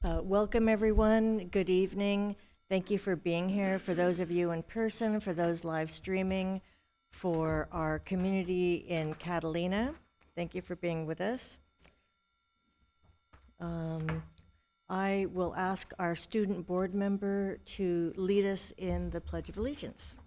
Welcome, everyone. Good evening. Thank you for being here. For those of you in person, for those live streaming, for our community in Catalina, thank you for being with us. I will ask our student board member to lead us in the Pledge of Allegiance.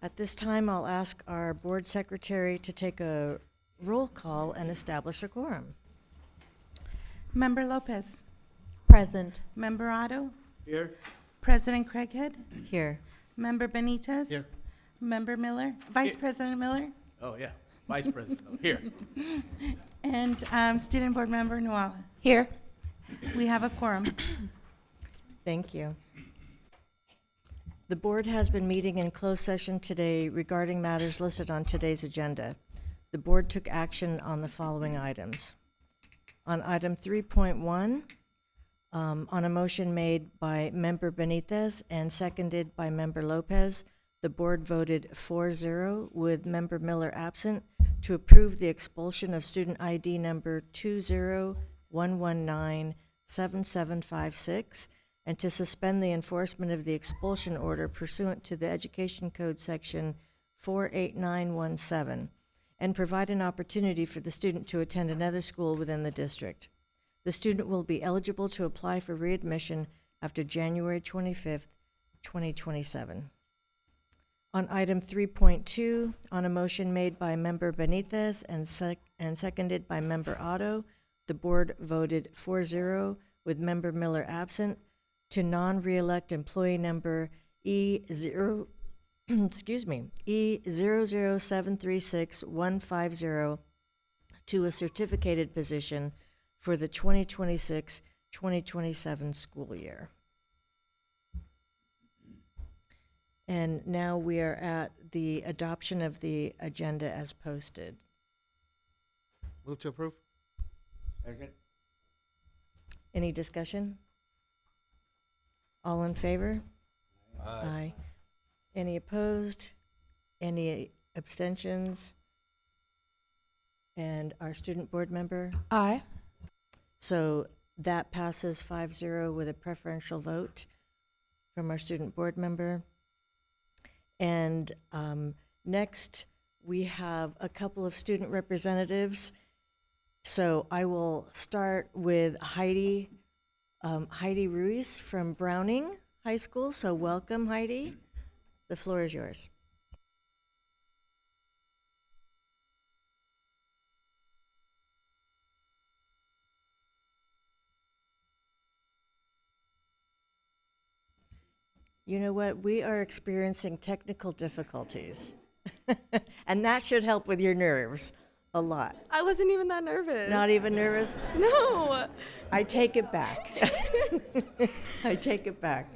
At this time, I'll ask our board secretary to take a roll call and establish a quorum. Member Lopez. Present. Member Otto. Here. President Craighead. Here. Member Benitez. Here. Member Miller. Vice Here. President Miller. Oh, yeah. Vice President. Here. And Student Board Member Nuala. Here. We have a quorum. Thank you. The board has been meeting in closed session today regarding matters listed on today's agenda. The board took action on the following items. On item 3.1, on a motion made by Member Benitez and seconded by Member Lopez, the board voted 4-0 with Member Miller absent to approve the expulsion of student ID number 201197756 and to suspend the enforcement of the expulsion order pursuant to the Education Code Section 48917 and provide an opportunity for the student to attend another school within the district. The student will be eligible to apply for readmission after January 25th, 2027. On item 3.2, on a motion made by Member Benitez and seconded by Member Otto, the board voted 4-0 with Member Miller absent to non-reelect employee number E00736-150 to a certificated position for the 2026-2027 school year. And now we are at the adoption of the agenda as posted. Move to approve. Second. Any discussion? All in favor? Aye. Any opposed? Any abstentions? And our student board member? Aye. So that passes 5-0 with a preferential vote from our student board member. And next, we have a couple of student representatives. So I will start with Heidi Ruiz from Browning High School. So welcome, Heidi. The floor is yours. You know what? We are experiencing technical difficulties. And that should help with your nerves a lot. I wasn't even that nervous. Not even nervous? No. I take it back. I take it back.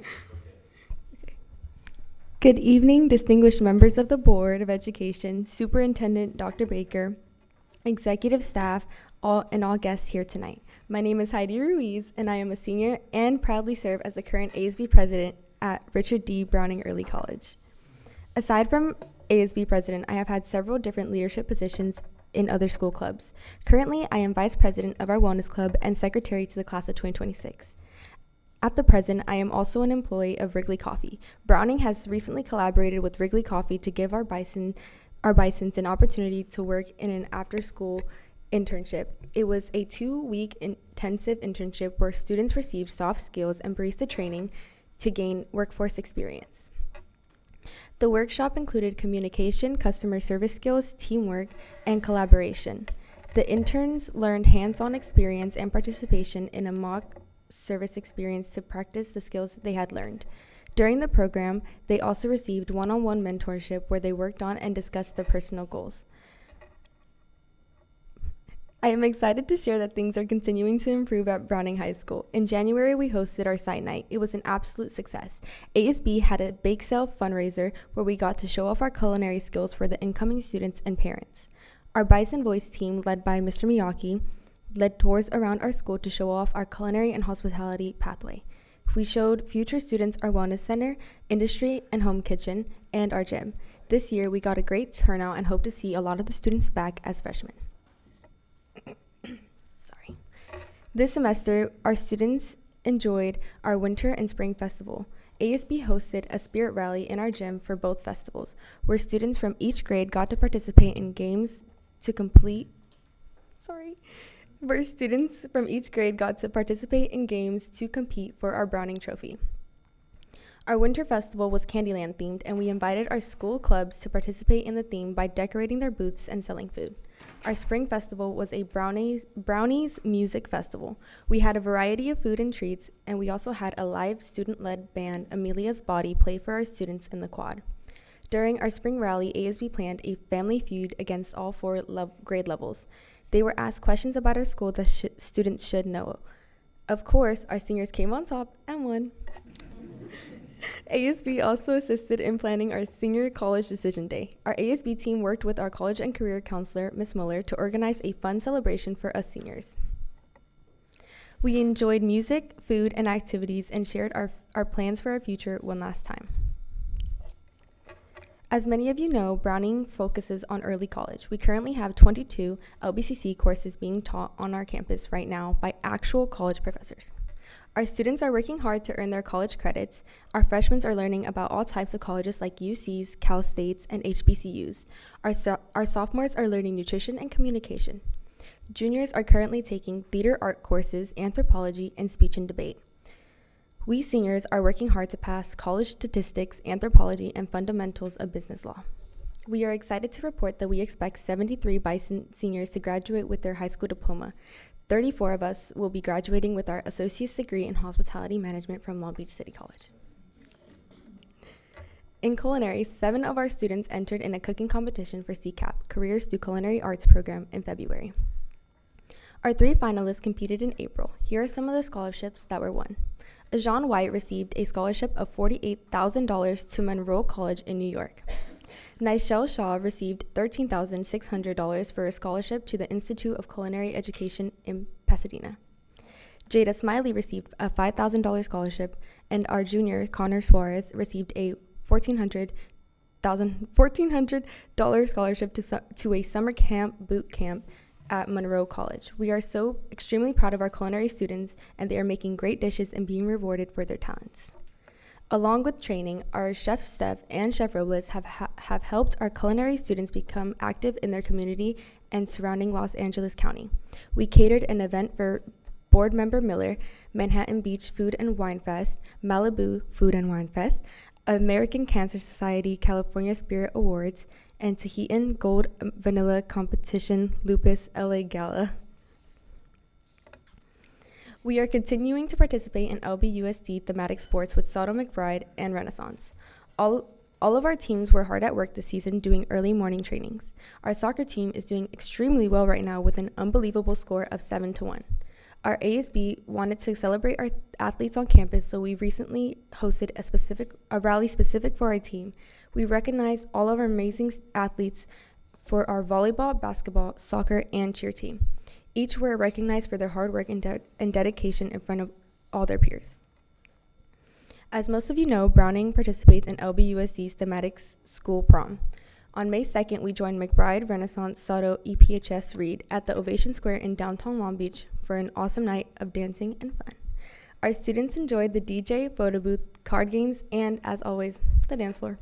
Good evening, distinguished members of the Board of Education, Superintendent Dr. Baker, executive staff, and all guests here tonight. My name is Heidi Ruiz, and I am a senior and proudly serve as the current ASB president at Richard D. Browning Early College. Aside from ASB president, I have had several different leadership positions in other school clubs. Currently, I am vice president of our wellness club and secretary to the class of 2026. At the present, I am also an employee of Wrigley Coffee. Browning has recently collaborated with Wrigley Coffee to give our bisons an opportunity to work in an after-school internship. It was a 2-week intensive internship where students received soft skills and barista training to gain workforce experience. The workshop included communication, customer service skills, teamwork, and collaboration. The interns learned hands-on experience and participation in a mock service experience to practice the skills they had learned. During the program, they also received one-on-one mentorship where they worked on and discussed their personal goals. I am excited to share that things are continuing to improve at Browning High School. In January, we hosted our site night. It was an absolute success. ASB had a bake sale fundraiser where we got to show off our culinary skills for the incoming students and parents. Our Bison Voice team, led by Mr. Miyake, led tours around our school to show off our culinary and hospitality pathway. We showed future students our wellness center, industry and home kitchen, and our gym. This year, we got a great turnout and hope to see a lot of the students back as freshmen. This semester, our students enjoyed our winter and spring festival. ASB hosted a spirit rally in our gym for both festivals, where students from each grade got to participate in games to complete. Where students from each grade got to participate in games to compete for our Browning Trophy. Our winter festival was Candyland themed, and we invited our school clubs to participate in the theme by decorating their booths and selling food. Our spring festival was a brownies music festival. We had a variety of food and treats, and we also had a live student-led band, Amelia's Body, play for our students in the quad. During our spring rally, ASB planned a family feud against all four grade levels. They were asked questions about our school that students should know. Of course, our seniors came on top and won. ASB also assisted in planning our senior college decision day. Our ASB team worked with our college and career counselor, Ms. Muller, to organize a fun celebration for us seniors. We enjoyed music, food, and activities and shared our plans for our future one last time. As many of you know, Browning focuses on early college. We currently have 22 LBCC courses being taught on our campus right now by actual college professors. Our students are working hard to earn their college credits. Our freshmen are learning about all types of colleges like UCs, Cal States, and HBCUs. Our sophomores are learning nutrition and communication. Juniors are currently taking theater art courses, anthropology, and speech and debate. We seniors are working hard to pass college statistics, anthropology, and fundamentals of business law. We are excited to report that we expect 73 Bison seniors to graduate with their high school diploma. 34 of us will be graduating with our associate's degree in hospitality management from Long Beach City College. In culinary, 7 of our students entered in a cooking competition for CCAP, Careers Through Culinary Arts program, in February. Our 3 finalists competed in April. Here are some of the scholarships that were won. Ajan White received a scholarship of $48,000 to Monroe College in New York. Nishel Shaw received $13,600 for a scholarship to the Institute of Culinary Education in Pasadena. Jada Smiley received a $5,000 scholarship, and our junior, Connor Suarez, received a $1,400 scholarship to a summer camp boot camp at Monroe College. We are so extremely proud of our culinary students, and they are making great dishes and being rewarded for their talents. Along with training, our Chef Steph and Chef Robles have helped our culinary students become active in their community and surrounding Los Angeles County. We catered an event for Board Member Miller, Manhattan Beach Food and Wine Fest, Malibu Food and Wine Fest, American Cancer Society California Spirit Awards, and Tahitian Gold Vanilla Competition Lupus LA Gala. We are continuing to participate in LBUSD thematic sports with Soto McBride and Renaissance. All of our teams were hard at work this season doing early morning trainings. Our soccer team is doing extremely well right now with an unbelievable score of 7-1. Our ASB wanted to celebrate our athletes on campus, so we recently hosted a rally specific for our team. We recognized all of our amazing athletes for our volleyball, basketball, soccer, and cheer team. Each were recognized for their hard work and dedication in front of all their peers. As most of you know, Browning participates in LBUSD's thematic school prom. On May 2nd, we joined McBride, Renaissance, Soto, EPHS, Reed at the Ovation Square in downtown Long Beach for an awesome night of dancing and fun. Our students enjoyed the DJ, photo booth, card games, and, as always, the dance floor.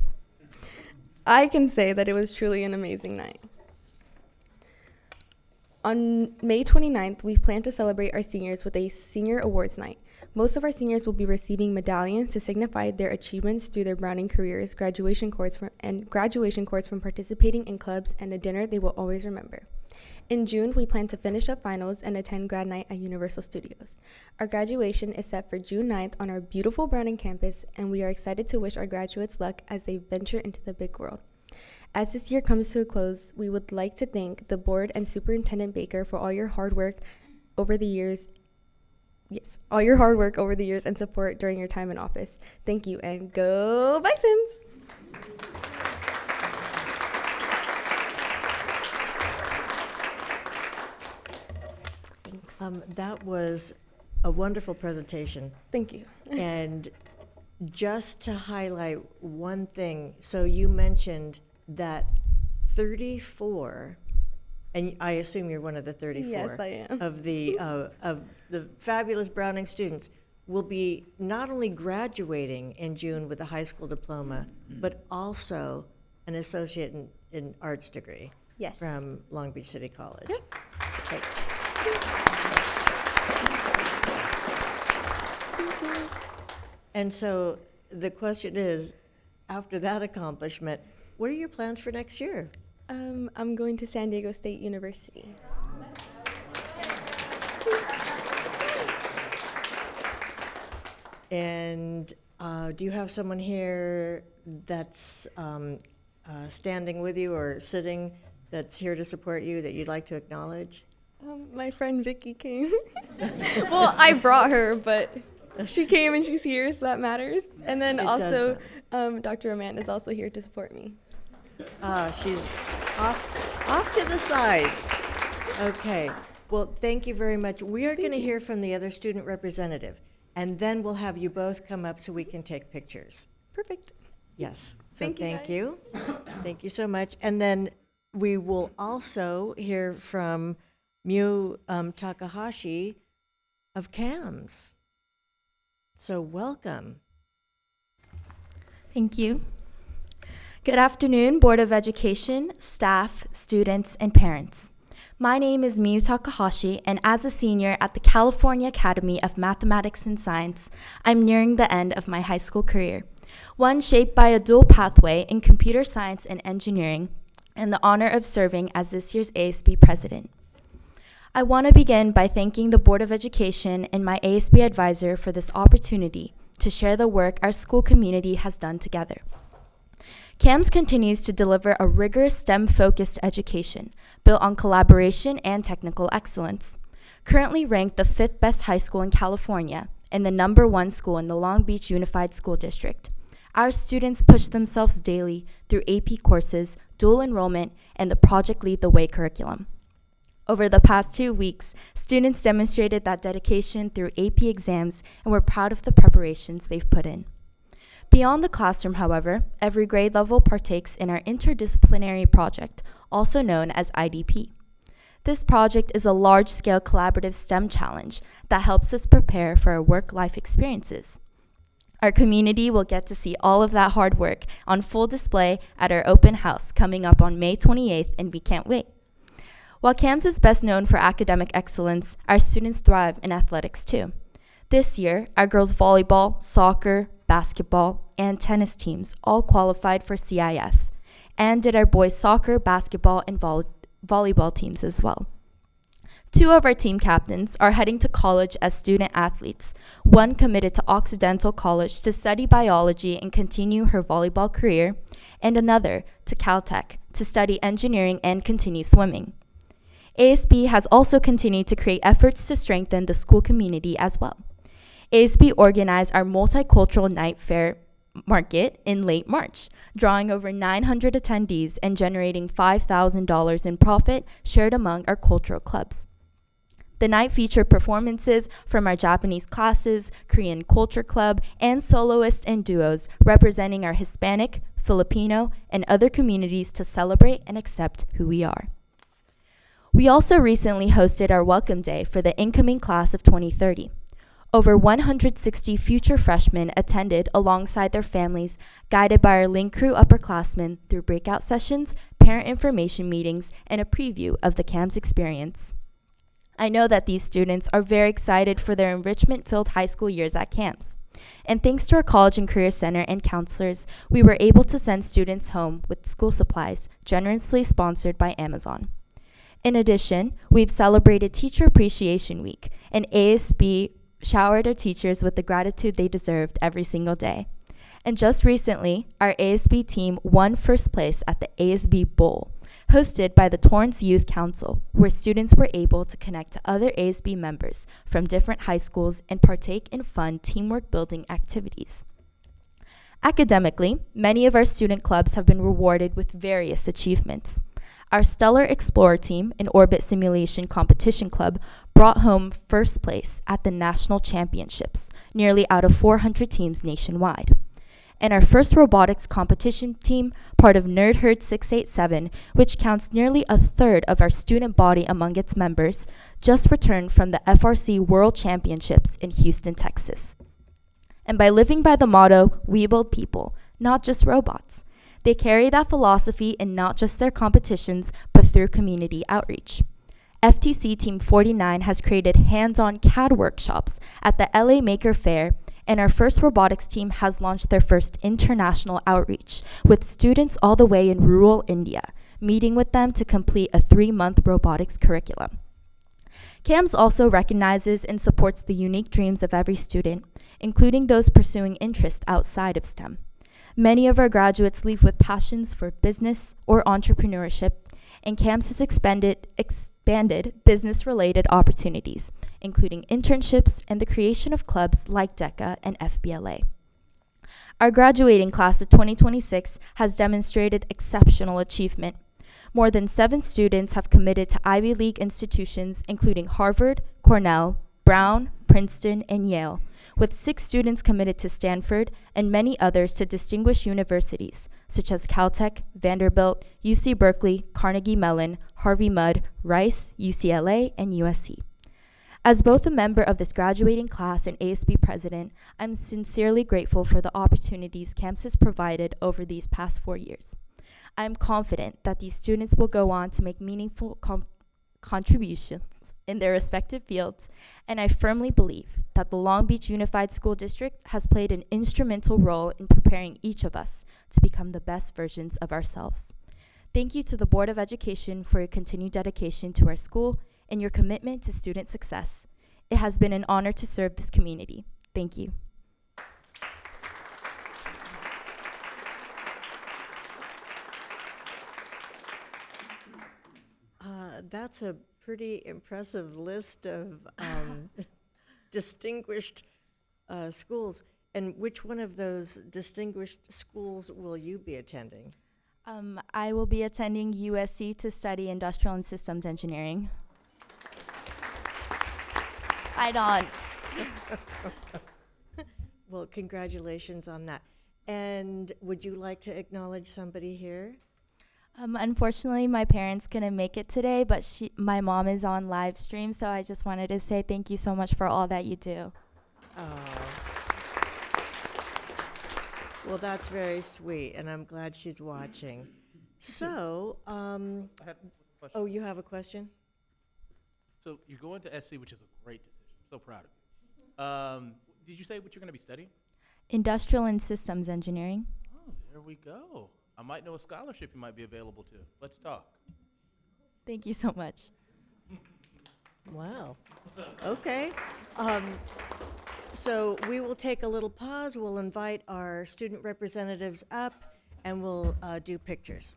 I can say that it was truly an amazing night. On May 29th, we plan to celebrate our seniors with a senior awards night. Most of our seniors will be receiving medallions to signify their achievements through their Browning careers, graduation cords from participating in clubs, and a dinner they will always remember. In June, we plan to finish up finals and attend grad night at Universal Studios. Our graduation is set for June 9th on our beautiful Browning campus, and we are excited to wish our graduates luck as they venture into the big world. As this year comes to a close, we would like to thank the board and Superintendent Baker for all your hard work over the years. Yes, all your hard work over the years and support during your time in office. Thank you, and go Bisons! Thanks. That was a wonderful presentation. Thank you. And just to highlight one thing, so you mentioned that 34, and I assume you're one of the 34. Yes, I am. Of the fabulous Browning students will be not only graduating in June with a high school diploma, but also an associate in arts degree. Yes. From Long Beach City College. Yep. Okay. And so the question is, after that accomplishment, what are your plans for next year? I'm going to San Diego State University. And do you have someone here that's standing with you or sitting that's here to support you that you'd like to acknowledge? My friend Vicky came. Well, I brought her, but she came and she's here, so that matters. And then It also, does Dr. Amanda is also here to support me. She's off to the side. Okay. Well, thank you very much. We are going to hear from the other student representative, and then we'll have you both come up so we can take pictures. Perfect. Yes. So Thank you, thank guys. you. Thank you so much. And then we will also hear from Miu Takahashi of CAMS. So welcome. Thank you. Good afternoon, Board of Education, staff, students, and parents. My name is Miu Takahashi, and as a senior at the California Academy of Mathematics and Science, I'm nearing the end of my high school career, one shaped by a dual pathway in computer science and engineering, and the honor of serving as this year's ASB president. I want to begin by thanking the Board of Education and my ASB advisor for this opportunity to share the work our school community has done together. CAMS continues to deliver a rigorous STEM-focused education built on collaboration and technical excellence. Currently ranked the 5th best high school in California and the #1 school in the Long Beach Unified School District, our students push themselves daily through AP courses, dual enrollment, and the Project Lead the Way curriculum. Over the past 2 weeks, students demonstrated that dedication through AP exams, and we're proud of the preparations they've put in. Beyond the classroom, however, every grade level partakes in our interdisciplinary project, also known as IDP. This project is a large-scale collaborative STEM challenge that helps us prepare for our work-life experiences. Our community will get to see all of that hard work on full display at our open house coming up on May 28th, and we can't wait. While CAMS is best known for academic excellence, our students thrive in athletics too. This year, our girls' volleyball, soccer, basketball, and tennis teams all qualified for CIF, and did our boys' soccer, basketball, and volleyball teams as well. 2 of our team captains are heading to college as student athletes, one committed to Occidental College to study biology and continue her volleyball career, and another to Caltech to study engineering and continue swimming. ASB has also continued to create efforts to strengthen the school community as well. ASB organized our multicultural night fair market in late March, drawing over 900 attendees and generating $5,000 in profit shared among our cultural clubs. The night featured performances from our Japanese classes, Korean culture club, and soloists and duos representing our Hispanic, Filipino, and other communities to celebrate and accept who we are. We also recently hosted our Welcome Day for the incoming class of 2030. Over 160 future freshmen attended alongside their families, guided by our Link Crew upperclassmen through breakout sessions, parent information meetings, and a preview of the CAMS experience. I know that these students are very excited for their enrichment-filled high school years at CAMS. And thanks to our College and Career Center and counselors, we were able to send students home with school supplies, generously sponsored by Amazon. In addition, we've celebrated Teacher Appreciation Week, and ASB showered our teachers with the gratitude they deserved every single day. And just recently, our ASB team won first place at the ASB Bowl, hosted by the Torrance Youth Council, where students were able to connect to other ASB members from different high schools and partake in fun teamwork building activities. Academically, many of our student clubs have been rewarded with various achievements. Our Stellar Explorer team, an orbit simulation competition club, brought home first place at the national championships, nearly out of 400 teams nationwide. And our first robotics competition team, part of Nerd Herd 687, which counts nearly a third of our student body among its members, just returned from the FRC World Championships in Houston, Texas. And by living by the motto, we build people, not just robots, they carry that philosophy in not just their competitions, but through community outreach. FTC Team 49 has created hands-on CAD workshops at the LA Maker Fair, and our first robotics team has launched their first international outreach with students all the way in rural India, meeting with them to complete a 3-month robotics curriculum. CAMS also recognizes and supports the unique dreams of every student, including those pursuing interest outside of STEM. Many of our graduates leave with passions for business or entrepreneurship, and CAMS has expanded business-related opportunities, including internships and the creation of clubs like DECA and FBLA. Our graduating class of 2026 has demonstrated exceptional achievement. More than 7 students have committed to Ivy League institutions, including Harvard, Cornell, Brown, Princeton, and Yale, with 6 students committed to Stanford and many others to distinguished universities, such as Caltech, Vanderbilt, UC Berkeley, Carnegie Mellon, Harvey Mudd, Rice, UCLA, and USC. As both a member of this graduating class and ASB president, I'm sincerely grateful for the opportunities CAMS has provided over these past 4 years. I am confident that these students will go on to make meaningful contributions in their respective fields, and I firmly believe that the Long Beach Unified School District has played an instrumental role in preparing each of us to become the best versions of ourselves. Thank you to the Board of Education for your continued dedication to our school and your commitment to student success. It has been an honor to serve this community. Thank you. That's a pretty impressive list of distinguished schools. And which one of those distinguished schools will you be attending? I will be attending USC to study Industrial and Systems Engineering. Right on. Well, congratulations on that. And would you like to acknowledge somebody here? Unfortunately, my parents couldn't make it today, but my mom is on live stream, so I just wanted to say thank you so much for all that you do. Oh. Well, that's very sweet, and I'm glad she's watching. So, I had a question. oh, you have a question? So you're going to SC, which is a great decision. I'm so proud of you. Did you say what you're going to be studying? Industrial and Systems Engineering. Oh, there we go. I might know a scholarship you might be available to. Let's talk. Thank you so much. Wow. Okay. So we will take a little pause. We'll invite our student representatives up, and we'll do pictures.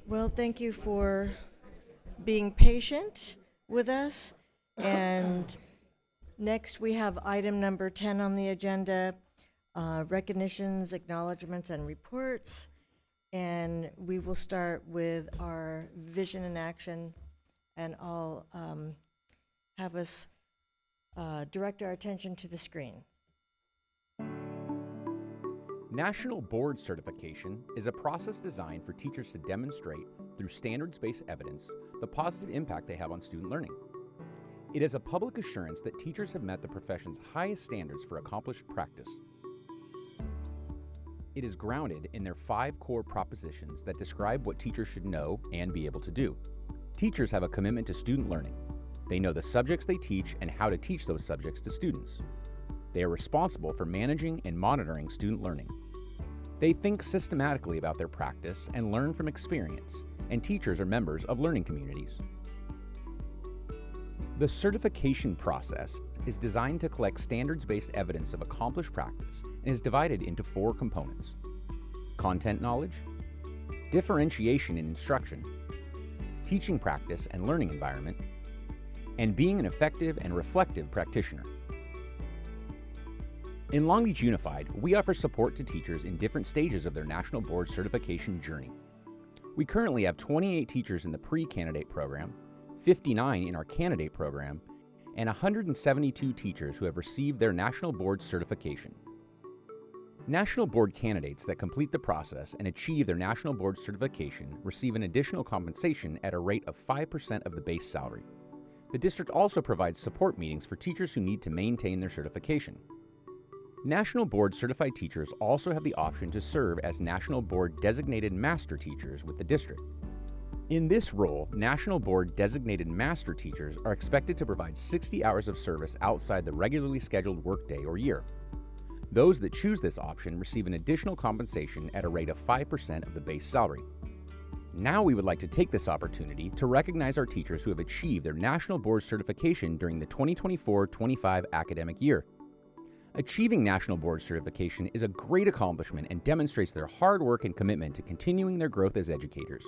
Well, thank you for being patient with us. And next, we have item number 10 on the agenda, recognitions, acknowledgements, and reports. And we will start with our vision in action, and I'll have us direct our attention to the screen. National Board Certification is a process designed for teachers to demonstrate, through standards-based evidence, the positive impact they have on student learning. It is a public assurance that teachers have met the profession's highest standards for accomplished practice. It is grounded in their 5 core propositions that describe what teachers should know and be able to do. Teachers have a commitment to student learning. They know the subjects they teach and how to teach those subjects to students. They are responsible for managing and monitoring student learning. They think systematically about their practice and learn from experience, and teachers are members of learning communities. The certification process is designed to collect standards-based evidence of accomplished practice and is divided into 4 components: content knowledge, differentiation in instruction, teaching practice and learning environment, and being an effective and reflective practitioner. In Long Beach Unified, we offer support to teachers in different stages of their National Board Certification journey. We currently have 28 teachers in the pre-candidate program, 59 in our candidate program, and 172 teachers who have received their National Board Certification. National Board candidates that complete the process and achieve their National Board Certification receive an additional compensation at a rate of 5% of the base salary. The district also provides support meetings for teachers who need to maintain their certification. National Board Certified teachers also have the option to serve as National Board Designated Master Teachers with the district. In this role, National Board Designated Master Teachers are expected to provide 60 hours of service outside the regularly scheduled workday or year. Those that choose this option receive an additional compensation at a rate of 5% of the base salary. Now we would like to take this opportunity to recognize our teachers who have achieved their National Board Certification during the 2024-25 academic year. Achieving National Board Certification is a great accomplishment and demonstrates their hard work and commitment to continuing their growth as educators.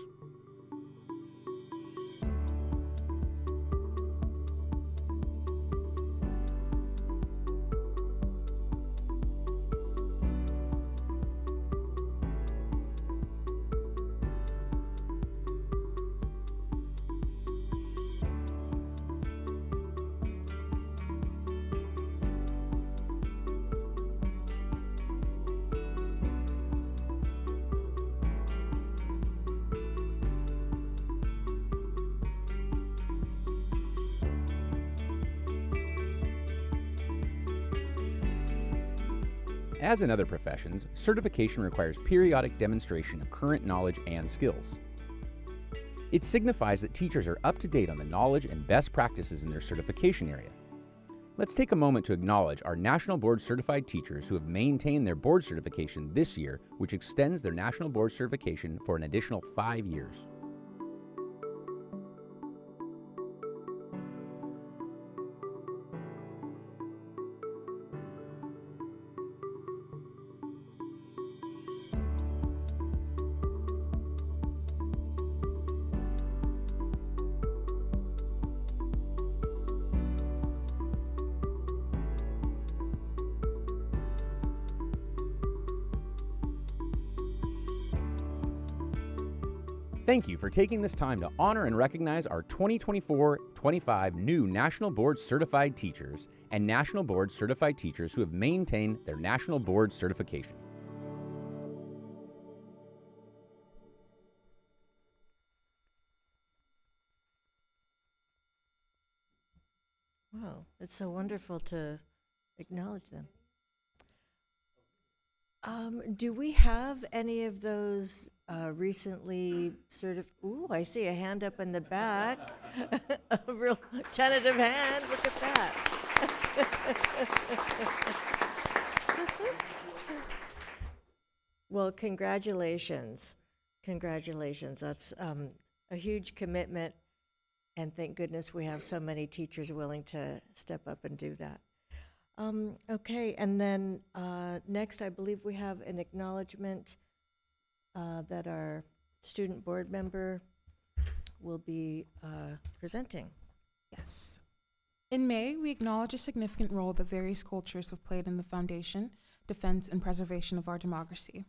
As in other professions, certification requires periodic demonstration of current knowledge and skills. It signifies that teachers are up to date on the knowledge and best practices in their certification area. Let's take a moment to acknowledge our National Board Certified teachers who have maintained their board certification this year, which extends their National Board Certification for an additional 5 years. Thank you for taking this time to honor and recognize our 2024-25 new National Board Certified teachers and National Board Certified teachers who have maintained their National Board Certification. Wow, it's so wonderful to acknowledge them. Do we have any of those recently ooh, I see a hand up in the back. A real tentative hand, look at that. Well, congratulations. Congratulations. That's a huge commitment, and thank goodness we have so many teachers willing to step up and do that. Okay, and then next, I believe we have an acknowledgement that our student board member will be presenting. Yes. In May, we acknowledge a significant role that various cultures have played in the foundation, defense, and preservation of our democracy.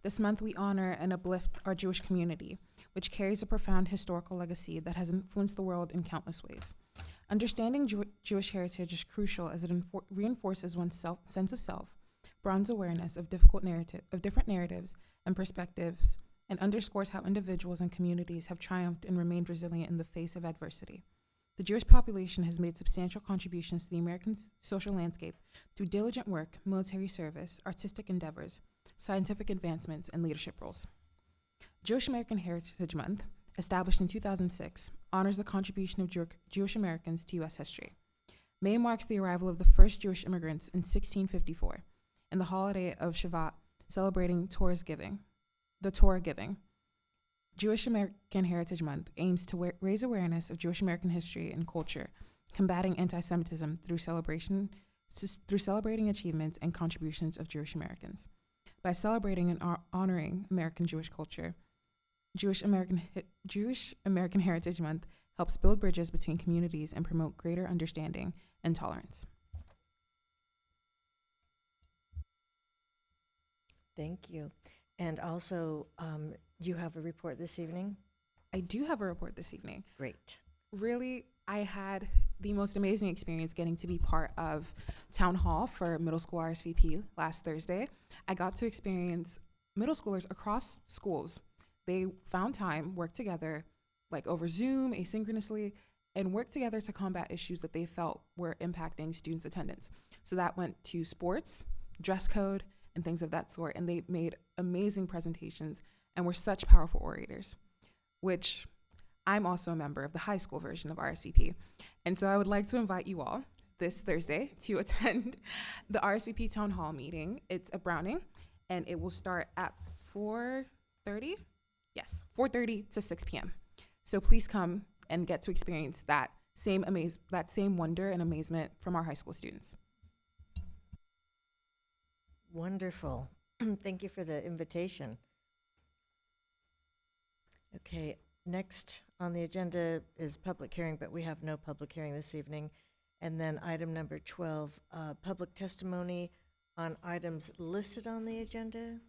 This month, we honor and uplift our Jewish community, which carries a profound historical legacy that has influenced the world in countless ways. Understanding Jewish heritage is crucial as it reinforces one's sense of self, broadens awareness of different narratives and perspectives, and underscores how individuals and communities have triumphed and remained resilient in the face of adversity. The Jewish population has made substantial contributions to the American social landscape through diligent work, military service, artistic endeavors, scientific advancements, and leadership roles. Jewish American Heritage Month, established in 2006, honors the contribution of Jewish Americans to U.S. history. May marks the arrival of the first Jewish immigrants in 1654, and the holiday of Shavuot, celebrating the Torah giving. Jewish American Heritage Month aims to raise awareness of Jewish American history and culture, combating anti-Semitism through celebrating achievements and contributions of Jewish Americans. By celebrating and honoring American Jewish culture, Jewish American Heritage Month helps build bridges between communities and promote greater understanding and tolerance. Thank you. And also, you have a report this evening? I do have a report this evening. Great. Really, I had the most amazing experience getting to be part of Town Hall for middle school RSVP last Thursday. I got to experience middle schoolers across schools. They found time, worked together, like over Zoom, asynchronously, and worked together to combat issues that they felt were impacting students' attendance. So that went to sports, dress code, and things of that sort. And they made amazing presentations and were such powerful orators, which I'm also a member of the high school version of RSVP. And so I would like to invite you all this Thursday to attend the RSVP Town Hall meeting. It's at Browning, and it will start at 4:30? Yes, 4:30 to 6 p.m. So please come and get to experience that same wonder and amazement from our high school students. Wonderful. Thank you for the invitation. Okay, next on the agenda is public hearing, but we have no public hearing this evening. And then item number 12, public testimony on items listed on the agenda.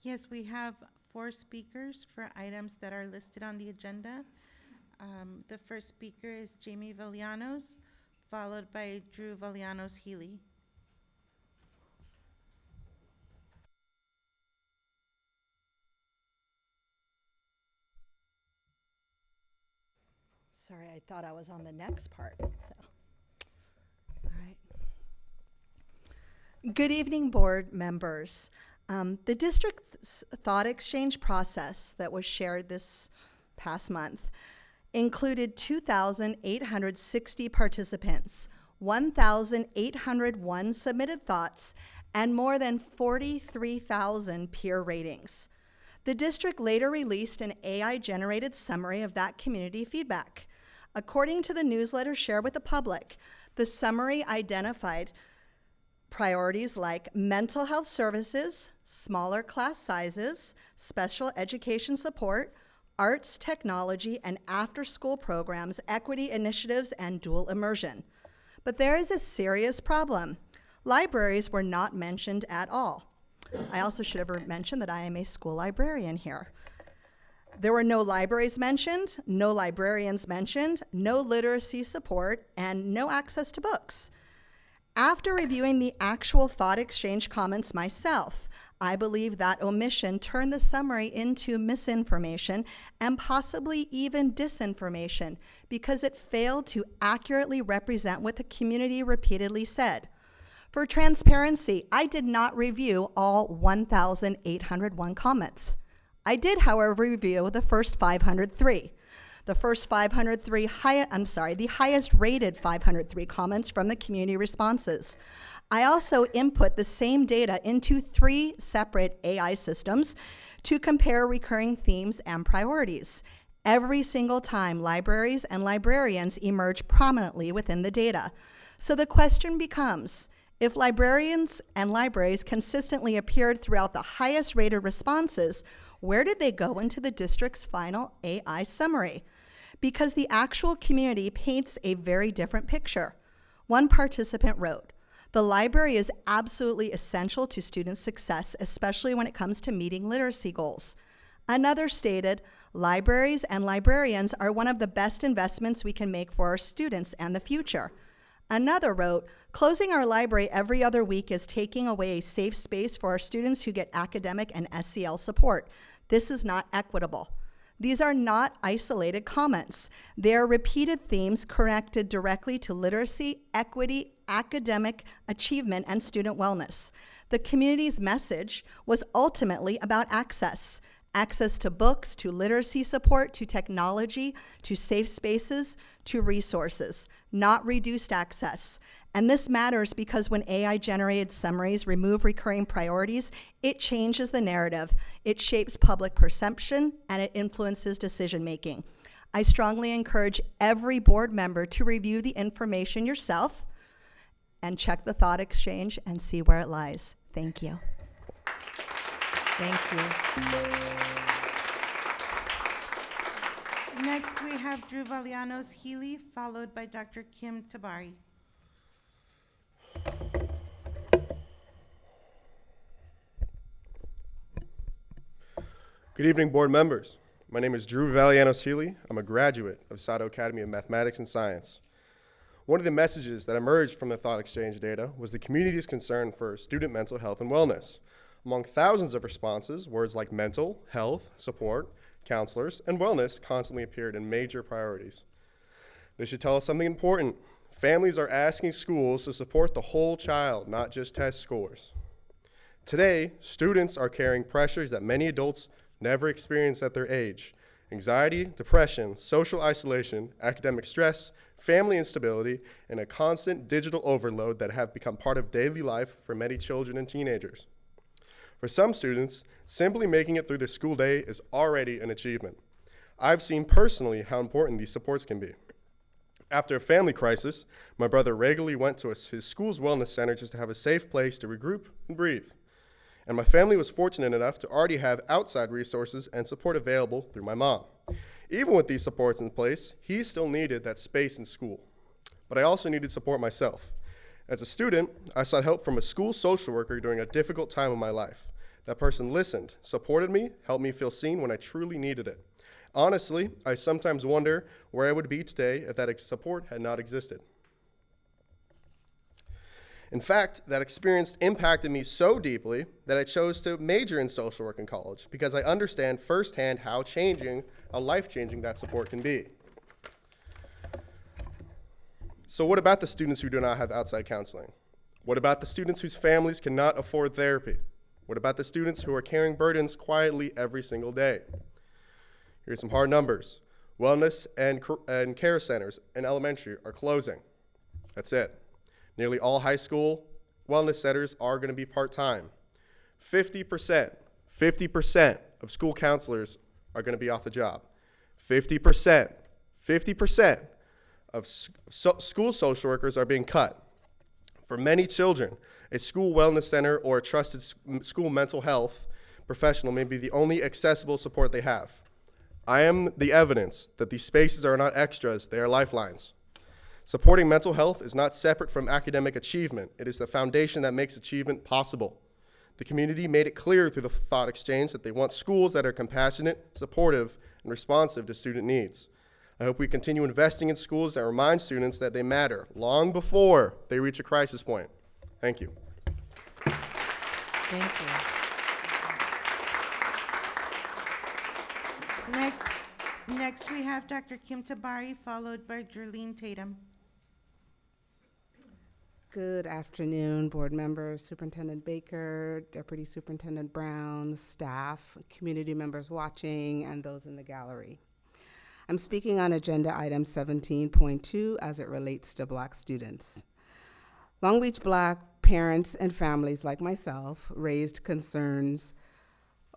Yes, we have 4 speakers for items that are listed on the agenda. The first speaker is Jamie Villanos, followed by Drew Villanos-Healy. Sorry, I thought I was on the next part, so. All right. Good evening, board members. The district's thought exchange process that was shared this past month included 2,860 participants, 1,801 submitted thoughts, and more than 43,000 peer ratings. The district later released an AI-generated summary of that community feedback. According to the newsletter shared with the public, the summary identified priorities like mental health services, smaller class sizes, special education support, arts, technology, and after-school programs, equity initiatives, and dual immersion. But there is a serious problem. Libraries were not mentioned at all. I also should have mentioned that I am a school librarian here. There were no libraries mentioned, no librarians mentioned, no literacy support, and no access to books. After reviewing the actual thought exchange comments myself, I believe that omission turned the summary into misinformation and possibly even disinformation because it failed to accurately represent what the community repeatedly said. For transparency, I did not review all 1,801 comments. I did, however, review the first 503. The highest rated 503 comments from the community responses. I also input the same data into 3 separate AI systems to compare recurring themes and priorities. Every single time, libraries and librarians emerge prominently within the data. So the question becomes, if librarians and libraries consistently appeared throughout the highest rated responses, Where did they go into the district's final AI summary? Because the actual community paints a very different picture. One participant wrote, "The library is absolutely essential to student success, especially when it comes to meeting literacy goals." Another stated, "Libraries and librarians are one of the best investments we can make for our students and the future." Another wrote, "Closing our library every other week is taking away a safe space for our students who get academic and SEL support. This is not equitable." These are not isolated comments. They are repeated themes connected directly to literacy, equity, academic achievement, and student wellness. The community's message was ultimately about access. Access to books, to literacy support, to technology, to safe spaces, to resources, not reduced access. And this matters because when AI-generated summaries remove recurring priorities, it changes the narrative, it shapes public perception, and it influences decision-making. I strongly encourage every board member to review the information yourself and check the thought exchange and see where it lies. Thank you. Thank you. Next, we have Drew Valianos Healy, followed by Dr. Kim Tabari. Good evening, board members. My name is Drew Valianos Healy. I'm a graduate of Sato Academy of Mathematics and Science. One of the messages that emerged from the thought exchange data was the community's concern for student mental health and wellness. Among thousands of responses, words like mental, health, support, counselors, and wellness constantly appeared in major priorities. This should tell us something important. Families are asking schools to support the whole child, not just test scores. Today, students are carrying pressures that many adults never experienced at their age: anxiety, depression, social isolation, academic stress, family instability, and a constant digital overload that have become part of daily life for many children and teenagers. For some students, simply making it through the school day is already an achievement. I've seen personally how important these supports can be. After a family crisis, my brother regularly went to his school's wellness center just to have a safe place to regroup and breathe. And my family was fortunate enough to already have outside resources and support available through my mom. Even with these supports in place, he still needed that space in school. But I also needed support myself. As a student, I sought help from a school social worker during a difficult time in my life. That person listened, supported me, helped me feel seen when I truly needed it. Honestly, I sometimes wonder where I would be today if that support had not existed. In fact, that experience impacted me so deeply that I chose to major in social work in college because I understand firsthand how life-changing that support can be. So what about the students who do not have outside counseling? What about the students whose families cannot afford therapy? What about the students who are carrying burdens quietly every single day? Here's some hard numbers. Wellness and care centers in elementary are closing. That's it. Nearly all high school wellness centers are going to be part-time. 50% of school counselors are going to be off the job. 50% of school social workers are being cut. For many children, a school wellness center or a trusted school mental health professional may be the only accessible support they have. I am the evidence that these spaces are not extras, they are lifelines. Supporting mental health is not separate from academic achievement. It is the foundation that makes achievement possible. The community made it clear through the thought exchange that they want schools that are compassionate, supportive, and responsive to student needs. I hope we continue investing in schools that remind students that they matter long before they reach a crisis point. Thank you. Thank you. Next we have Dr. Kim Tabari, followed by Jerlene Tatum. Good afternoon, board members, Superintendent Baker, Deputy Superintendent Brown, staff, community members watching, and those in the gallery. I'm speaking on agenda item 17.2 as it relates to Black students. Long Beach Black parents and families like myself raised concerns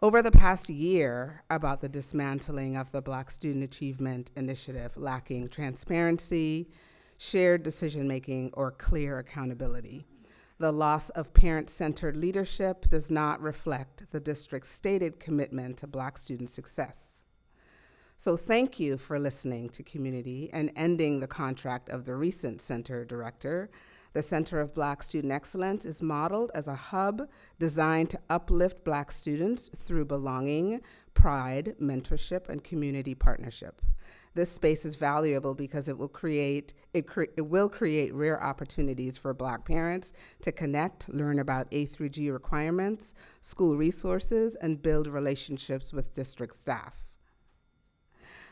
over the past year about the dismantling of the Black Student Achievement Initiative, lacking transparency, shared decision-making, or clear accountability. The loss of parent-centered leadership does not reflect the district's stated commitment to Black student success. So thank you for listening to community and ending the contract of the recent center director. The Center of Black Student Excellence is modeled as a hub designed to uplift Black students through belonging, pride, mentorship, and community partnership. This space is valuable because it will create rare opportunities for Black parents to connect, learn about A through G requirements, school resources, and build relationships with district staff.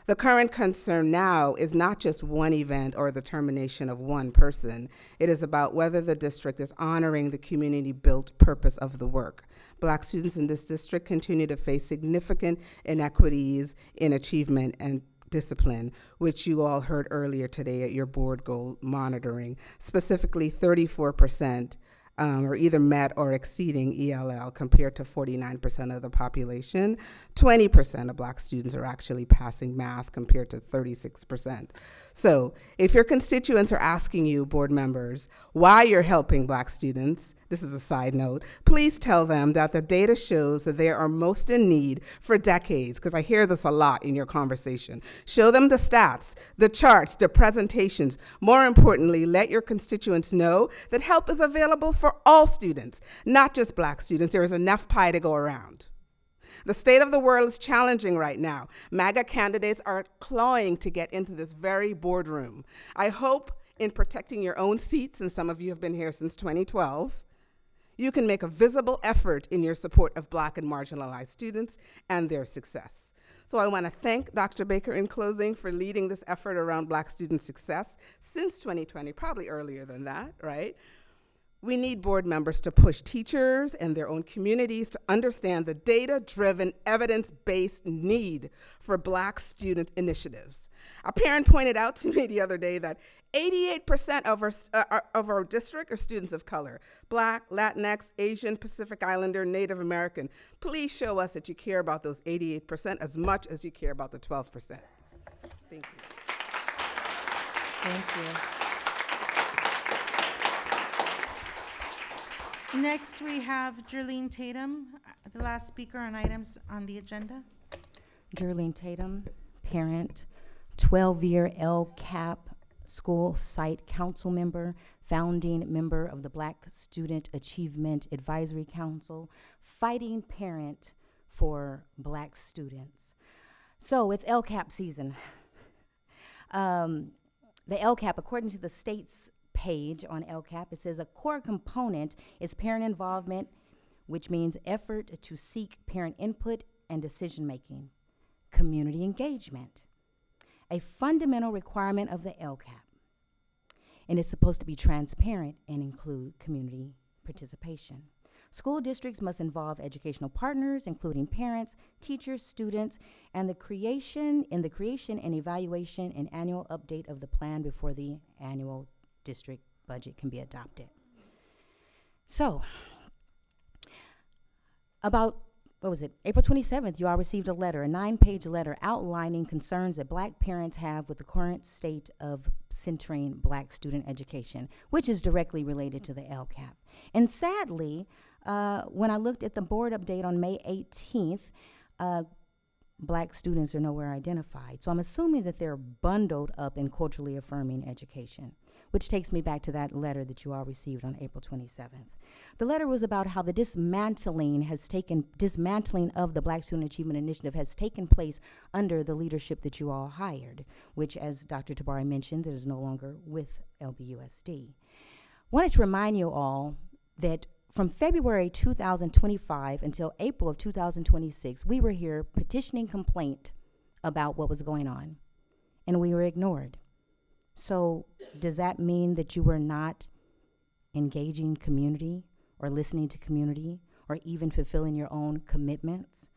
The current concern now is not just one event or the termination of one person. It is about whether the district is honoring the community-built purpose of the work. Black students in this district continue to face significant inequities in achievement and discipline, which you all heard earlier today at your board goal monitoring. Specifically, 34% are either met or exceeding ELL compared to 49% of the population. 20% of Black students are actually passing math compared to 36%. So if your constituents are asking you, board members, why you're helping Black students, this is a side note, please tell them that the data shows that they are most in need for decades, because I hear this a lot in your conversation. Show them the stats, the charts, the presentations. More importantly, let your constituents know that help is available for all students, not just Black students. There is enough pie to go around. The state of the world is challenging right now. MAGA candidates are clawing to get into this very boardroom. I hope in protecting your own seats, and some of you have been here since 2012, you can make a visible effort in your support of Black and marginalized students and their success. So I want to thank Dr. Baker in closing for leading this effort around Black student success since 2020, probably earlier than that, right? We need board members to push teachers and their own communities to understand the data-driven, evidence-based need for Black student initiatives. A parent pointed out to me the other day that 88% of our district are students of color: Black, Latinx, Asian, Pacific Islander, Native American. Please show us that you care about those 88% as much as you care about the 12%. Thank you. Thank you. Next, we have Jerlene Tatum, the last speaker on items on the agenda. Jerlene Tatum, parent, 12-year LCAP school site council member, founding member of the Black Student Achievement Advisory Council, fighting parent for Black students. So it's LCAP season. The LCAP, according to the state's page on LCAP, it says a core component is parent involvement, which means effort to seek parent input and decision-making. Community engagement, a fundamental requirement of the LCAP, and it's supposed to be transparent and include community participation. School districts must involve educational partners, including parents, teachers, students, and the creation and evaluation and annual update of the plan before the annual district budget can be adopted. So, about, April 27th, you all received a letter, a 9-page letter outlining concerns that Black parents have with the current state of centering Black student education, which is directly related to the LCAP. And sadly, when I looked at the board update on May 18th, Black students are nowhere identified. So I'm assuming that they're bundled up in culturally affirming education, which takes me back to that letter that you all received on April 27th. The letter was about how the dismantling of the Black Student Achievement Initiative has taken place under the leadership that you all hired, which, as Dr. Tabari mentioned, is no longer with LBUSD. Wanted to remind you all that from February 2025 until April of 2026, we were here petitioning complaint about what was going on, and we were ignored. So does that mean that you were not engaging community or listening to community or even fulfilling your own commitments?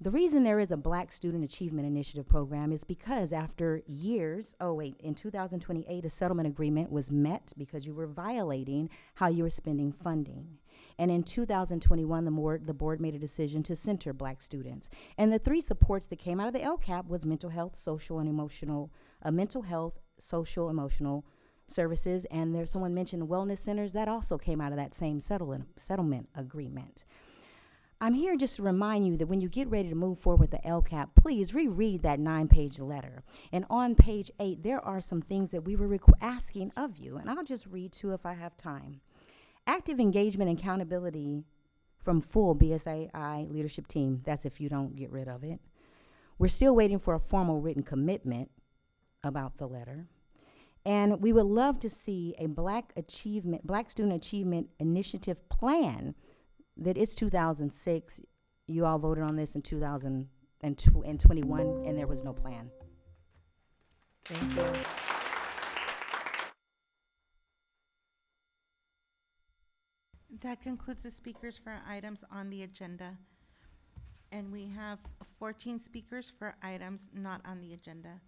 The reason there is a Black Student Achievement Initiative program is because after years, in 2028, a settlement agreement was met because you were violating how you were spending funding. And in 2021, the board made a decision to center Black students. And the 3 supports that came out of the LCAP was mental health, social, emotional services, and there's someone mentioned wellness centers. That also came out of that same settlement agreement. I'm here just to remind you that when you get ready to move forward with the LCAP, please reread that 9-page letter. And on page 8, there are some things that we were asking of you, and I'll just read 2 if I have time. Active engagement and accountability from full BSAI leadership team. That's if you don't get rid of it. We're still waiting for a formal written commitment about the letter. And we would love to see a Black Student Achievement Initiative plan that is 2006. You all voted on this in 2021, and there was no plan. Thank you. That concludes the speakers for items on the agenda. And we have 14 speakers for items not on the agenda.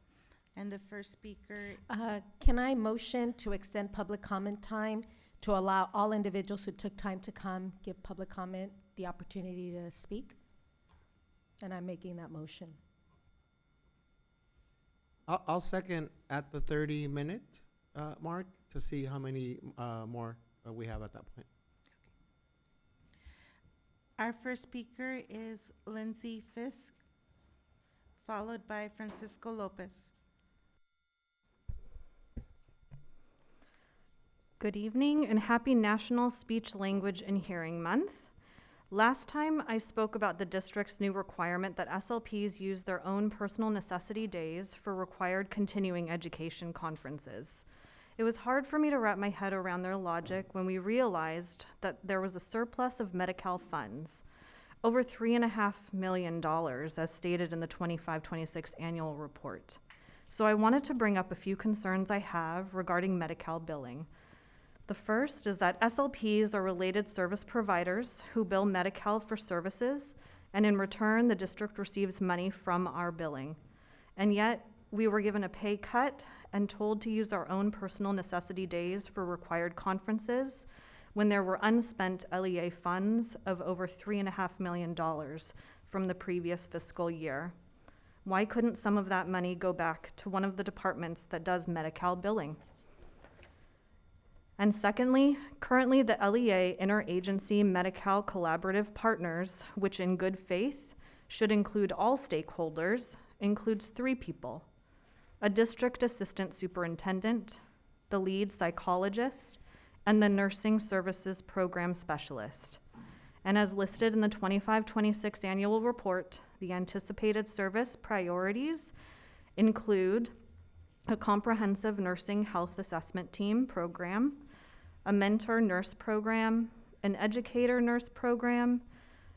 And the first speaker, Can I motion to extend public comment time to allow all individuals who took time to come give public comment the opportunity to speak? And I'm making that motion. I'll second at the 30-minute mark to see how many more we have at that point. our first speaker is Lindsay Fisk, followed by Francisco Lopez. Good evening and happy National Speech, Language, and Hearing Month. Last time I spoke about the district's new requirement that SLPs use their own personal necessity days for required continuing education conferences. It was hard for me to wrap my head around their logic when we realized that there was a surplus of Medi-Cal funds, over $3.5 million as stated in the 25-26 annual report. So I wanted to bring up a few concerns I have regarding Medi-Cal billing. The first is that SLPs are related service providers who bill Medi-Cal for services, and in return, the district receives money from our billing. And yet, we were given a pay cut and told to use our own personal necessity days for required conferences when there were unspent LEA funds of over $3.5 million from the previous fiscal year. Why couldn't some of that money go back to one of the departments that does Medi-Cal billing? And secondly, currently the LEA Interagency Medi-Cal Collaborative Partners, which in good faith should include all stakeholders, includes 3 people: a district assistant superintendent, the lead psychologist, and the nursing services program specialist. And as listed in the 25-26 annual report, the anticipated service priorities include a comprehensive nursing health assessment team program, a mentor nurse program, an educator nurse program,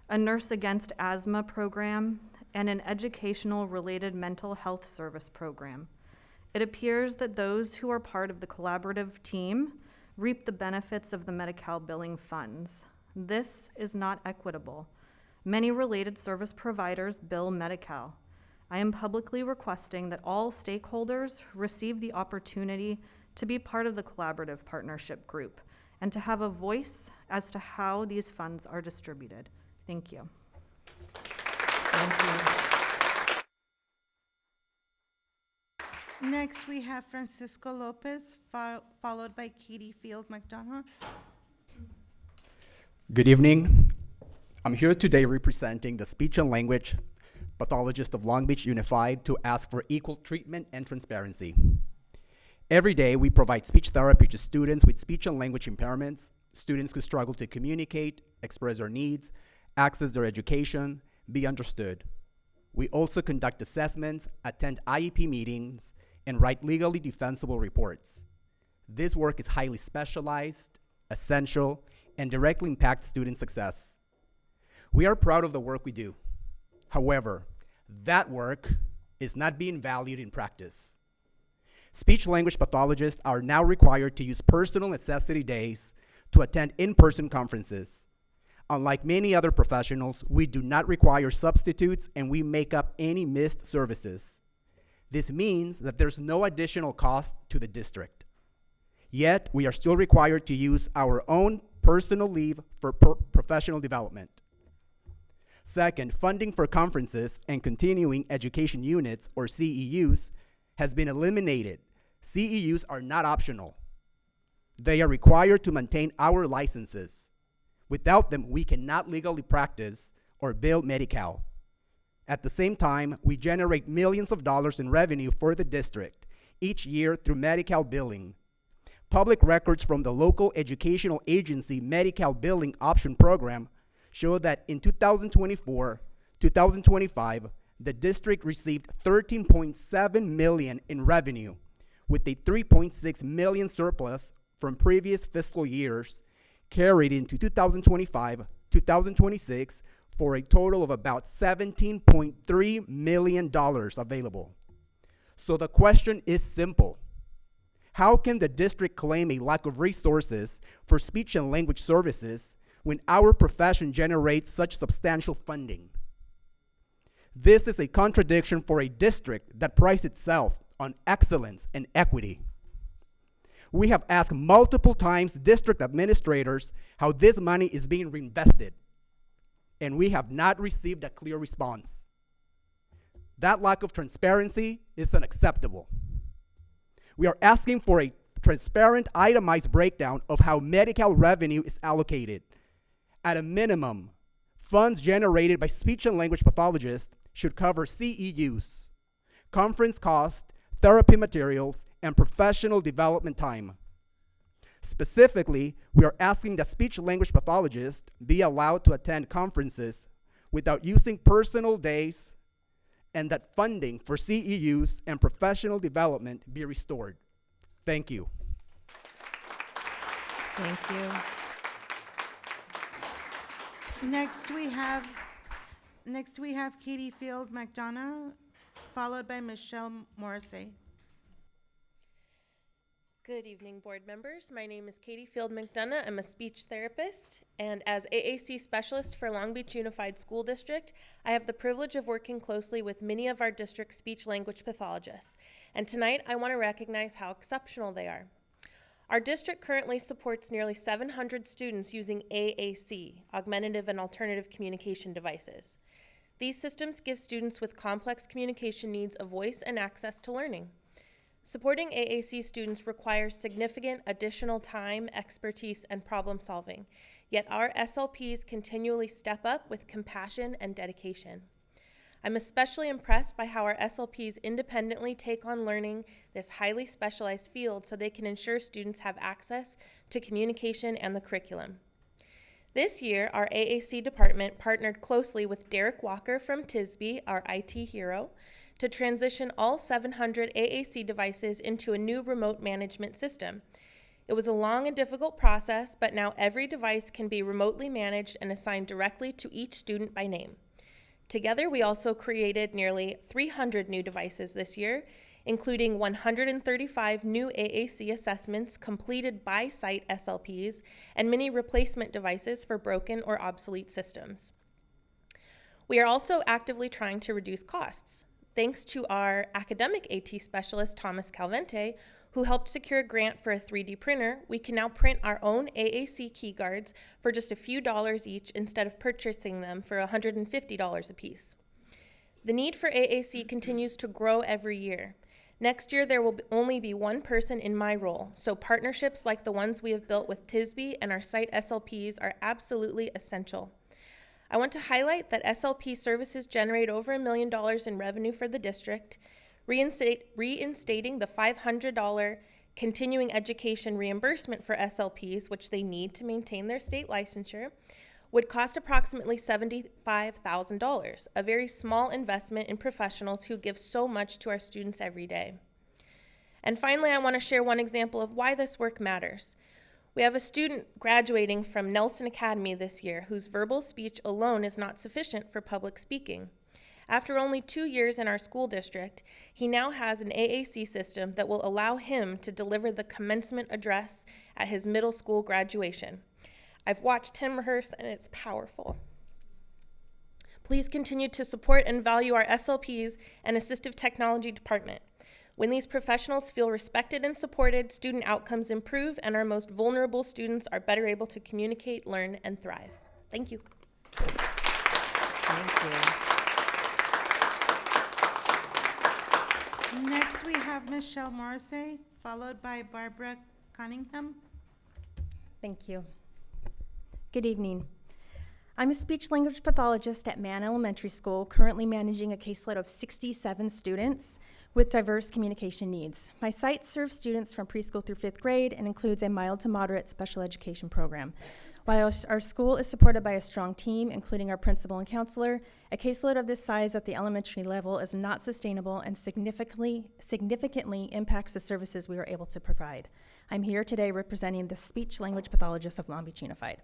a nurse against asthma program, and an educational related mental health service program. It appears that those who are part of the collaborative team reap the benefits of the Medi-Cal billing funds. This is not equitable. Many related service providers bill Medi-Cal. I am publicly requesting that all stakeholders receive the opportunity to be part of the collaborative partnership group and to have a voice as to how these funds are distributed. Thank you. Thank you. Next, we have Francisco Lopez, followed by Katie Field McDonough. Good evening. I'm here today representing the speech and language pathologist of Long Beach Unified to ask for equal treatment and transparency. Every day, we provide speech therapy to students with speech and language impairments, students who struggle to communicate, express their needs, access their education, be understood. We also conduct assessments, attend IEP meetings, and write legally defensible reports. This work is highly specialized, essential, and directly impacts student success. We are proud of the work we do. However, that work is not being valued in practice. Speech-language pathologists are now required to use personal necessity days to attend in-person conferences. Unlike many other professionals, we do not require substitutes and we make up any missed services. This means that there's no additional cost to the district. Yet, we are still required to use our own personal leave for professional development. Second, funding for conferences and continuing education units, or CEUs, has been eliminated. CEUs are not optional. They are required to maintain our licenses. Without them, we cannot legally practice or bill Medi-Cal. At the same time, we generate millions of dollars in revenue for the district each year through Medi-Cal billing. Public records from the local educational agency Medi-Cal billing option program show that in 2024-2025, the district received $13.7 million in revenue, with a $3.6 million surplus from previous fiscal years carried into 2025-2026 for a total of about $17.3 million available. So the question is simple. How can the district claim a lack of resources for speech and language services when our profession generates such substantial funding? This is a contradiction for a district that prides itself on excellence and equity. We have asked multiple times district administrators how this money is being reinvested, and we have not received a clear response. That lack of transparency is unacceptable. We are asking for a transparent, itemized breakdown of how Medi-Cal revenue is allocated. At a minimum, funds generated by speech and language pathologists should cover CEUs, conference costs, therapy materials, and professional development time. Specifically, we are asking that speech and language pathologists be allowed to attend conferences without using personal days, and that funding for CEUs and professional development be restored. Thank you. Thank you. Next we have Katie Field McDonough, followed by Michelle Morrissey. Good evening, board members. My name is Katie Field McDonough. I'm a speech therapist, and as AAC specialist for Long Beach Unified School District, I have the privilege of working closely with many of our district's speech language pathologists. And tonight, I want to recognize how exceptional they are. Our district currently supports nearly 700 students using AAC, augmentative and alternative communication devices. These systems give students with complex communication needs a voice and access to learning. Supporting AAC students requires significant additional time, expertise, and problem solving, yet our SLPs continually step up with compassion and dedication. I'm especially impressed by how our SLPs independently take on learning this highly specialized field so they can ensure students have access to communication and the curriculum. This year, our AAC department partnered closely with Derek Walker from TISB, our IT hero, to transition all 700 AAC devices into a new remote management system. It was a long and difficult process, but now every device can be remotely managed and assigned directly to each student by name. Together, we also created nearly 300 new devices this year, including 135 new AAC assessments completed by site SLPs and many replacement devices for broken or obsolete systems. We are also actively trying to reduce costs. Thanks to our academic AT specialist, Thomas Calvente, who helped secure a grant for a 3D printer, we can now print our own AAC key guards for just a few dollars each instead of purchasing them for $150 a piece. The need for AAC continues to grow every year. Next year, there will only be one person in my role, so partnerships like the ones we have built with TISB and our site SLPs are absolutely essential. I want to highlight that SLP services generate over $1 million in revenue for the district. Reinstating the $500 continuing education reimbursement for SLPs, which they need to maintain their state licensure, would cost approximately $75,000, a very small investment in professionals who give so much to our students every day. And finally, I want to share one example of why this work matters. We have a student graduating from Nelson Academy this year whose verbal speech alone is not sufficient for public speaking. After only 2 years in our school district, he now has an AAC system that will allow him to deliver the commencement address at his middle school graduation. I've watched him rehearse, and it's powerful. Please continue to support and value our SLPs and assistive technology department. When these professionals feel respected and supported, student outcomes improve, and our most vulnerable students are better able to communicate, learn, and thrive. Thank you. Thank you. Next, we have Michelle Morrissey, followed by Barbara Cunningham. Thank you. Good evening. I'm a speech language pathologist at Mann Elementary School, currently managing a caseload of 67 students with diverse communication needs. My site serves students from preschool through 5th grade and includes a mild to moderate special education program. While our school is supported by a strong team, including our principal and counselor, a caseload of this size at the elementary level is not sustainable and significantly impacts the services we are able to provide. I'm here today representing the speech language pathologists of Long Beach Unified.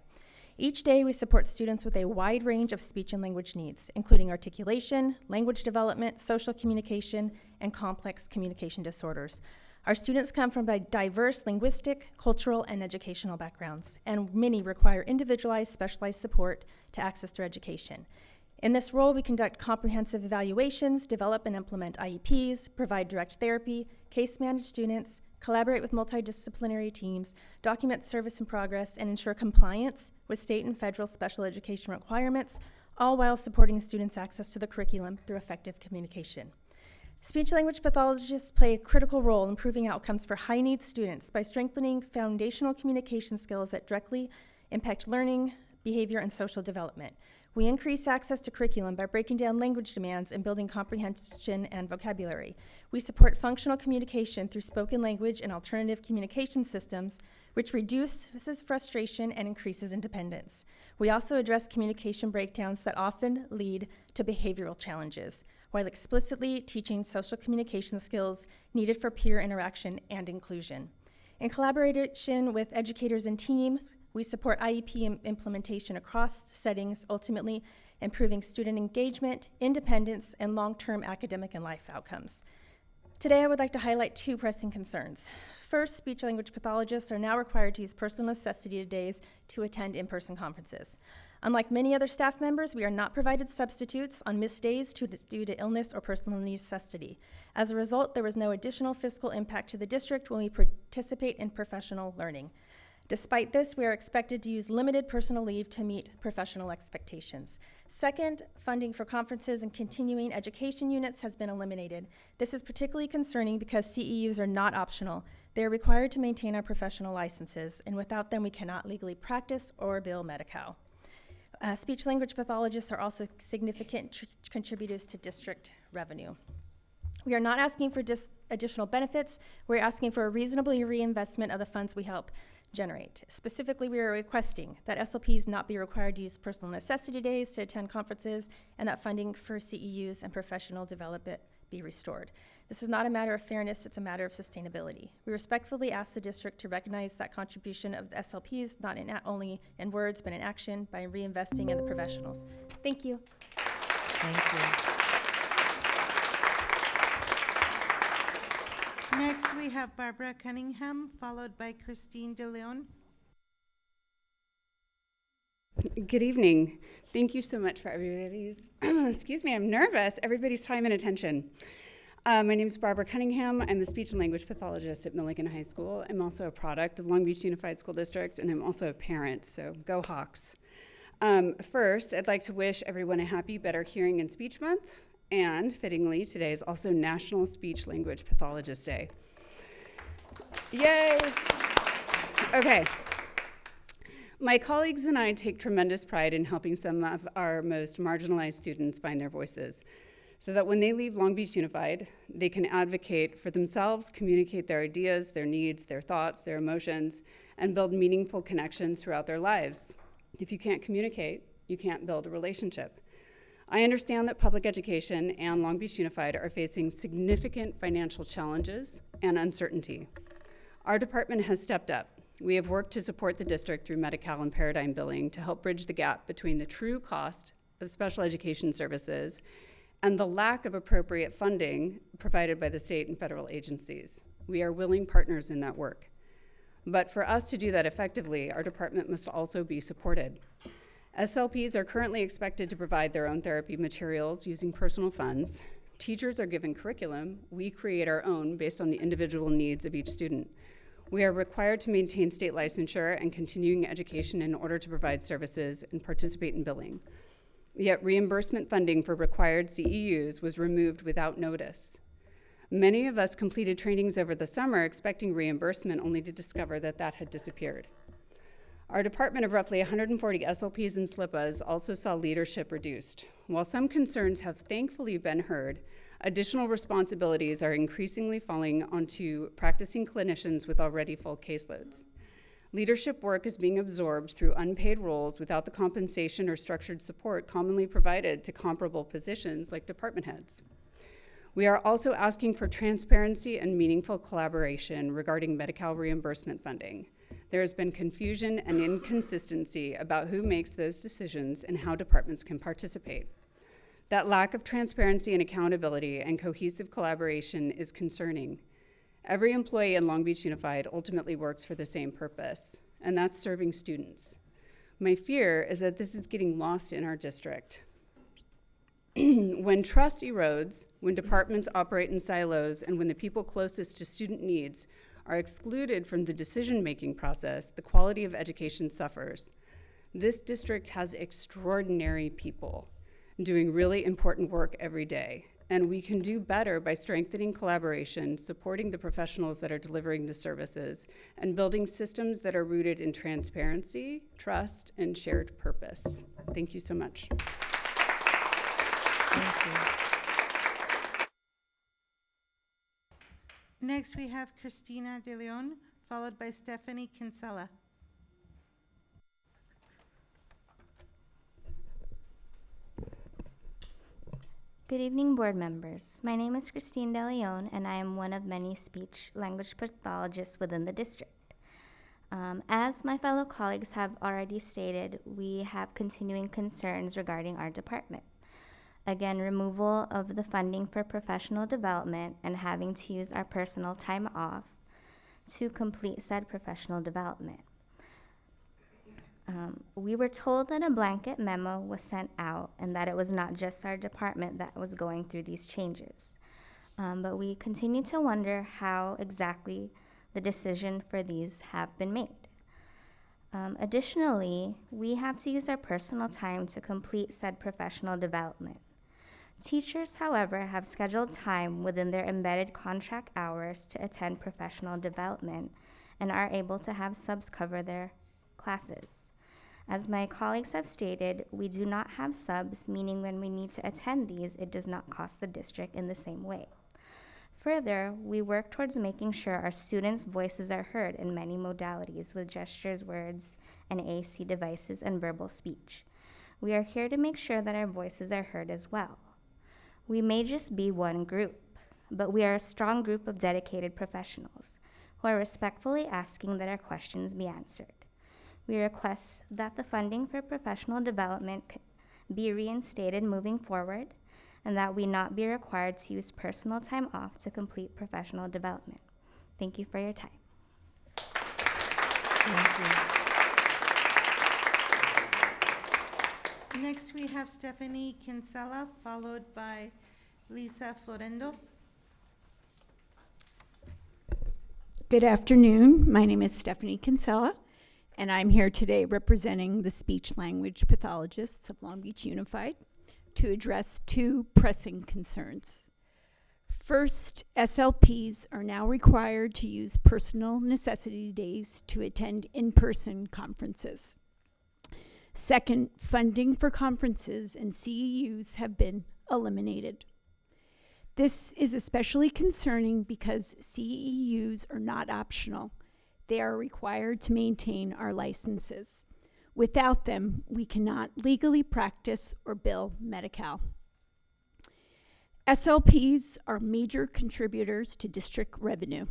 Each day, we support students with a wide range of speech and language needs, including articulation, language development, social communication, and complex communication disorders. Our students come from diverse linguistic, cultural, and educational backgrounds, and many require individualized, specialized support to access their education. In this role, we conduct comprehensive evaluations, develop and implement IEPs, provide direct therapy, case manage students, collaborate with multidisciplinary teams, document service in progress, and ensure compliance with state and federal special education requirements, all while supporting students' access to the curriculum through effective communication. Speech-language pathologists play a critical role in improving outcomes for high-needs students by strengthening foundational communication skills that directly impact learning, behavior, and social development. We increase access to curriculum by breaking down language demands and building comprehension and vocabulary. We support functional communication through spoken language and alternative communication systems, which reduces frustration and increases independence. We also address communication breakdowns that often lead to behavioral challenges, while explicitly teaching social communication skills needed for peer interaction and inclusion. In collaboration with educators and teams, we support IEP implementation across settings, ultimately improving student engagement, independence, and long-term academic and life outcomes. Today, I would like to highlight two pressing concerns. First, speech-language pathologists are now required to use personal necessity days to attend in-person conferences. Unlike many other staff members, we are not provided substitutes on missed days due to illness or personal necessity. As a result, there was no additional fiscal impact to the district when we participate in professional learning. Despite this, we are expected to use limited personal leave to meet professional expectations. Second, funding for conferences and continuing education units has been eliminated. This is particularly concerning because CEUs are not optional. They are required to maintain our professional licenses, and without them, we cannot legally practice or bill Medi-Cal. Speech-language pathologists are also significant contributors to district revenue. We are not asking for additional benefits. We're asking for a reasonable reinvestment of the funds we help generate. Specifically, we are requesting that SLPs not be required to use personal necessity days to attend conferences, and that funding for CEUs and professional development be restored. This is not a matter of fairness, it's a matter of sustainability. We respectfully ask the district to recognize that contribution of the SLPs, not only in words, but in action, by reinvesting in the professionals. Thank you. Thank you. Next, we have Barbara Cunningham, followed by Christine De Leon. Good evening. Thank you so much for everybody's, excuse me, I'm nervous, everybody's time and attention. My name is Barbara Cunningham. I'm a speech and language pathologist at Milligan High School. I'm also a product of Long Beach Unified School District, and I'm also a parent, so go Hawks. First, I'd like to wish everyone a happy Better Hearing and Speech Month, and fittingly, today is also National Speech Language Pathologist Day. Yay! Okay. My colleagues and I take tremendous pride in helping some of our most marginalized students find their voices, so that when they leave Long Beach Unified, they can advocate for themselves, communicate their ideas, their needs, their thoughts, their emotions, and build meaningful connections throughout their lives. If you can't communicate, you can't build a relationship. I understand that public education and Long Beach Unified are facing significant financial challenges and uncertainty. Our department has stepped up. We have worked to support the district through Medi-Cal and Paradigm billing to help bridge the gap between the true cost of special education services and the lack of appropriate funding provided by the state and federal agencies. We are willing partners in that work. But for us to do that effectively, our department must also be supported. SLPs are currently expected to provide their own therapy materials using personal funds. Teachers are given curriculum. We create our own based on the individual needs of each student. We are required to maintain state licensure and continuing education in order to provide services and participate in billing. Yet reimbursement funding for required CEUs was removed without notice. Many of us completed trainings over the summer expecting reimbursement only to discover that that had disappeared. Our department of roughly 140 SLPs and SLPAs also saw leadership reduced. While some concerns have thankfully been heard, additional responsibilities are increasingly falling onto practicing clinicians with already full caseloads. Leadership work is being absorbed through unpaid roles without the compensation or structured support commonly provided to comparable positions like department heads. We are also asking for transparency and meaningful collaboration regarding Medi-Cal reimbursement funding. There has been confusion and inconsistency about who makes those decisions and how departments can participate. That lack of transparency and accountability and cohesive collaboration is concerning. Every employee in Long Beach Unified ultimately works for the same purpose, and that's serving students. My fear is that this is getting lost in our district. When trust erodes, when departments operate in silos, and when the people closest to student needs are excluded from the decision-making process, the quality of education suffers. This district has extraordinary people doing really important work every day, and we can do better by strengthening collaboration, supporting the professionals that are delivering the services, and building systems that are rooted in transparency, trust, and shared purpose. Thank you so much. Thank you. Next, we have Cristina De Leon, followed by Stephanie Kinsella. Good evening, board members. My name is Christine De Leon, and I am one of many speech language pathologists within the district. As my fellow colleagues have already stated, we have continuing concerns regarding our department. Again, removal of the funding for professional development and having to use our personal time off to complete said professional development. We were told that a blanket memo was sent out and that it was not just our department that was going through these changes. But we continue to wonder how exactly the decision for these have been made. Additionally, we have to use our personal time to complete said professional development. Teachers, however, have scheduled time within their embedded contract hours to attend professional development and are able to have subs cover their classes. As my colleagues have stated, we do not have subs, meaning when we need to attend these, it does not cost the district in the same way. Further, we work towards making sure our students' voices are heard in many modalities with gestures, words, and AC devices and verbal speech. We are here to make sure that our voices are heard as well. We may just be one group, but we are a strong group of dedicated professionals who are respectfully asking that our questions be answered. We request that the funding for professional development be reinstated moving forward and that we not be required to use personal time off to complete professional development. Thank you for your time. Thank you. Next, we have Stephanie Kinsella, followed by Lisa Florendo. Good afternoon. My name is Stephanie Kinsella, and I'm here today representing the speech language pathologists of Long Beach Unified to address two pressing concerns. First, SLPs are now required to use personal necessity days to attend in-person conferences. Second, funding for conferences and CEUs have been eliminated. This is especially concerning because CEUs are not optional. They are required to maintain our licenses. Without them, we cannot legally practice or bill Medi-Cal. SLPs are major contributors to district revenue.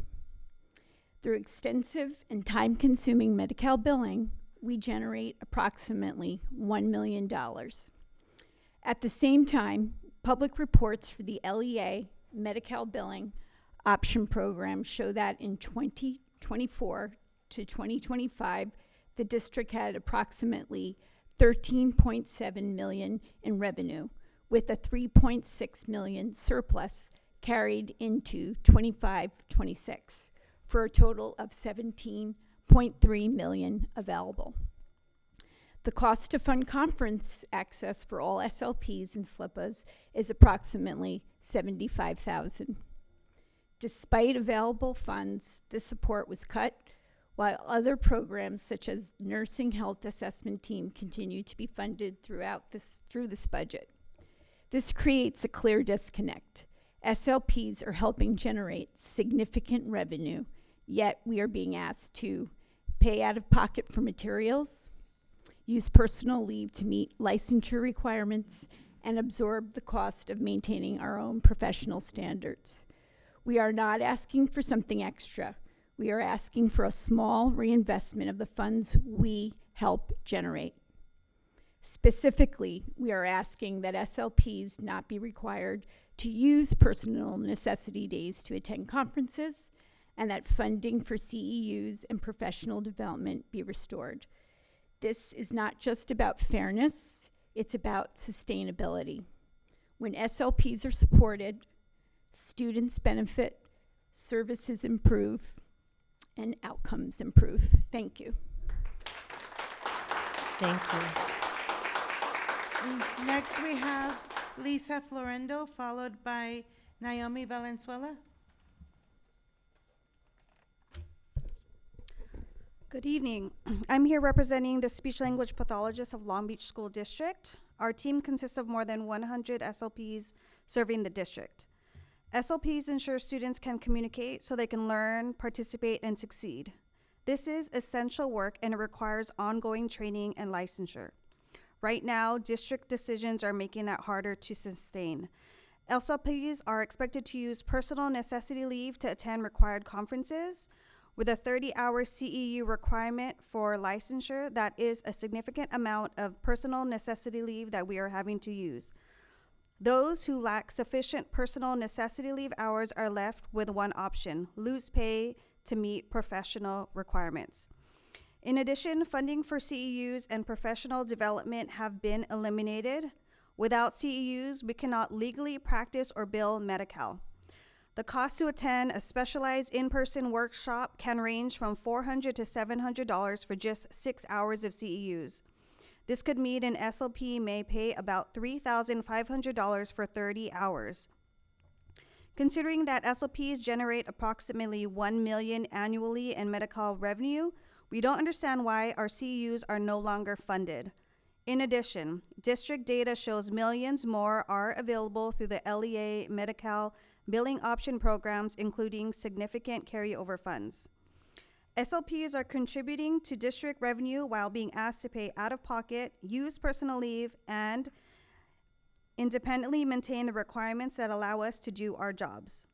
Through extensive and time-consuming Medi-Cal billing, we generate approximately $1 million. At the same time, public reports for the LEA Medi-Cal billing option program show that in 2024 to 2025, the district had approximately $13.7 million in revenue, with a $3.6 million surplus carried into 25-26, for a total of $17.3 million available. The cost to fund conference access for all SLPs and SLPAs is approximately $75,000. Despite available funds, this support was cut while other programs such as nursing health assessment team continue to be funded through this budget. This creates a clear disconnect. SLPs are helping generate significant revenue, yet we are being asked to pay out of pocket for materials, use personal leave to meet licensure requirements, and absorb the cost of maintaining our own professional standards. We are not asking for something extra. We are asking for a small reinvestment of the funds we help generate. Specifically, we are asking that SLPs not be required to use personal necessity days to attend conferences, and that funding for CEUs and professional development be restored. This is not just about fairness, it's about sustainability. When SLPs are supported, students benefit, services improve, and outcomes improve. Thank you. Thank you. Next, we have Lisa Florendo, followed by Naomi Valenzuela. Good evening. I'm here representing the speech language pathologists of Long Beach School District. Our team consists of more than 100 SLPs serving the district. SLPs ensure students can communicate so they can learn, participate, and succeed. This is essential work and it requires ongoing training and licensure. Right now, district decisions are making that harder to sustain. SLPs are expected to use personal necessity leave to attend required conferences. With a 30-hour CEU requirement for licensure, that is a significant amount of personal necessity leave that we are having to use. Those who lack sufficient personal necessity leave hours are left with one option: lose pay to meet professional requirements. In addition, funding for CEUs and professional development have been eliminated. Without CEUs, we cannot legally practice or bill Medi-Cal. The cost to attend a specialized in-person workshop can range from $400 to $700 for just 6 hours of CEUs. This could mean an SLP may pay about $3,500 for 30 hours. Considering that SLPs generate approximately $1 million annually in Medi-Cal revenue, we don't understand why our CEUs are no longer funded. In addition, district data shows millions more are available through the LEA Medi-Cal billing option programs, including significant carryover funds. SLPs are contributing to district revenue while being asked to pay out of pocket, use personal leave, and independently maintain the requirements that allow us to do our jobs.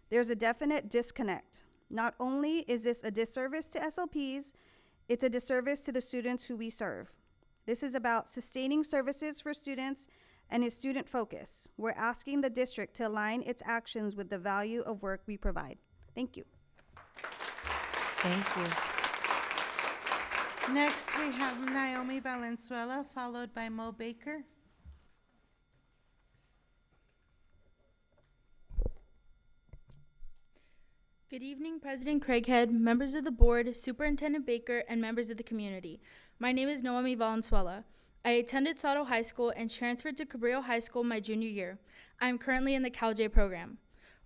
There's a definite disconnect. Not only is this a disservice to SLPs, it's a disservice to the students who we serve. This is about sustaining services for students and is student focus. We're asking the district to align its actions with the value of work we provide. Thank you. Thank you. Next, we have Naomi Valenzuela, followed by Mo Baker. Good evening, President Craighead, members of the board, Superintendent Baker, and members of the community. My name is Naomi Valenzuela. I attended Sato High School and transferred to Cabrillo High School my junior year. I am currently in the CalJ program.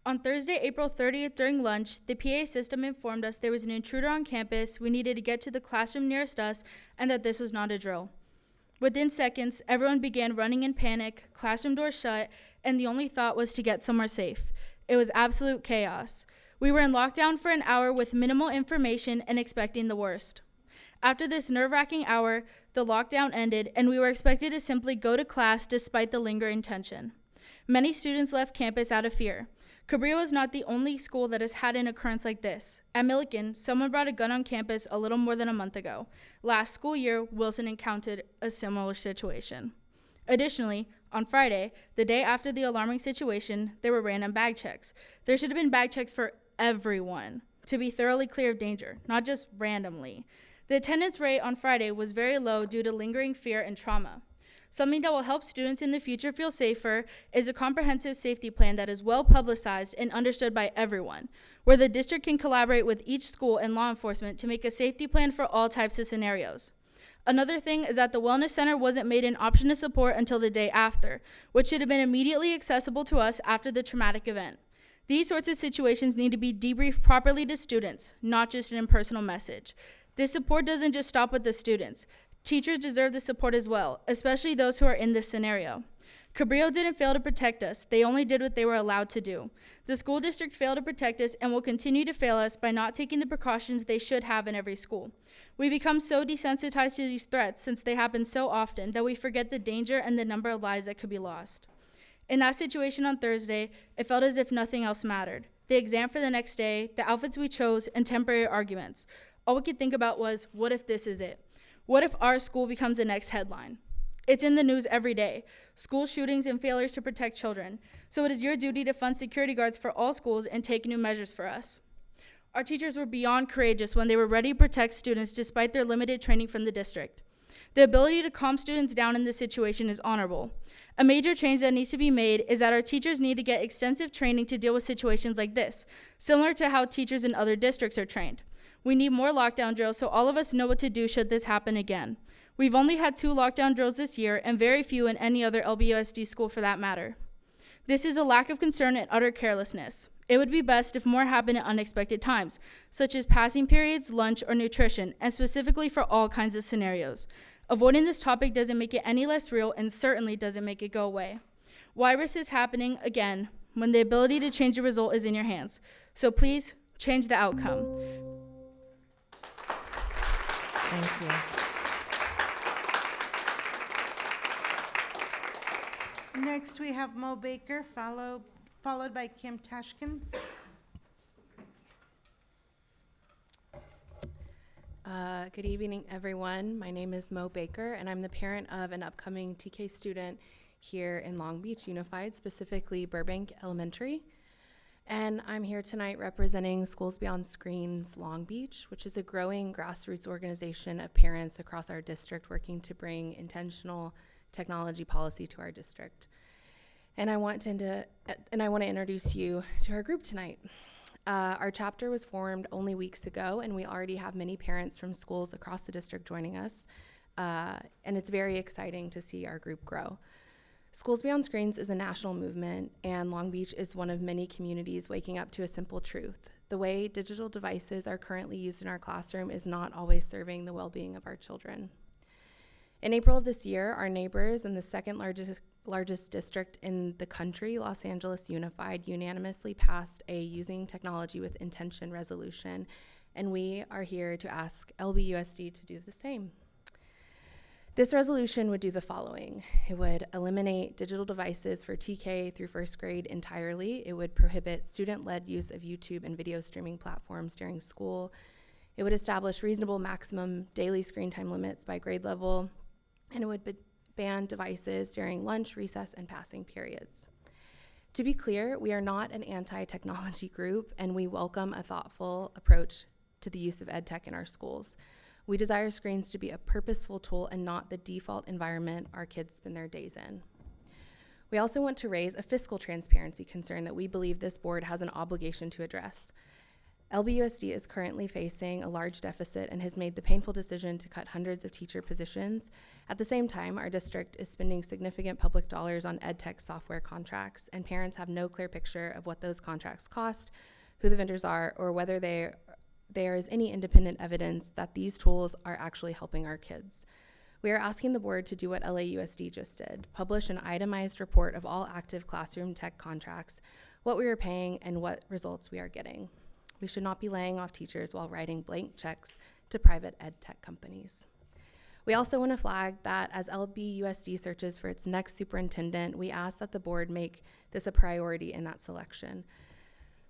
On Thursday, April 30th, during lunch, the PA system informed us there was an intruder on campus, we needed to get to the classroom nearest us, and that this was not a drill. Within seconds, everyone began running in panic, classroom doors shut, and the only thought was to get somewhere safe. It was absolute chaos. We were in lockdown for an hour with minimal information and expecting the worst. After this nerve-wracking hour, the lockdown ended, and we were expected to simply go to class despite the lingering tension. Many students left campus out of fear. Cabrillo is not the only school that has had an occurrence like this. At Milliken, someone brought a gun on campus a little more than a month ago. Last school year, Wilson encountered a similar situation. Additionally, on Friday, the day after the alarming situation, there were random bag checks. There should have been bag checks for everyone to be thoroughly clear of danger, not just randomly. The attendance rate on Friday was very low due to lingering fear and trauma. Something that will help students in the future feel safer is a comprehensive safety plan that is well publicized and understood by everyone, where the district can collaborate with each school and law enforcement to make a safety plan for all types of scenarios. Another thing is that the Wellness Center wasn't made an option to support until the day after, which should have been immediately accessible to us after the traumatic event. These sorts of situations need to be debriefed properly to students, not just an impersonal message. This support doesn't just stop with the students. Teachers deserve the support as well, especially those who are in this scenario. Cabrillo didn't fail to protect us. They only did what they were allowed to do. The school district failed to protect us and will continue to fail us by not taking the precautions they should have in every school. We become so desensitized to these threats since they happen so often that we forget the danger and the number of lives that could be lost. In that situation on Thursday, it felt as if nothing else mattered. The exam for the next day, the outfits we chose, and temporary arguments. All we could think about was, what if this is it? What if our school becomes the next headline? It's in the news every day. School shootings and failures to protect children. So it is your duty to fund security guards for all schools and take new measures for us. Our teachers were beyond courageous when they were ready to protect students despite their limited training from the district. The ability to calm students down in this situation is honorable. A major change that needs to be made is that our teachers need to get extensive training to deal with situations like this, similar to how teachers in other districts are trained. We need more lockdown drills so all of us know what to do should this happen again. We've only had 2 lockdown drills this year and very few in any other LBUSD school for that matter. This is a lack of concern and utter carelessness. It would be best if more happened at unexpected times, such as passing periods, lunch, or nutrition, and specifically for all kinds of scenarios. Avoiding this topic doesn't make it any less real and certainly doesn't make it go away. Why risk is happening again when the ability to change the result is in your hands? So please, change the outcome. Thank you. Next, we have Mo Baker, followed by Kim Tashkin. Good evening, everyone. My name is Mo Baker, and I'm the parent of an upcoming TK student here in Long Beach Unified, specifically Burbank Elementary. And I'm here tonight representing Schools Beyond Screens Long Beach, which is a growing grassroots organization of parents across our district working to bring intentional technology policy to our district. And I want to introduce you to our group tonight. Our chapter was formed only weeks ago, and we already have many parents from schools across the district joining us, and it's very exciting to see our group grow. Schools Beyond Screens is a national movement, and Long Beach is one of many communities waking up to a simple truth. The way digital devices are currently used in our classroom is not always serving the well-being of our children. In April of this year, our neighbors in the second largest district in the country, Los Angeles Unified, unanimously passed a Using Technology with Intention resolution, and we are here to ask LBUSD to do the same. This resolution would do the following. It would eliminate digital devices for TK through first grade entirely. It would prohibit student-led use of YouTube and video streaming platforms during school. It would establish reasonable maximum daily screen time limits by grade level, and it would ban devices during lunch, recess, and passing periods. To be clear, we are not an anti-technology group, and we welcome a thoughtful approach to the use of ed tech in our schools. We desire screens to be a purposeful tool and not the default environment our kids spend their days in. We also want to raise a fiscal transparency concern that we believe this board has an obligation to address. LBUSD is currently facing a large deficit and has made the painful decision to cut hundreds of teacher positions. At the same time, our district is spending significant public dollars on ed tech software contracts, and parents have no clear picture of what those contracts cost, who the vendors are, or whether there is any independent evidence that these tools are actually helping our kids. We are asking the board to do what LAUSD just did, publish an itemized report of all active classroom tech contracts, what we are paying, and what results we are getting. We should not be laying off teachers while writing blank checks to private ed tech companies. We also want to flag that as LBUSD searches for its next superintendent, we ask that the board make this a priority in that selection.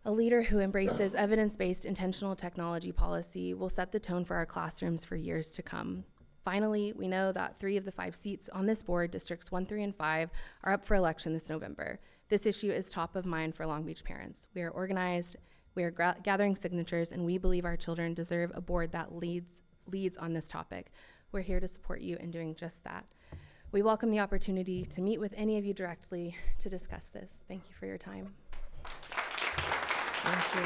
A leader who embraces evidence-based intentional technology policy will set the tone for our classrooms for years to come. Finally, we know that 3 of the 5 seats on this board, districts 1, 3, and 5, are up for election this November. This issue is top of mind for Long Beach parents. We are organized, we are gathering signatures, and we believe our children deserve a board that leads on this topic. We're here to support you in doing just that. We welcome the opportunity to meet with any of you directly to discuss this. Thank you for your time. Thank you.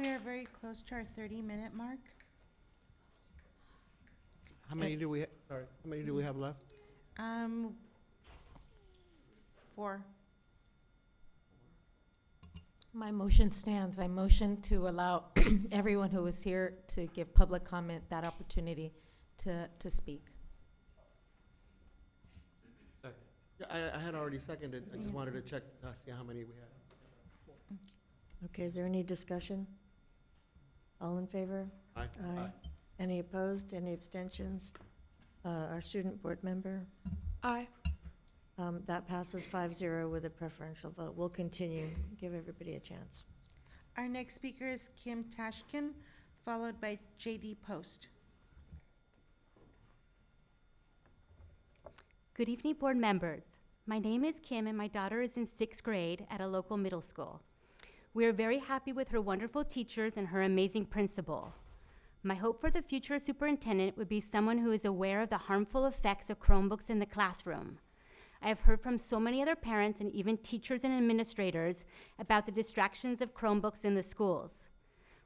We are very close to our 30-minute mark. How many do we have left? 4. My motion stands. I motion to allow everyone who is here to give public comment that opportunity to speak. Yeah, I had already seconded. I just wanted to check to see how many we had. Okay, is there any discussion? All in favor? Aye. Aye. Any opposed? Any abstentions? Our student board member? Aye. That passes 5-0 with a preferential vote. We'll continue. Give everybody a chance. Our next speaker is Kim Tashkin, followed by J.D. Post. Good evening, board members. My name is Kim, and my daughter is in 6th grade at a local middle school. We are very happy with her wonderful teachers and her amazing principal. My hope for the future superintendent would be someone who is aware of the harmful effects of Chromebooks in the classroom. I have heard from so many other parents and even teachers and administrators about the distractions of Chromebooks in the schools.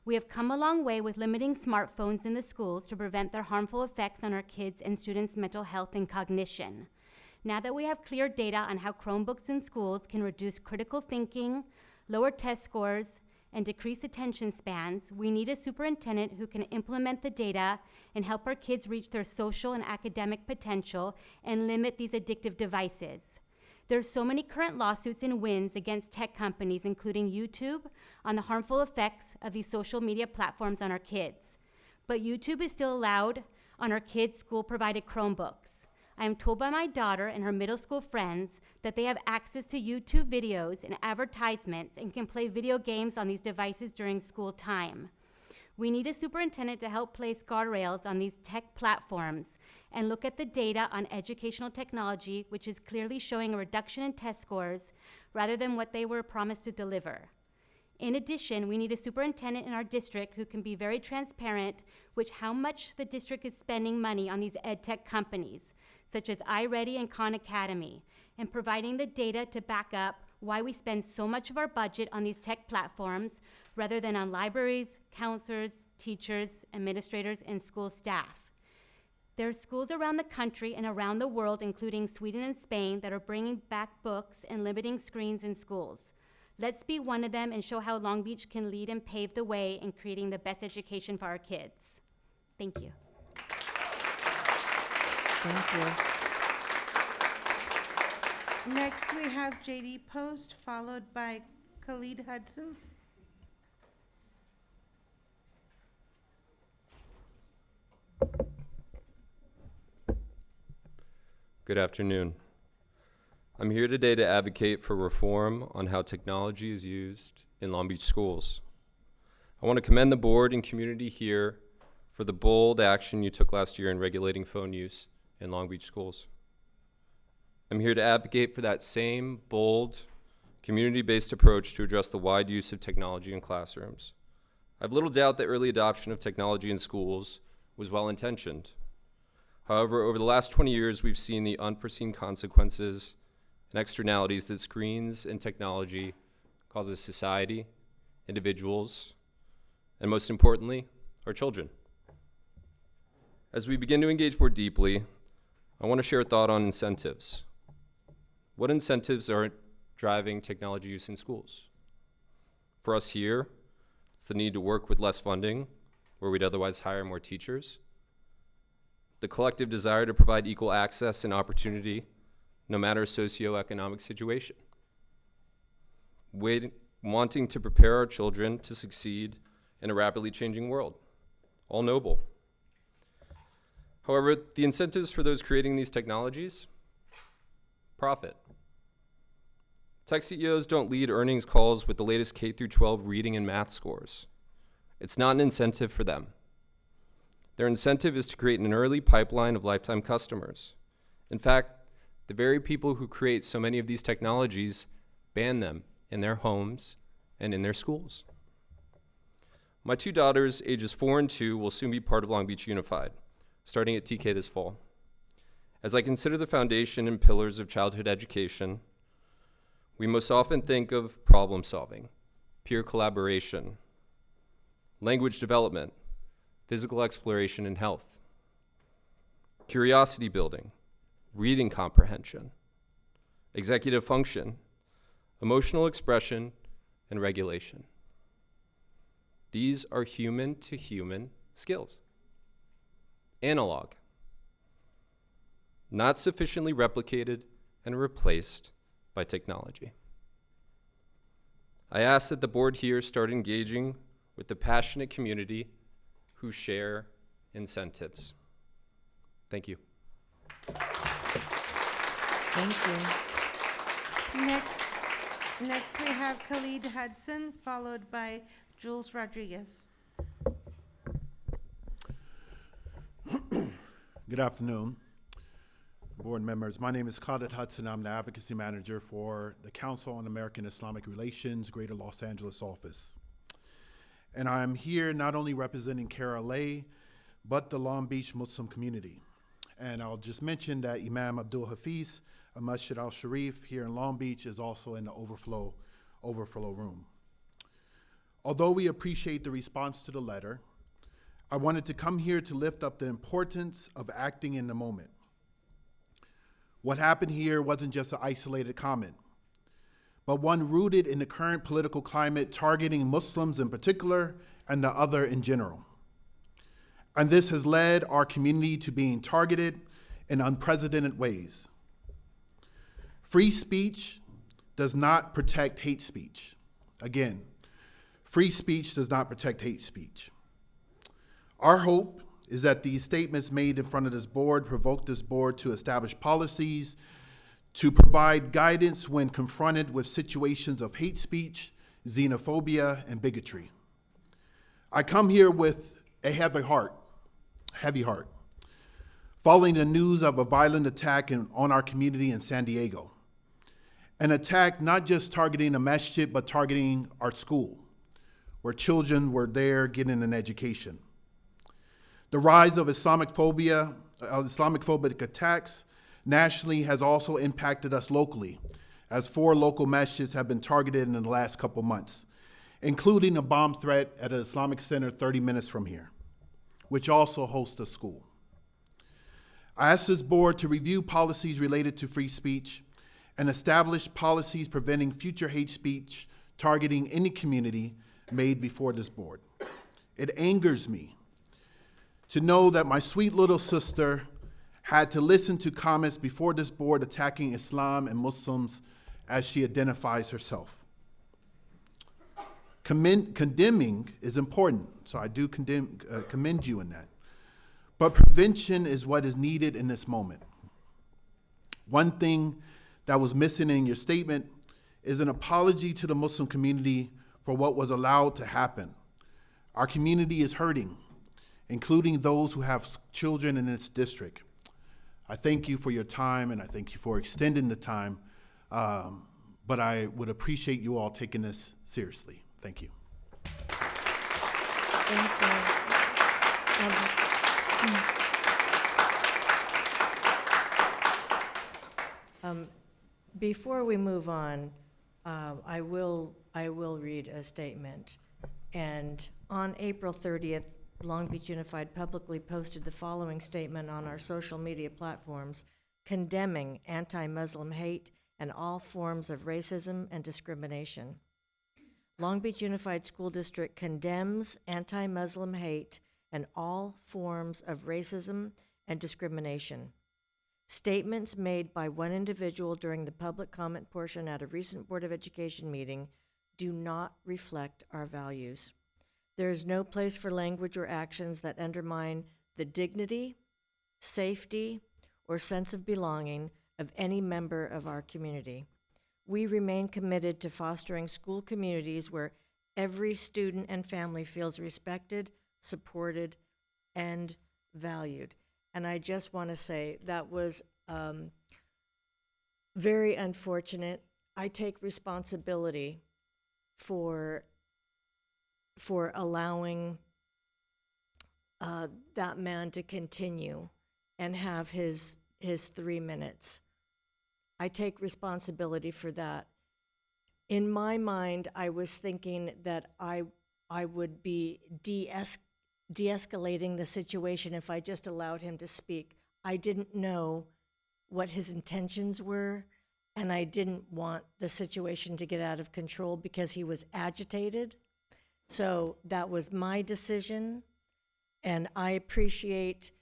We have come a long way with limiting smartphones in the schools to prevent their harmful effects on our kids' and students' mental health and cognition. Now that we have clear data on how Chromebooks in schools can reduce critical thinking, lower test scores, and decrease attention spans, we need a superintendent who can implement the data and help our kids reach their social and academic potential and limit these addictive devices. There's so many current lawsuits and wins against tech companies, including YouTube, on the harmful effects of these social media platforms on our kids. But YouTube is still allowed on our kids' school-provided Chromebooks. I am told by my daughter and her middle school friends that they have access to YouTube videos and advertisements and can play video games on these devices during school time. We need a superintendent to help place guardrails on these tech platforms and look at the data on educational technology, which is clearly showing a reduction in test scores rather than what they were promised to deliver. In addition, we need a superintendent in our district who can be very transparent with how much the district is spending money on these ed tech companies, such as iReady and Khan Academy, and providing the data to back up why we spend so much of our budget on these tech platforms rather than on libraries, counselors, teachers, administrators, and school staff. There are schools around the country and around the world, including Sweden and Spain, that are bringing back books and limiting screens in schools. Let's be one of them and show how Long Beach can lead and pave the way in creating the best education for our kids. Thank you. Thank you. Next, we have J.D. Post, followed by Khalid Hudson. Good afternoon. I'm here today to advocate for reform on how technology is used in Long Beach schools. I want to commend the board and community here for the bold action you took last year in regulating phone use in Long Beach schools. I'm here to advocate for that same bold, community-based approach to address the wide use of technology in classrooms. I have little doubt that early adoption of technology in schools was well-intentioned. However, over the last 20 years, we've seen the unforeseen consequences and externalities that screens and technology causes society, individuals, and most importantly, our children. As we begin to engage more deeply, I want to share a thought on incentives. What incentives are driving technology use in schools? For us here, it's the need to work with less funding, where we'd otherwise hire more teachers, the collective desire to provide equal access and opportunity, no matter socioeconomic situation, wanting to prepare our children to succeed in a rapidly changing world, all noble. However, the incentives for those creating these technologies, profit. Tech CEOs don't lead earnings calls with the latest K-12 reading and math scores. It's not an incentive for them. Their incentive is to create an early pipeline of lifetime customers. In fact, the very people who create so many of these technologies ban them in their homes and in their schools. My two daughters, ages 4 and 2, will soon be part of Long Beach Unified, starting at TK this fall. As I consider the foundation and pillars of childhood education, we most often think of problem solving, peer collaboration, language development, physical exploration and health, curiosity building, reading comprehension, executive function, emotional expression, and regulation. These are human-to-human skills. Analog. Not sufficiently replicated and replaced by technology. I ask that the board here start engaging with the passionate community who share incentives. Thank you. Thank you. Next we have Khalid Hudson, followed by Jules Rodriguez. Good afternoon, board members. My name is Khalid Hudson. I'm the Advocacy Manager for the Council on American Islamic Relations, Greater Los Angeles office. And I'm here not only representing KRLA, but the Long Beach Muslim community. And I'll just mention that Imam Abdul Hafiz of Masjid al-Sharif here in Long Beach is also in the overflow room. Although we appreciate the response to the letter, I wanted to come here to lift up the importance of acting in the moment. What happened here wasn't just an isolated comment, but one rooted in the current political climate targeting Muslims in particular and the other in general. And this has led our community to being targeted in unprecedented ways. Free speech does not protect hate speech. Again, free speech does not protect hate speech. Our hope is that these statements made in front of this board provoke this board to establish policies to provide guidance when confronted with situations of hate speech, xenophobia, and bigotry. I come here with a heavy heart, following the news of a violent attack on our community in San Diego. An attack not just targeting a masjid, but targeting our school, where children were there getting an education. The rise of Islamophobic attacks nationally has also impacted us locally, as 4 local masjids have been targeted in the last couple months, including a bomb threat at an Islamic center 30 minutes from here, which also hosts a school. I ask this board to review policies related to free speech and establish policies preventing future hate speech targeting any community made before this board. It angers me to know that my sweet little sister had to listen to comments before this board attacking Islam and Muslims as she identifies herself. Condemning is important, so I do commend you in that. But prevention is what is needed in this moment. One thing that was missing in your statement is an apology to the Muslim community for what was allowed to happen. Our community is hurting, including those who have children in this district. I thank you for your time, and I thank you for extending the time, but I would appreciate you all taking this seriously. Thank you. Thank you. Before we move on, I will read a statement. And on April 30th, Long Beach Unified publicly posted the following statement on our social media platforms, condemning anti-Muslim hate and all forms of racism and discrimination. Long Beach Unified School District condemns anti-Muslim hate and all forms of racism and discrimination. Statements made by one individual during the public comment portion at a recent Board of Education meeting do not reflect our values. There is no place for language or actions that undermine the dignity, safety, or sense of belonging of any member of our community. We remain committed to fostering school communities where every student and family feels respected, supported, and valued. And I just want to say that was very unfortunate. I take responsibility for allowing that man to continue and have his 3 minutes. I take responsibility for that. In my mind, I was thinking that I would be de-escalating the situation if I just allowed him to speak. I didn't know what his intentions were, and I didn't want the situation to get out of control because he was agitated. So that was my decision, and I appreciate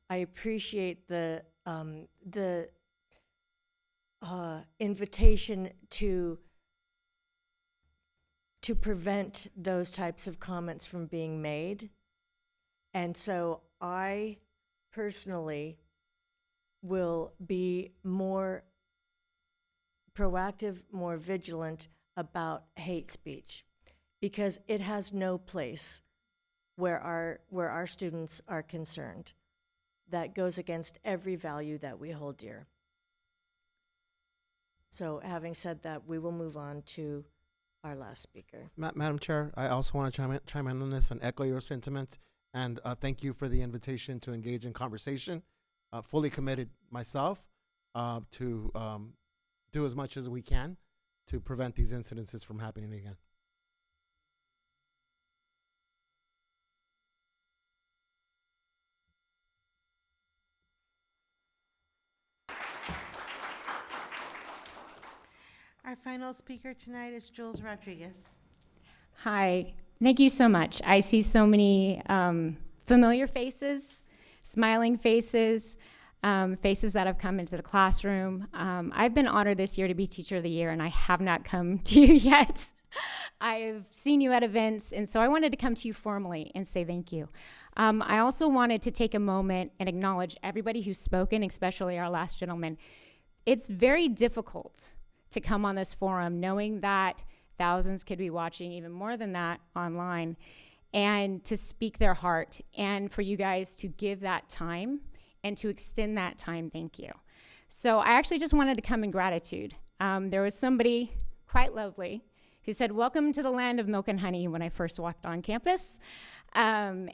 the invitation to prevent those types of comments from being made. And so I personally will be more proactive, more vigilant about hate speech, because it has no place where our students are concerned. That goes against every value that we hold dear. So having said that, we will move on to our last speaker. Madam Chair, I also want to chime in on this and echo your sentiments, and thank you for the invitation to engage in conversation. Fully committed myself to do as much as we can to prevent these incidences from happening again. Our final speaker tonight is Jules Rodriguez. Hi, thank you so much. I see so many familiar faces, smiling faces, faces that have come into the classroom. I've been honored this year to be Teacher of the Year, and I have not come to you yet. I've seen you at events, and so I wanted to come to you formally and say thank you. I also wanted to take a moment and acknowledge everybody who's spoken, especially our last gentleman. It's very difficult to come on this forum knowing that thousands could be watching, even more than that, online, and to speak their heart, and for you guys to give that time and to extend that time. Thank you. So I actually just wanted to come in gratitude. There was somebody quite lovely who said, "Welcome to the land of milk and honey," when I first walked on campus. And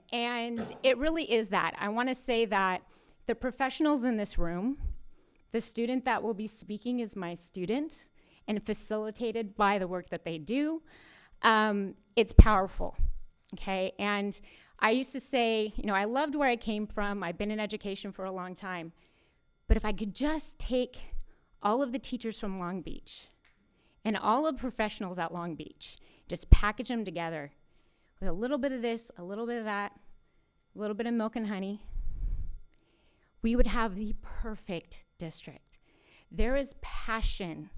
it really is that. I want to say that the professionals in this room, the student that will be speaking is my student and facilitated by the work that they do. It's powerful, okay? And I used to say, you know, I loved where I came from. I've been in education for a long time. But if I could just take all of the teachers from Long Beach and all of the professionals at Long Beach, just package them together with a little bit of this, a little bit of that, a little bit of milk and honey, we would have the perfect district. There is passion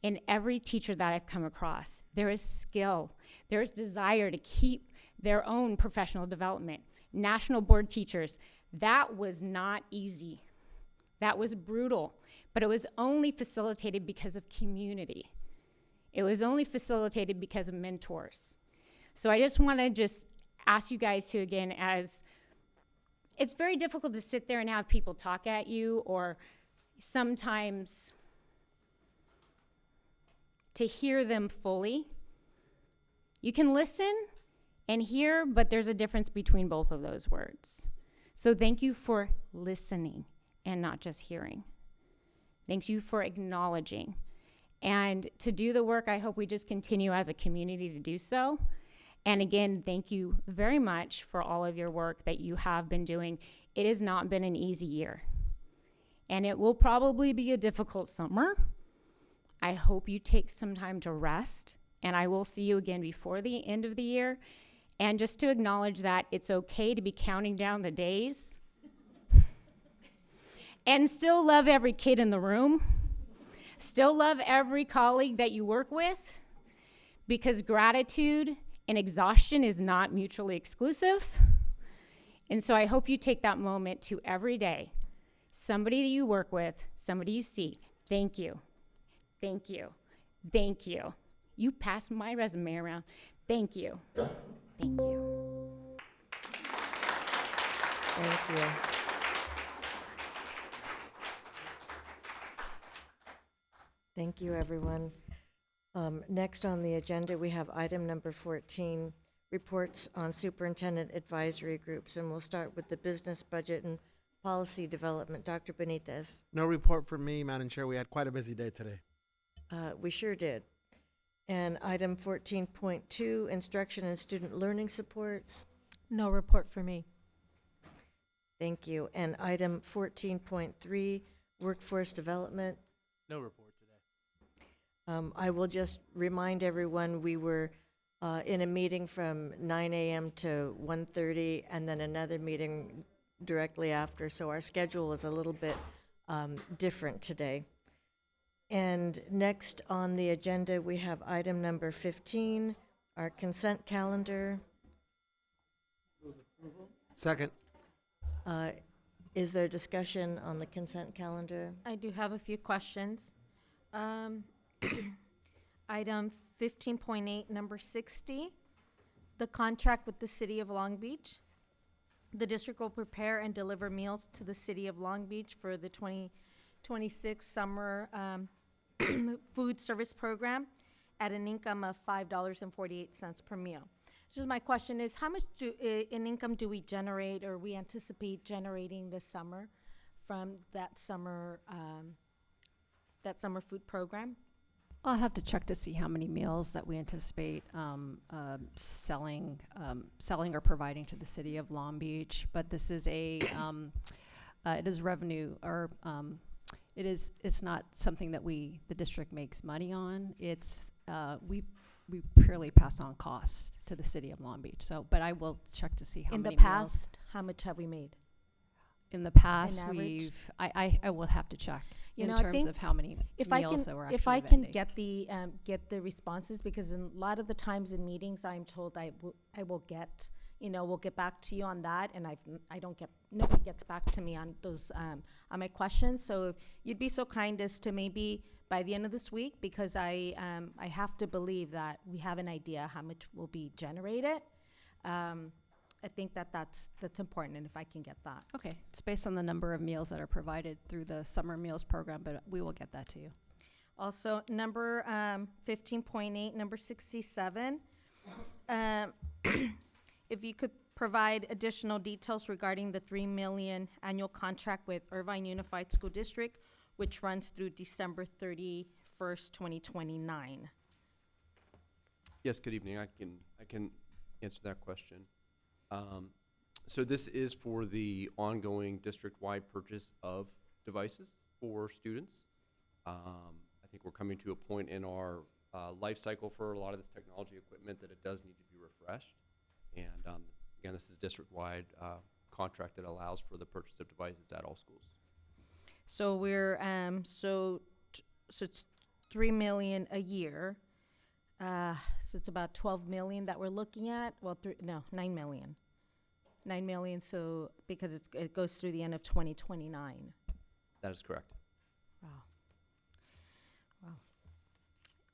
in every teacher that I've come across. There is skill. There is desire to keep their own professional development. National board teachers, that was not easy. That was brutal, but it was only facilitated because of community. It was only facilitated because of mentors. So I just want to ask you guys to, again, as it's very difficult to sit there and have people talk at you, or sometimes to hear them fully. You can listen and hear, but there's a difference between both of those words. So thank you for listening and not just hearing. Thank you for acknowledging. And to do the work, I hope we just continue as a community to do so. And again, thank you very much for all of your work that you have been doing. It has not been an easy year. And it will probably be a difficult summer. I hope you take some time to rest, and I will see you again before the end of the year. And just to acknowledge that it's okay to be counting down the days and still love every kid in the room, still love every colleague that you work with, because gratitude and exhaustion is not mutually exclusive. And so I hope you take that moment to every day, somebody that you work with, somebody you see, thank you. Thank you. Thank you. You passed my resume around. Thank you. Thank you. Thank you. Thank you, everyone. Next on the agenda, we have item number 14, reports on superintendent advisory groups, and we'll start with the business, budget, and policy development. Dr. Benitez. No report from me, Madam Chair. We had quite a busy day today. We sure did. And item 14.2, instruction and student learning supports. No report for me. Thank you. And item 14.3, workforce development. No report today. I will just remind everyone, we were in a meeting from 9 a.m. to 1:30, and then another meeting directly after, so our schedule is a little bit different today. And next on the agenda, we have item number 15, our consent calendar. Second. Is there discussion on the consent calendar? I do have a few questions. Item 15.8, number 60, the contract with the City of Long Beach. The district will prepare and deliver meals to the City of Long Beach for the 2026 summer food service program at an income of $5.48 per meal. So my question is, how much in income do we generate, or we anticipate generating this summer from that summer food program? I'll have to check to see how many meals that we anticipate selling or providing to the city of Long Beach. But this is it is revenue, or it's not something that the district makes money on. It's we purely pass on costs to the city of Long Beach. So, but I will check to see how many in the meals. past, how much have we made? In the past, average? I will have to check in terms of how many meals that we're actually if I can vending. get the responses, because in a lot of the times in meetings, I'm told I will get, we'll get back to you on that, and nobody gets back to me on those on my questions. So if you'd be so kind as to maybe by the end of this week, because I have to believe that we have an idea how much will be generated. I think that's important, and if I can get that. Okay, it's based on the number of meals that are provided through the summer meals program, but we will get that to you. Also, number 15.8, number 67, if you could provide additional details regarding the $3 million annual contract with Irvine Unified School District, which runs through December 31st, 2029. Yes, good evening. I can answer that question. So this is for the ongoing district-wide purchase of devices for students. I think we're coming to a point in our life cycle for a lot of this technology equipment that it does need to be refreshed. And again, this is a district-wide contract that allows for the purchase of devices at all schools. So we're so it's $3 million a year. So it's about 12 million that we're looking at. Well, 9 million. 9 million. So because it goes through the end of 2029. That is correct. Wow.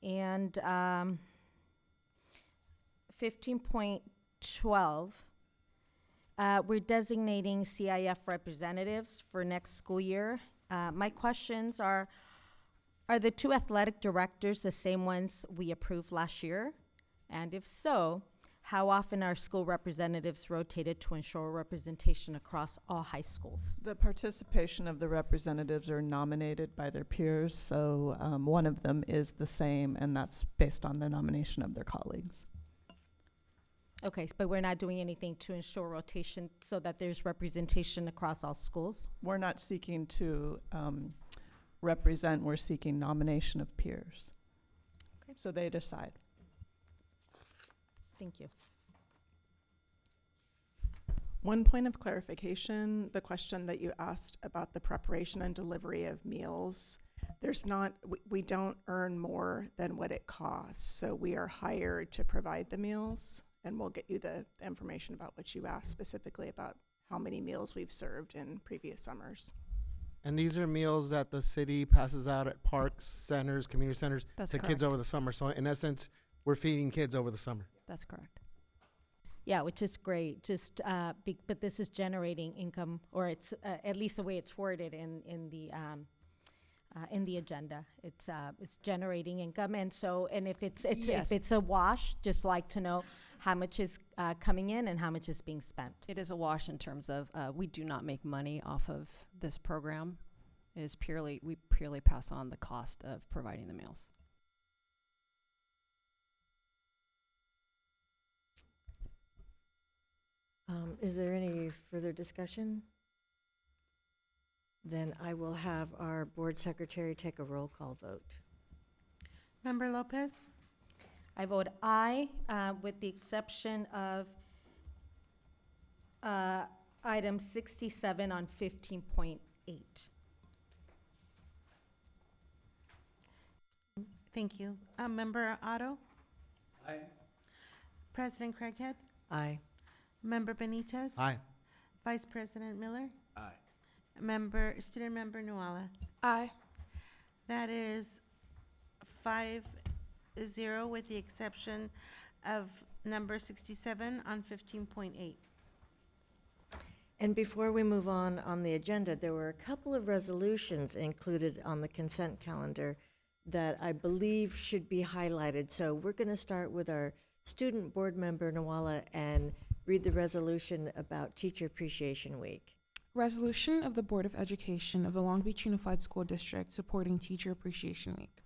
And 15.12, we're designating CIF representatives for next school year. My questions are the two athletic directors the same ones we approved last year? And if so, how often are school representatives rotated to ensure representation across all high schools? The participation of the representatives are nominated by their peers, so one of them is the same, and that's based on the nomination of their colleagues. Okay, but we're not doing anything to ensure rotation so that there's representation across all schools? We're not seeking to represent, we're seeking nomination of peers. Okay. So they decide. Thank you. One point of clarification, the question that you asked about the preparation and delivery of meals, we don't earn more than what it costs. So we are hired to provide the meals, and we'll get you the information about what you asked specifically about how many meals we've served in previous summers. And these are meals that the city passes out at parks, centers, community centers That's to correct. kids over the summer. So in essence, we're feeding kids over the summer. That's correct. Yeah, which is great. Just but this is generating income, or it's at least the way it's worded in the agenda. It's generating income, and if it's Yes. if it's a wash, just like to know how much is coming in and how much is being spent. It is a wash in terms of we do not make money off of this program. It is we purely pass on the cost of providing the meals. Is there any further discussion? Then I will have our board secretary take a roll call vote. Member Lopez? I vote aye, with the exception of item 67 on 15.8. Thank you. Member Otto? Aye. President Craighead? Aye. Member Benitez? Aye. Vice President Miller? Aye. Student Member Nuala? Aye. That is 5-0 with the exception of number 67 on 15.8. And before we move on the agenda, there were a couple of resolutions included on the consent calendar that I believe should be highlighted. So we're going to start with our student board member, Nuala, and read the resolution about Teacher Appreciation Week. Resolution of the Board of Education of the Long Beach Unified School District supporting Teacher Appreciation Week.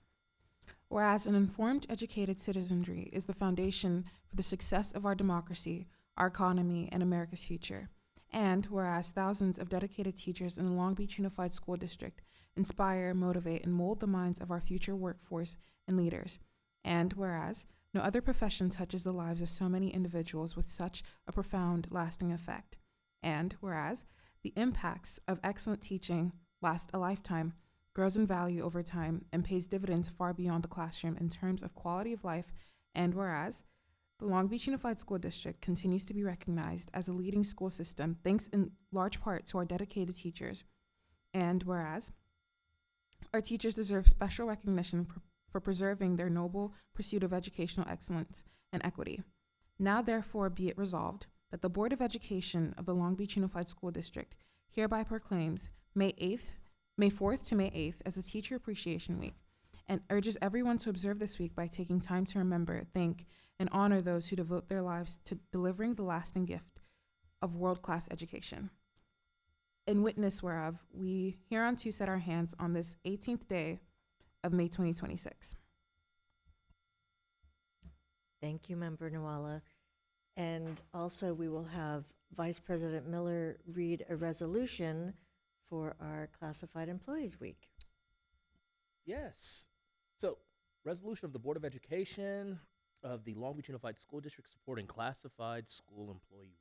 Whereas an informed, educated citizenry is the foundation for the success of our democracy, our economy, and America's future. And whereas thousands of dedicated teachers in the Long Beach Unified School District inspire, motivate, and mold the minds of our future workforce and leaders. And whereas no other profession touches the lives of so many individuals with such a profound, lasting effect. And whereas the impacts of excellent teaching last a lifetime, grows in value over time, and pays dividends far beyond the classroom in terms of quality of life. And whereas the Long Beach Unified School District continues to be recognized as a leading school system thanks in large part to our dedicated teachers. And whereas our teachers deserve special recognition for preserving their noble pursuit of educational excellence and equity. Now therefore be it resolved that the Board of Education of the Long Beach Unified School District hereby proclaims May 4th to May 8th as a Teacher Appreciation Week, and urges everyone to observe this week by taking time to remember, thank, and honor those who devote their lives to delivering the lasting gift of world-class education. In witness whereof, we hereunto set our hands on this 18th day of May 2026. Thank you, Member Nuala. And also, we will have Vice President Miller read a resolution for our Classified Employees Week. Yes. So, resolution of the Board of Education of the Long Beach Unified School District supporting Classified School Employee Week.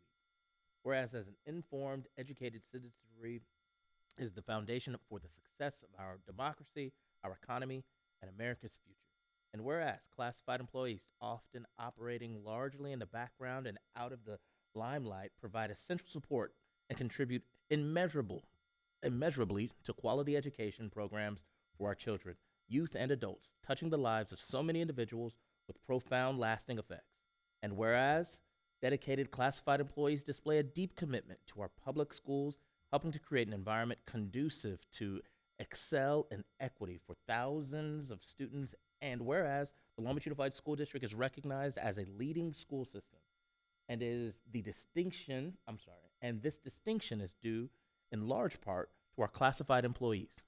Whereas as an informed, educated citizenry is the foundation for the success of our democracy, our economy, and America's future. And whereas classified employees, often operating largely in the background and out of the limelight, provide essential support and contribute immeasurably to quality education programs for our children, youth, and adults, touching the lives of so many individuals with profound, lasting effects. And whereas dedicated classified employees display a deep commitment to our public schools, helping to create an environment conducive to excel in equity for thousands of students. And whereas the Long Beach Unified School District is recognized as a leading school system, and this distinction is due in large part to our classified employees,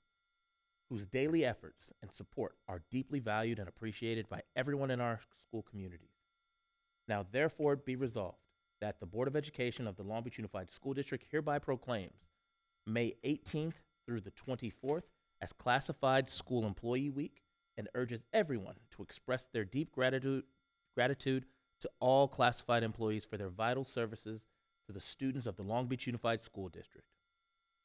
whose daily efforts and support are deeply valued and appreciated by everyone in our school communities. Now, therefore, be resolved that the Board of Education of the Long Beach Unified School District hereby proclaims May 18th through the 24th as Classified School Employee Week, and urges everyone to express their deep gratitude to all classified employees for their vital services to the students of the Long Beach Unified School District.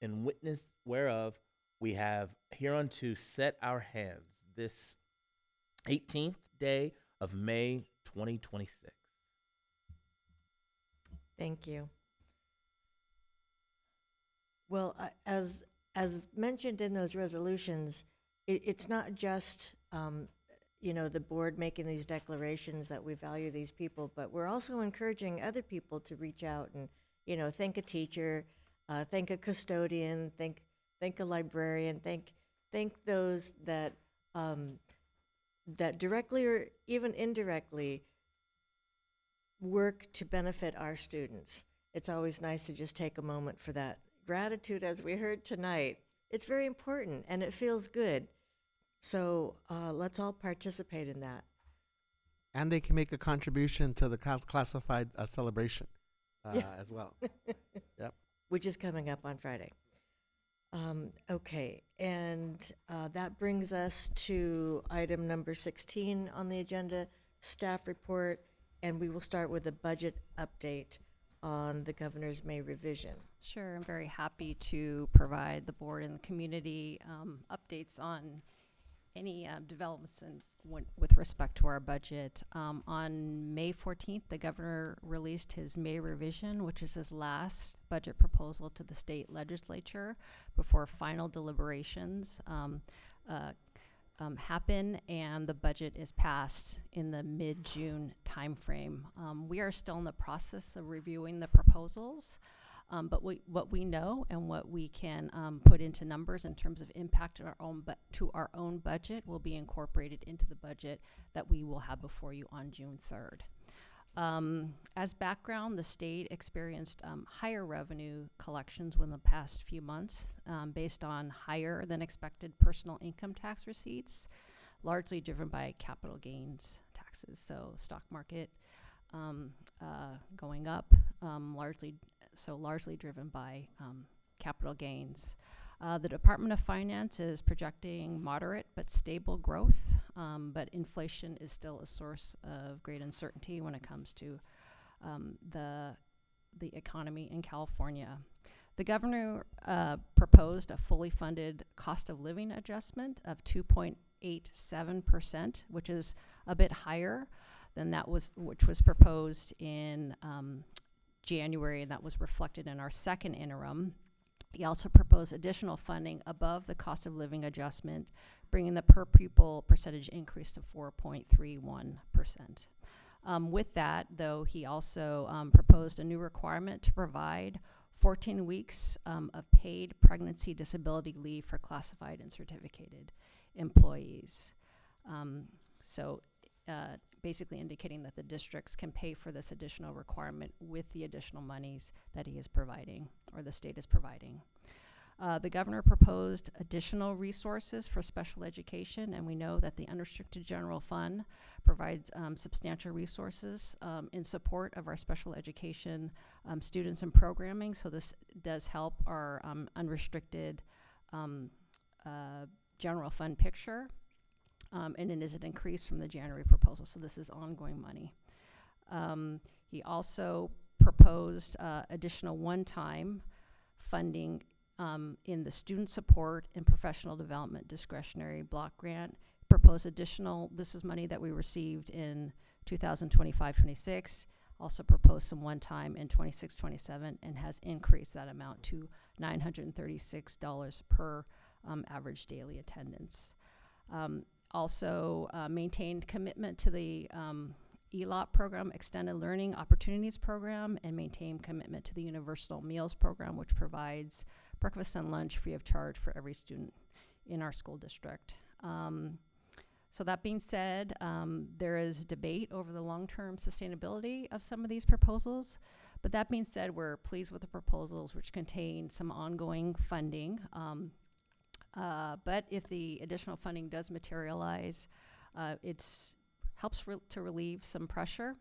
In witness whereof, we have hereunto set our hands this 18th day of May 2026. Thank you. Well, as mentioned in those resolutions, it's not just the board making these declarations that we value these people, but we're also encouraging other people to reach out and thank a teacher, thank a custodian, thank a librarian, thank those that that directly or even indirectly work to benefit our students. It's always nice to just take a moment for that gratitude, as we heard tonight. It's very important and it feels good. So let's all participate in that. And they can make a contribution to the classified celebration as well. Yep. Which is coming up on Friday. Okay, and that brings us to item number 16 on the agenda, staff report, and we will start with a budget update on the governor's May revision. Sure, I'm very happy to provide the board and the community updates on any developments with respect to our budget. On May 14th, the governor released his May revision, which is his last budget proposal to the state legislature before final deliberations happen, and the budget is passed in the mid-June timeframe. We are still in the process of reviewing the proposals. But what we know and what we can put into numbers in terms of impact to our own budget will be incorporated into the budget that we will have before you on June 3rd. As background, the state experienced higher revenue collections within the past few months based on higher than expected personal income tax receipts, largely driven by capital gains taxes. So stock market going up, largely driven by capital gains. The Department of Finance is projecting moderate but stable growth, but inflation is still a source of great uncertainty when it comes to the economy in California. The governor proposed a fully funded cost of living adjustment of 2.87%, which is a bit higher than which was proposed in January, and that was reflected in our second interim. He also proposed additional funding above the cost of living adjustment, bringing the per pupil percentage increase to 4.31%. With that, though, he also proposed a new requirement to provide 14 weeks of paid pregnancy disability leave for classified and certificated employees. Basically indicating that the districts can pay for this additional requirement with the additional monies that he is providing, or the state is providing. The governor proposed additional resources for special education, and we know that the unrestricted general fund provides substantial resources in support of our special education students and programming, so this does help our unrestricted general fund picture. And it is an increase from the January proposal, so this is ongoing money. He also proposed additional one-time funding in the student support and professional development discretionary block grant. Proposed additional, this is money that we received in 2025-26, also proposed some one-time in 26-27, and has increased that amount to $936 per average daily attendance. Also maintained commitment to the ELOP program, Extended Learning Opportunities Program, and maintained commitment to the Universal Meals Program, which provides breakfast and lunch free of charge for every student in our school district. So that being said, there is debate over the long-term sustainability of some of these proposals. But that being said, we're pleased with the proposals, which contain some ongoing funding. But if the additional funding does materialize, it helps to relieve some pressure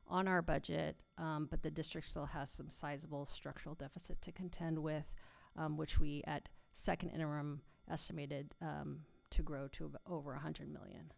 on our budget, but the district still has some sizable structural deficit to contend with, which we at second interim estimated to grow to over $100 million.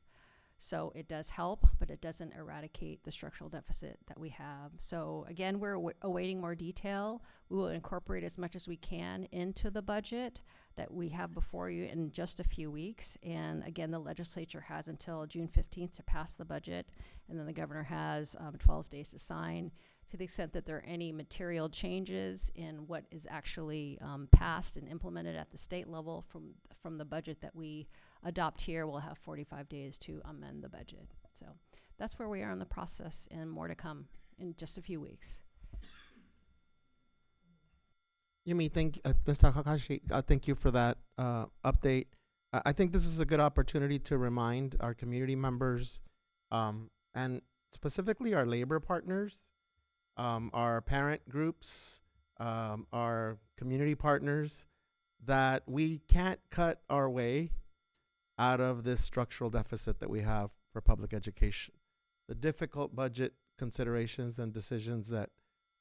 So it does help, but it doesn't eradicate the structural deficit that we have. So again, we're awaiting more detail. We will incorporate as much as we can into the budget that we have before you in just a few weeks. And again, the legislature has until June 15th to pass the budget, and then the governor has 12 days to sign. To the extent that there are any material changes in what is actually passed and implemented at the state level from the budget that we adopt here, we'll have 45 days to amend the budget. So that's where we are in the process, and more to come in just a few weeks. Yumi, Mr. Kakashi, thank you for that update. I think this is a good opportunity to remind our community members and specifically our labor partners, our parent groups, our community partners, that we can't cut our way out of this structural deficit that we have for public education. The difficult budget considerations and decisions that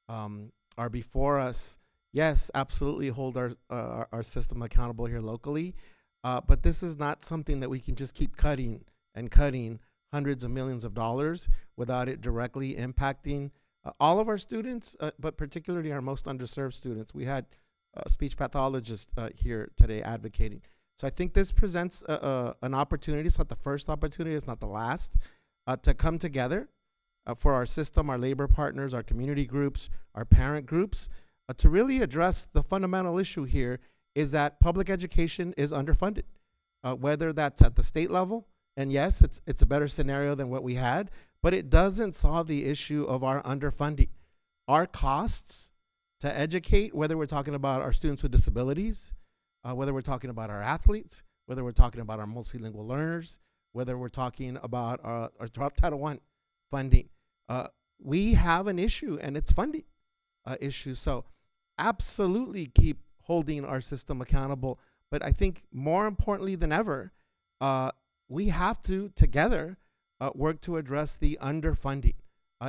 are before us, yes, absolutely hold our system accountable here locally. But this is not something that we can just keep cutting and cutting hundreds of millions of dollars without it directly impacting all of our students, but particularly our most underserved students. We had a speech pathologist here today advocating. So I think this presents an opportunity. It's not the first opportunity, it's not the last, to come together for our system, our labor partners, our community groups, our parent groups, to really address the fundamental issue here is that public education is underfunded, whether that's at the state level, and yes, it's a better scenario than what we had, but it doesn't solve the issue of our underfunding. Our costs to educate, whether we're talking about our students with disabilities, whether we're talking about our athletes, whether we're talking about our multilingual learners, whether we're talking about our Title I funding, we have an issue, and it's funding issue. So absolutely keep holding our system accountable. But I think more importantly than ever, we have to together work to address the underfunding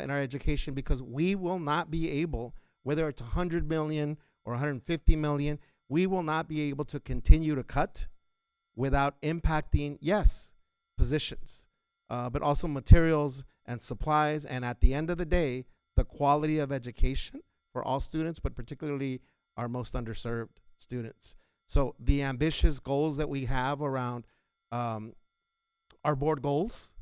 in our education, because we will not be able, whether it's 100 million or 150 million, we will not be able to continue to cut without impacting, yes, positions, but also materials and supplies, and at the end of the day, the quality of education for all students, but particularly our most underserved students. So the ambitious goals that we have around our board goals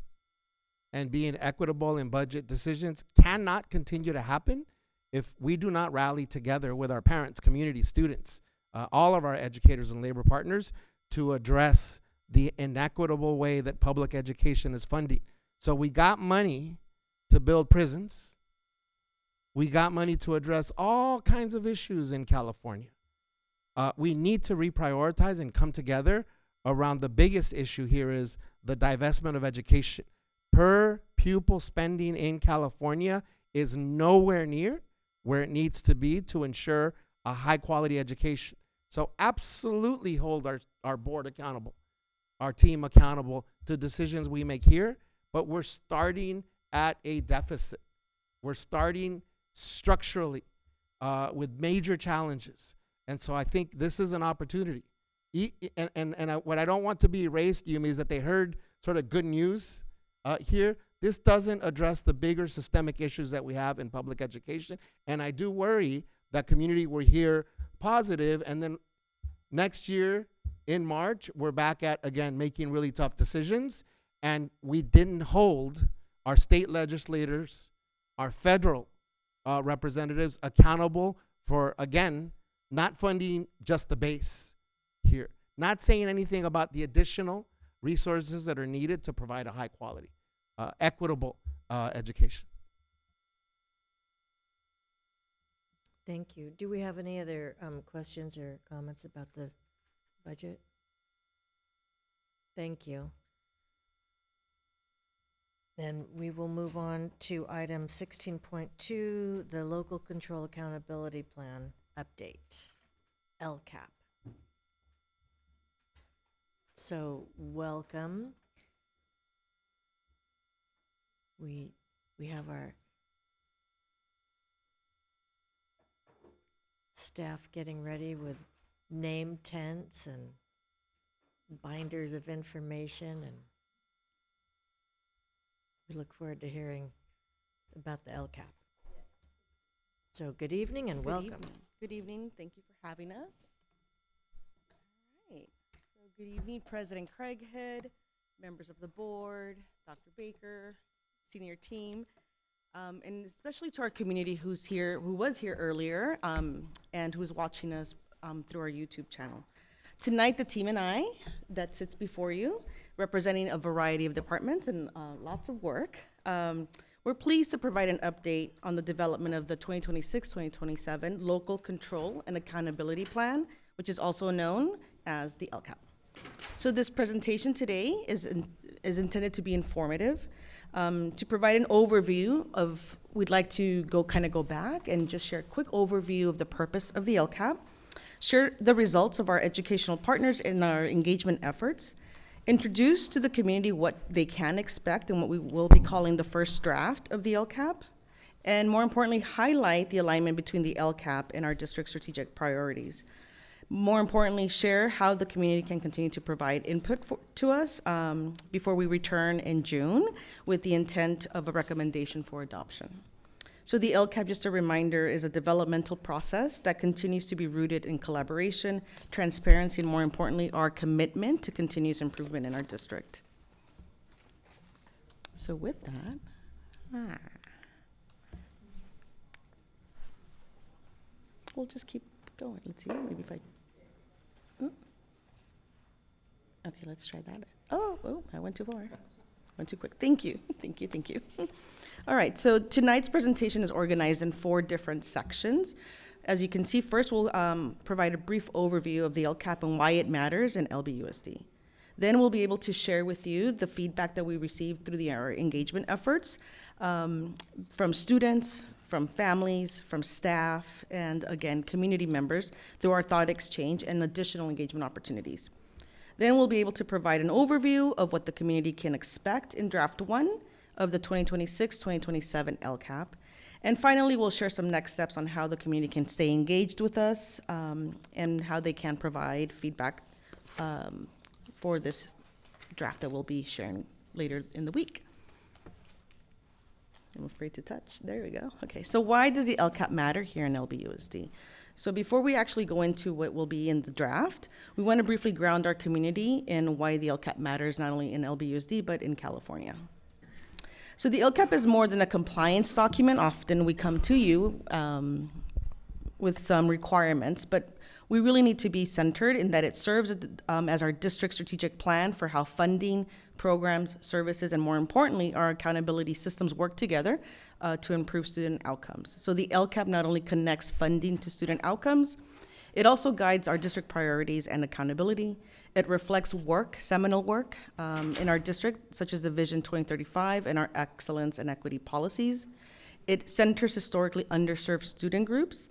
and being equitable in budget decisions cannot continue to happen if we do not rally together with our parents, community, students, all of our educators and labor partners to address the inequitable way that public education is funding. So we got money to build prisons. We got money to address all kinds of issues in California. We need to reprioritize and come together around the biggest issue here is the divestment of education. Per pupil spending in California is nowhere near where it needs to be to ensure a high quality education. So absolutely hold our board accountable, our team accountable to decisions we make here, but we're starting at a deficit. We're starting structurally with major challenges. And so I think this is an opportunity. What I don't want to be erased, Yumi, is that they heard sort of good news here. This doesn't address the bigger systemic issues that we have in public education. And I do worry that community will hear positive, and then next year in March, we're back at, again, making really tough decisions. And we didn't hold our state legislators, our federal representatives accountable for, again, not funding just the base here, not saying anything about the additional resources that are needed to provide a high quality, equitable education. Thank you. Do we have any other questions or comments about the budget? Thank you. Then we will move on to item 16.2, the Local Control Accountability Plan update, LCAP. So welcome. We have our staff getting ready with name tents and binders of information, and we look forward to hearing about the LCAP. So good evening and welcome. Good evening. Thank you for having us. All right. So good evening, President Craighead, members of the board, Dr. Baker, senior team, and especially to our community who was here earlier, and who's watching us through our YouTube channel. Tonight, the team and I that sits before you, representing a variety of departments and lots of work, we're pleased to provide an update on the development of the 2026-2027 Local Control and Accountability Plan, which is also known as the LCAP. So this presentation today is intended to be informative, to provide an overview of, we'd like to go back and just share a quick overview of the purpose of the LCAP, share the results of our educational partners in our engagement efforts, introduce to the community what they can expect and what we will be calling the first draft of the LCAP, and more importantly, highlight the alignment between the LCAP and our district strategic priorities. More importantly, share how the community can continue to provide input to us before we return in June with the intent of a recommendation for adoption. So the LCAP, just a reminder, is a developmental process that continues to be rooted in collaboration, transparency, and more importantly, our commitment to continuous improvement in our district. So with that, we'll just keep going. Let's see, maybe if I, okay, let's try that. Oh, I went too far. Went too quick. Thank you. All right, so tonight's presentation is organized in 4 different sections. As you can see, first we'll provide a brief overview of the LCAP and why it matters in LBUSD. Then we'll be able to share with you the feedback that we received through our engagement efforts from students, from families, from staff, and again, community members through our thought exchange and additional engagement opportunities. Then we'll be able to provide an overview of what the community can expect in Draft 1 of the 2026-2027 LCAP. And finally, we'll share some next steps on how the community can stay engaged with us and how they can provide feedback for this draft that we'll be sharing later in the week. I'm afraid to touch. There we go. Okay, so why does the LCAP matter here in LBUSD? So before we actually go into what will be in the draft, we want to briefly ground our community in why the LCAP matters not only in LBUSD, but in California. So the LCAP is more than a compliance document. Often we come to you with some requirements, but we really need to be centered in that it serves as our district strategic plan for how funding, programs, services, and more importantly, our accountability systems work together to improve student outcomes. So the LCAP not only connects funding to student outcomes, it also guides our district priorities and accountability. It reflects work, seminal work in our district, such as the Vision 2035 and our excellence and equity policies. It centers historically underserved student groups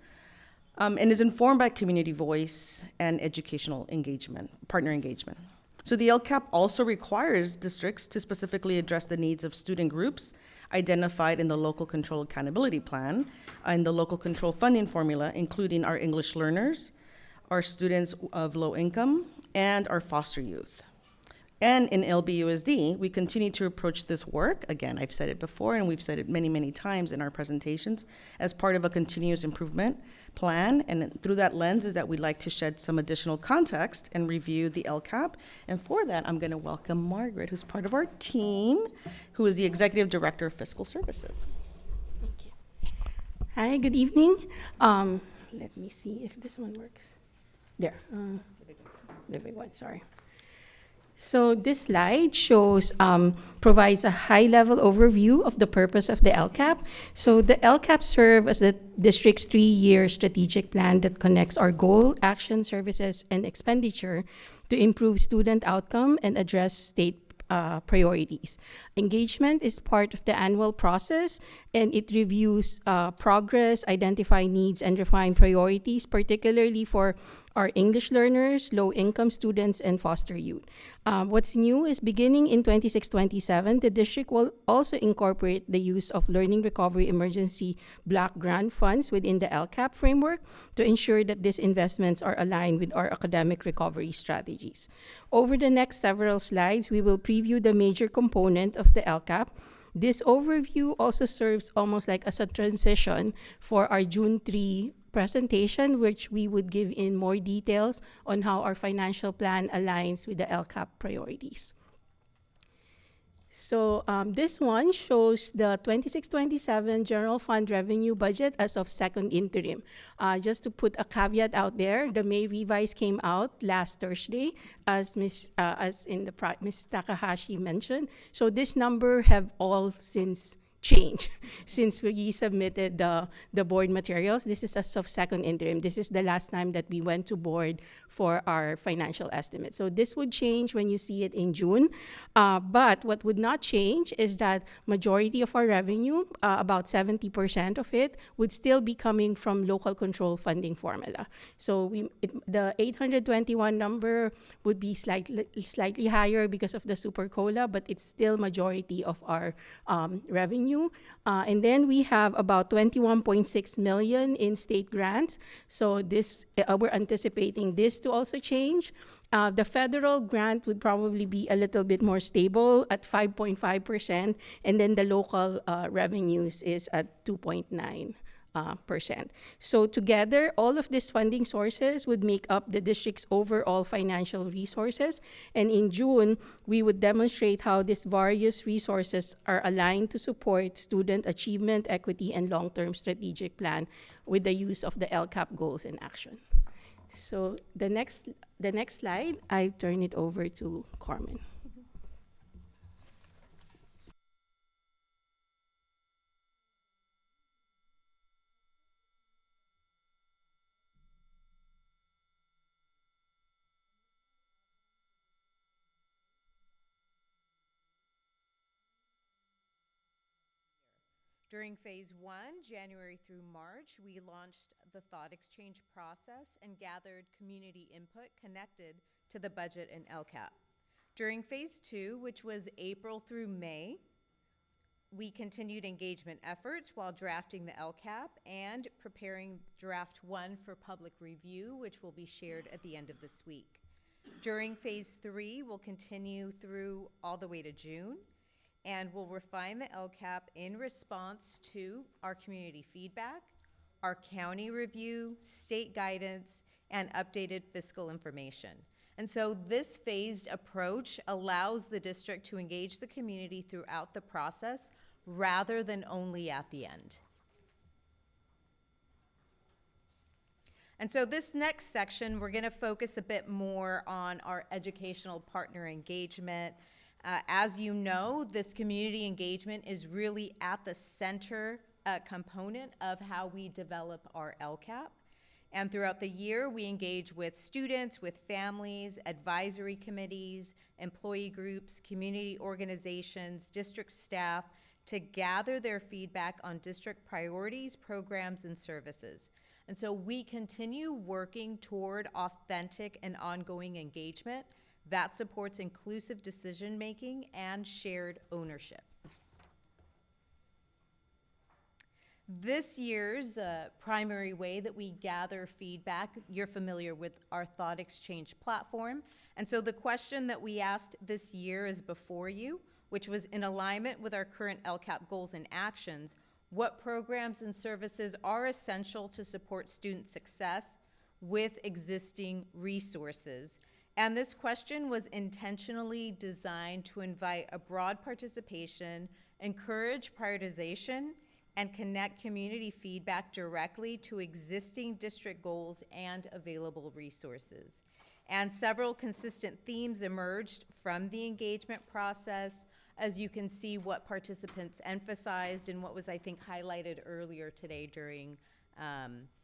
and is informed by community voice and educational engagement, partner engagement. So the LCAP also requires districts to specifically address the needs of student groups identified in the Local Control Accountability Plan and the Local Control Funding Formula, including our English learners, our students of low income, and our foster youth. And in LBUSD, we continue to approach this work, again, I've said it before, and we've said it many, many times in our presentations, as part of a continuous improvement plan. And through that lens is that we'd like to shed some additional context and review the LCAP. And for that, I'm gonna welcome Margaret, who's part of our team, who is the Executive Director of Fiscal Services. Thank you. Hi, good evening. Let me see if this one works. There, the big one, sorry. So this slide shows, provides a high-level overview of the purpose of the LCAP. So the LCAP serves as the district's 3-year strategic plan that connects our goal, action, services, and expenditure to improve student outcome and address state priorities. Engagement is part of the annual process, and it reviews progress, identify needs, and refine priorities, particularly for our English learners, low-income students, and foster youth. What's new is beginning in 26-27, the district will also incorporate the use of Learning Recovery Emergency Block Grant funds within the LCAP framework to ensure that these investments are aligned with our academic recovery strategies. Over the next several slides, we will preview the major component of the LCAP. This overview also serves almost like as a transition for our June 3 presentation, which we would give in more details on how our financial plan aligns with the LCAP priorities. So this one shows the 26-27 general fund revenue budget as of second interim. Just to put a caveat out there, the May revise came out last Thursday, as Ms. Takahashi mentioned. So this number have all since change since we submitted the board materials. This is as of second interim. This is the last time that we went to board for our financial estimate. So this would change when you see it in June. But what would not change is that majority of our revenue, about 70% of it, would still be coming from local control funding formula. So the 821 number would be slightly higher because of the Super Cola, but it's still majority of our revenue. revenue. And then we have about 21.6 million in state grants. So this, we're anticipating this to also change. The federal grant would probably be a little bit more stable at 5.5%, and then the local revenues is at 2.9%. So together, all of these funding sources would make up the district's overall financial resources. And in June, we would demonstrate how these various resources are aligned to support student achievement, equity, and long-term strategic plan with the use of the LCAP goals in action. So the next slide, I turn it over to Carmen. During phase 1, January through March, we launched the thought exchange process and gathered community input connected to the budget and LCAP. During phase 2, which was April through May, we continued engagement efforts while drafting the LCAP and preparing draft 1 for public review, which will be shared at the end of this week. During phase 3, we'll continue through all the way to June, and we'll refine the LCAP in response to our community feedback, our county review, state guidance, and updated fiscal information. And so this phased approach allows the district to engage the community throughout the process rather than only at the end. And so this next section, we're going to focus a bit more on our educational partner engagement. As you know, this community engagement is really at the center component of how we develop our LCAP. And throughout the year, we engage with students, with families, advisory committees, employee groups, community organizations, district staff to gather their feedback on district priorities, programs, and services. And so we continue working toward authentic and ongoing engagement that supports inclusive decision-making and shared ownership. This year's primary way that we gather feedback, you're familiar with our Thought Exchange platform. And so the question that we asked this year is before you, which was in alignment with our current LCAP goals and actions. What programs and services are essential to support student success with existing resources? And this question was intentionally designed to invite a broad participation, encourage prioritization, and connect community feedback directly to existing district goals and available resources. And several consistent themes emerged from the engagement process, as you can see what participants emphasized and what was, I think, highlighted earlier today during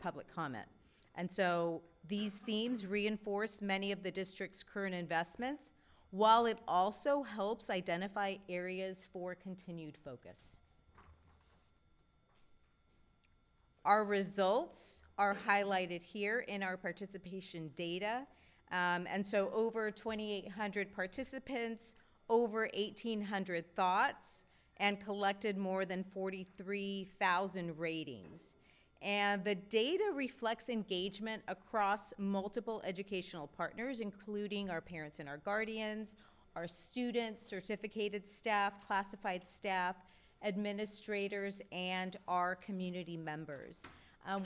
public comment. And so these themes reinforce many of the district's current investments, while it also helps identify areas for continued focus. Our results are highlighted here in our participation data. And so over 2,800 participants, over 1,800 thoughts, and collected more than 43,000 ratings. And the data reflects engagement across multiple educational partners, including our parents and our guardians, our students, certificated staff, classified staff, administrators, and our community members.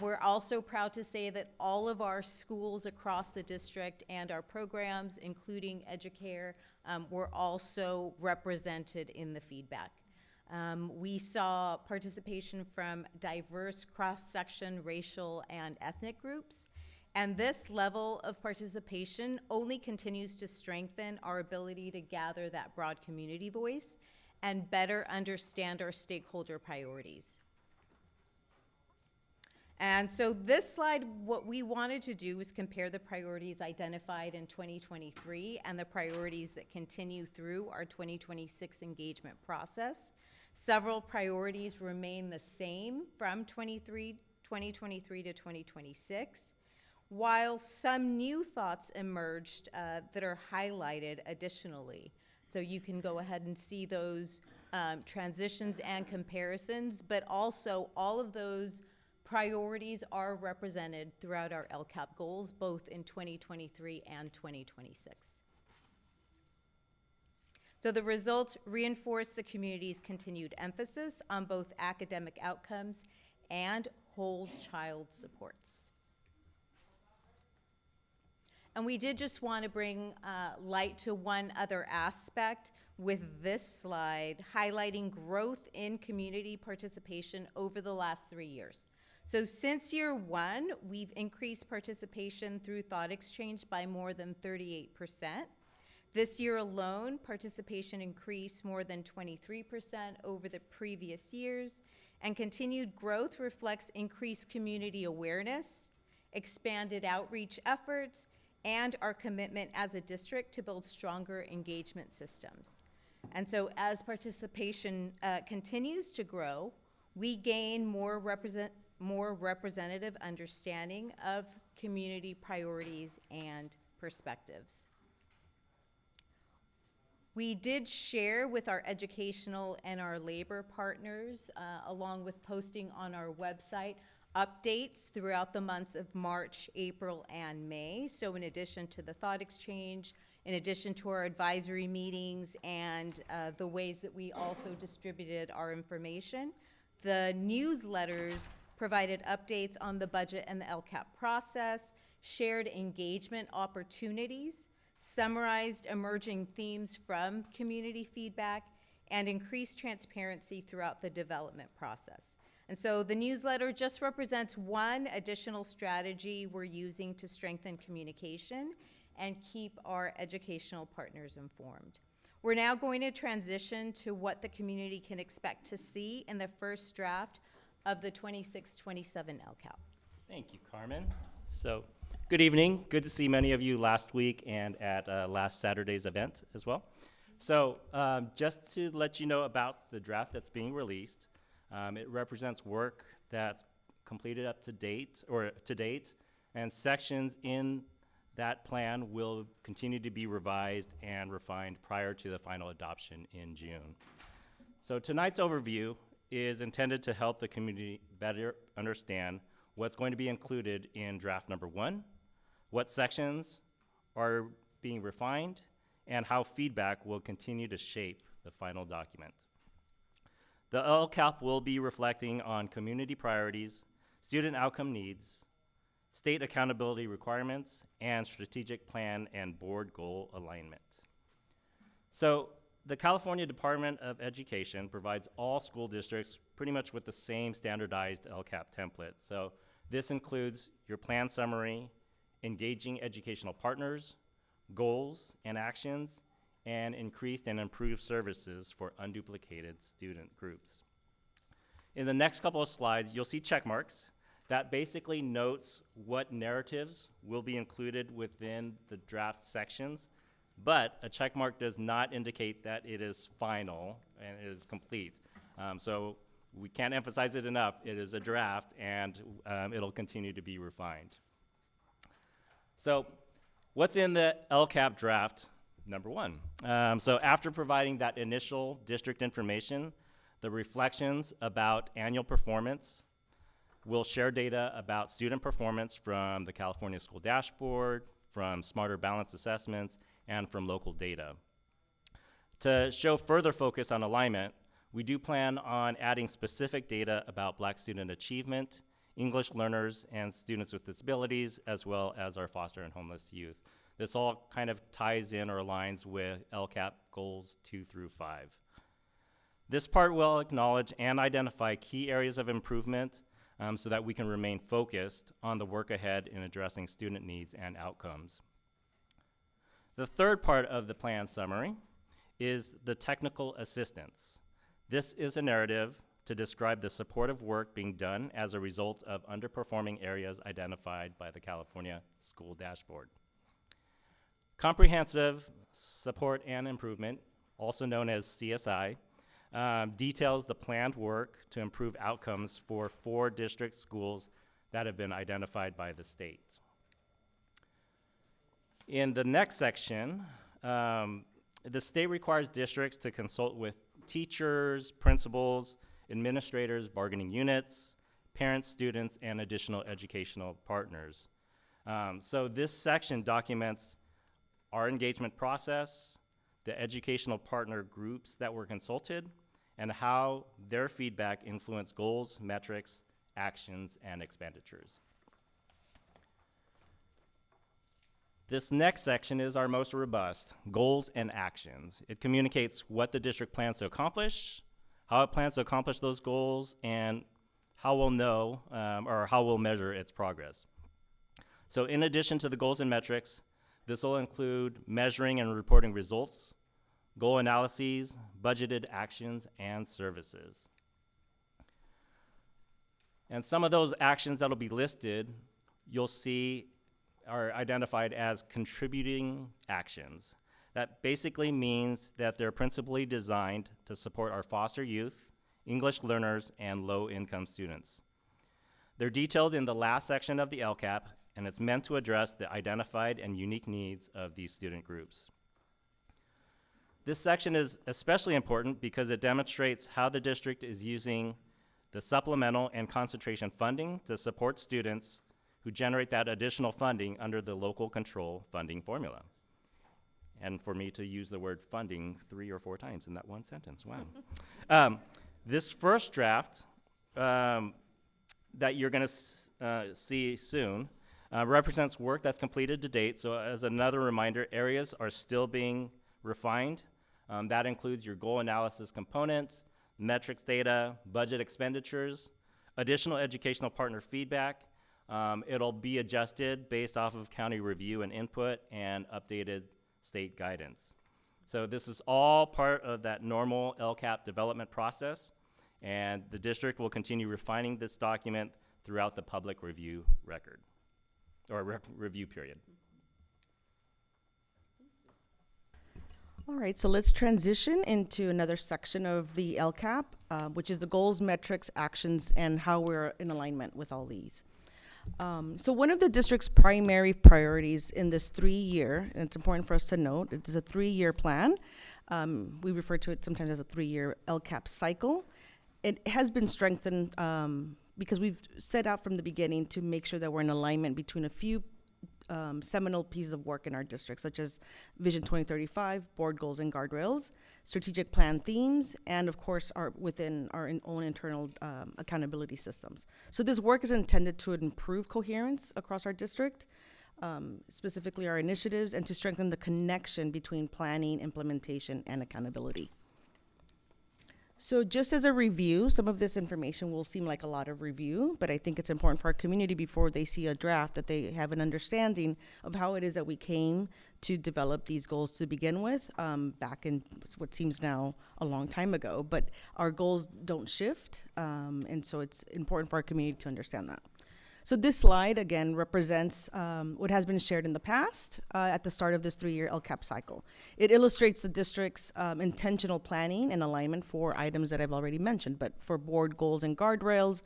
We're also proud to say that all of our schools across the district and our programs, including Educare, were also represented in the feedback. We saw participation from diverse cross-section racial and ethnic groups, and this level of participation only continues to strengthen our ability to gather that broad community voice and better understand our stakeholder priorities. And so this slide, what we wanted to do was compare the priorities identified in 2023 and the priorities that continue through our 2026 engagement process. Several priorities remain the same from 2023 to 2026, while some new thoughts emerged that are highlighted additionally. So you can go ahead and see those transitions and comparisons, but also all of those priorities are represented throughout our LCAP goals, both in 2023 and 2026. So the results reinforce the community's continued emphasis on both academic outcomes and whole child supports. And we did just want to bring light to one other aspect with this slide, highlighting growth in community participation over the last 3 years. So since year one, we've increased participation through thought exchange by more than 38%. This year alone, participation increased more than 23% over the previous years, and continued growth reflects increased community awareness, expanded outreach efforts, and our commitment as a district to build stronger engagement systems. And so as participation continues to grow, we gain more representative understanding of community priorities and perspectives. We did share with our educational and our labor partners, along with posting on our website, updates throughout the months of March, April, and May. So in addition to the thought exchange, in addition to our advisory meetings and the ways that we also distributed our information, the newsletters provided updates on the budget and the LCAP process, shared engagement opportunities, summarized emerging themes from community feedback, and increased transparency throughout the development process. And so the newsletter just represents one additional strategy we're using to strengthen communication and keep our educational partners informed. We're now going to transition to what the community can expect to see in the first draft of the 26-27 LCAP. Thank you, Carmen. So, good evening. Good to see many of you last week and at last Saturday's event as well. So, just to let you know about the draft that's being released, it represents work that's completed up to date, and sections in that plan will continue to be revised and refined prior to the final adoption in June. So tonight's overview is intended to help the community better understand what's going to be included in draft number 1, what sections are being refined, and how feedback will continue to shape the final document. The LCAP will be reflecting on community priorities, student outcome needs, state accountability requirements, and strategic plan and board goal alignment. So the California Department of Education provides all school districts pretty much with the same standardized LCAP template. So this includes your plan summary, engaging educational partners, goals and actions, and increased and improved services for unduplicated student groups. In the next couple of slides, you'll see check marks that basically notes what narratives will be included within the draft sections, but a check mark does not indicate that it is final and it is complete. So we can't emphasize it enough. It is a draft, and it'll continue to be refined. So what's in the LCAP draft number 1? So after providing that initial district information, the reflections about annual performance, we'll share data about student performance from the California School Dashboard, from Smarter Balanced Assessments, and from local data. To show further focus on alignment, we do plan on adding specific data about Black student achievement, English learners, and students with disabilities, as well as our foster and homeless youth. This all kind of ties in or aligns with LCAP goals 2 through 5. This part will acknowledge and identify key areas of improvement so that we can remain focused on the work ahead in addressing student needs and outcomes. The third part of the plan summary is the technical assistance. This is a narrative to describe the supportive work being done as a result of underperforming areas identified by the California School Dashboard. Comprehensive support and improvement, also known as CSI, details the planned work to improve outcomes for 4 district schools that have been identified by the state. In the next section, the state requires districts to consult with teachers, principals, administrators, bargaining units, parents, students, and additional educational partners. So this section documents our engagement process, the educational partner groups that were consulted, and how their feedback influenced goals, metrics, actions, and expenditures. This next section is our most robust, goals and actions. It communicates what the district plans to accomplish, how it plans to accomplish those goals, and how we'll know, or how we'll measure its progress. So in addition to the goals and metrics, this will include measuring and reporting results, goal analyses, budgeted actions, and services. And some of those actions that'll be listed, you'll see are identified as contributing actions. That basically means that they're principally designed to support our foster youth, English learners, and low-income students. They're detailed in the last section of the LCAP, and it's meant to address the identified and unique needs of these student groups. This section is especially important because it demonstrates how the district is using the supplemental and concentration funding to support students who generate that additional funding under the local control funding formula. And for me to use the word funding 3 or 4 times in that one sentence, wow. This first draft that you're gonna see soon represents work that's completed to date. So as another reminder, areas are still being refined. That includes your goal analysis component, metrics data, budget expenditures, additional educational partner feedback. It'll be adjusted based off of county review and input and updated state guidance. So this is all part of that normal LCAP development process, and the district will continue refining this document throughout the public review record, or review period. All right, so let's transition into another section of the LCAP, which is the goals, metrics, actions, and how we're in alignment with all these. So one of the district's primary priorities in this 3-year, and it's important for us to note, it's a 3-year plan. We refer to it sometimes as a 3-year LCAP cycle. It has been strengthened because we've set out from the beginning to make sure that we're in alignment between a few seminal pieces of work in our district, such as Vision 2035, board goals and guardrails, strategic plan themes, and of course within our own internal accountability systems. So this work is intended to improve coherence across our district, specifically our initiatives, and to strengthen the connection between planning, implementation, and accountability. So just as a review, some of this information will seem like a lot of review, but I think it's important for our community before they see a draft that they have an understanding of how it is that we came to develop these goals to begin with, back in what seems now a long time ago. But our goals don't shift, and so it's important for our community to understand that. So this slide, again, represents what has been shared in the past at the start of this 3-year LCAP cycle. It illustrates the district's intentional planning and alignment for items that I've already mentioned, but for board goals and guardrails,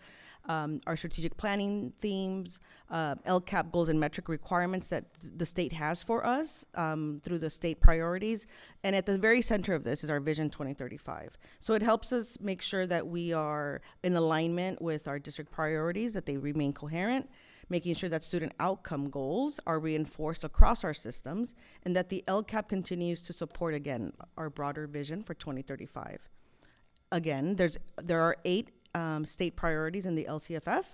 our strategic planning themes, LCAP goals and metric requirements that the state has for us through the state priorities. And at the very center of this is our Vision 2035. So it helps us make sure that we are in alignment with our district priorities, that they remain coherent, making sure that student outcome goals are reinforced across our systems, and that the LCAP continues to support, again, our broader vision for 2035. Again, there are 8 state priorities in the LCFF.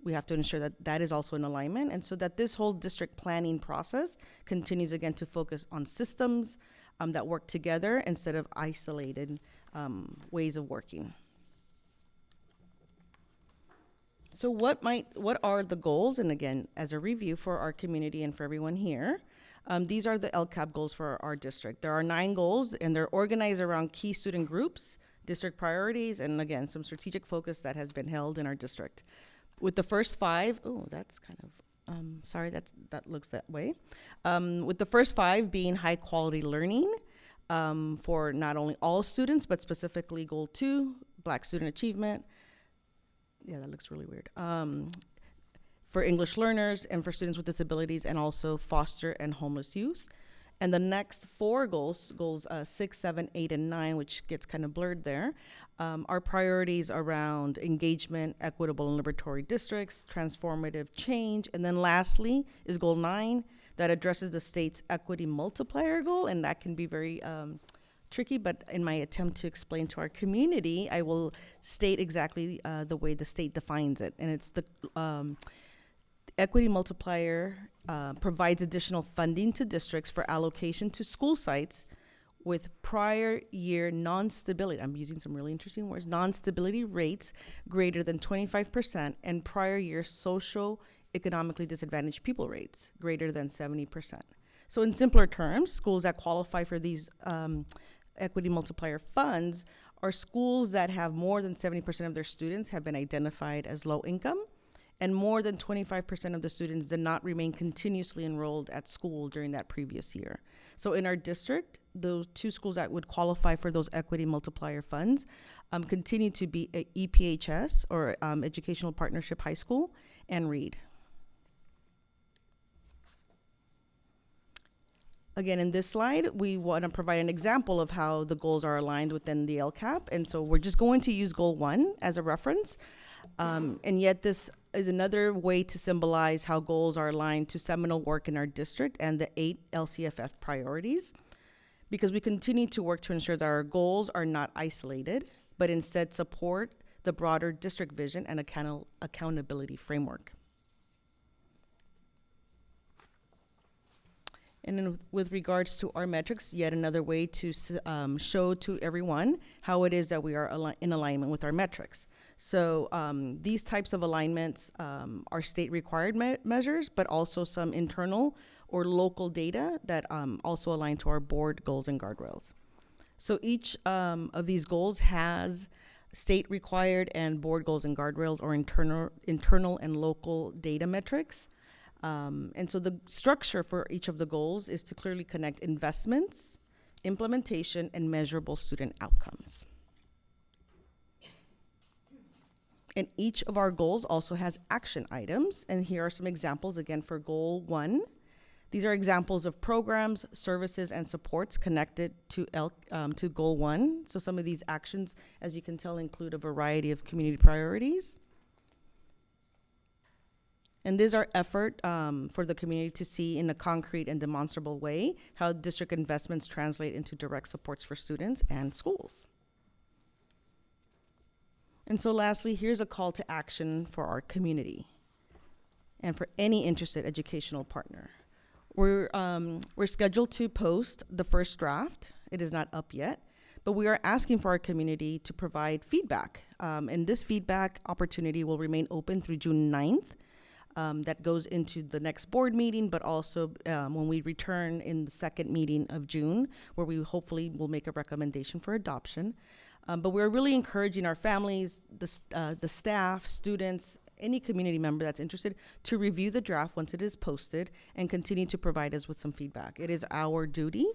We have to ensure that that is also in alignment, and so that this whole district planning process continues, again, to focus on systems that work together instead of isolated ways of working. So what are the goals? And again, as a review for our community and for everyone here, these are the LCAP goals for our district. There are 9 goals, and they're organized around key student groups, district priorities, and again, some strategic focus that has been held in our district. With the first 5, that's kind of, sorry, that looks that way. With the first 5 being high quality learning for not only all students, but specifically Goal 2, Black student achievement. Yeah, that looks really weird. For English learners and for students with disabilities, and also foster and homeless youth. And the next four goals, goals 6, 7, 8, and 9, which gets kind of blurred there, are priorities around engagement, equitable and liberatory districts, transformative change, and then lastly is goal 9 that addresses the state's equity multiplier goal, and that can be very tricky, but in my attempt to explain to our community, I will state exactly the way the state defines it, and it's the equity multiplier provides additional funding to districts for allocation to school sites with prior year non-stability, I'm using some really interesting words, non-stability rates greater than 25% and prior year socio-economically disadvantaged people rates greater than 70%. So in simpler terms, schools that qualify for these equity multiplier funds are schools that have more than 70% of their students have been identified as low income, and more than 25% of the students did not remain continuously enrolled at school during that previous year. So in our district, those two schools that would qualify for those equity multiplier funds continue to be EPHS, or Educational Partnership High School, and Reed. Again, in this slide, we want to provide an example of how the goals are aligned within the LCAP. And so we're just going to use goal 1 as a reference. And yet this is another way to symbolize how goals are aligned to seminal work in our district and the 8 LCFF priorities, because we continue to work to ensure that our goals are not isolated, but instead support the broader district vision and accountability framework. And then with regards to our metrics, yet another way to show to everyone how it is that we are in alignment with our metrics. So these types of alignments are state required measures, but also some internal or local data that also align to our board goals and guardrails. So each of these goals has state required and board goals and guardrails, or internal and local data metrics. And so the structure for each of the goals is to clearly connect investments, implementation, and measurable student outcomes. And each of our goals also has action items, and here are some examples again for goal 1. These are examples of programs, services, and supports connected to goal 1. So some of these actions, as you can tell, include a variety of community priorities. And this is our effort for the community to see in a concrete and demonstrable way how district investments translate into direct supports for students and schools. And so lastly, here's a call to action for our community and for any interested educational partner. We're scheduled to post the first draft. It is not up yet, but we are asking for our community to provide feedback. And this feedback opportunity will remain open through June 9th. That goes into the next board meeting, but also when we return in the second meeting of June, where we hopefully will make a recommendation for adoption. But we're really encouraging our families, the staff, students, any community member that's interested to review the draft once it is posted and continue to provide us with some feedback. It is our duty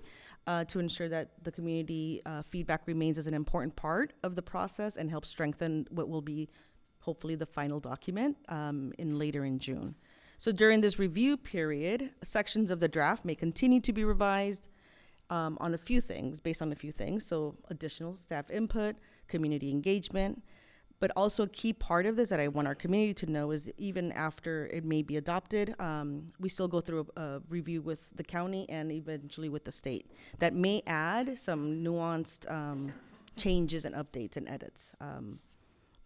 to ensure that the community feedback remains as an important part of the process and helps strengthen what will be hopefully the final document later in June. So during this review period, sections of the draft may continue to be revised on a few things, based on a few things. So additional staff input, community engagement, but also a key part of this that I want our community to know is even after it may be adopted, we still go through a review with the county and eventually with the state that may add some nuanced changes and updates and edits.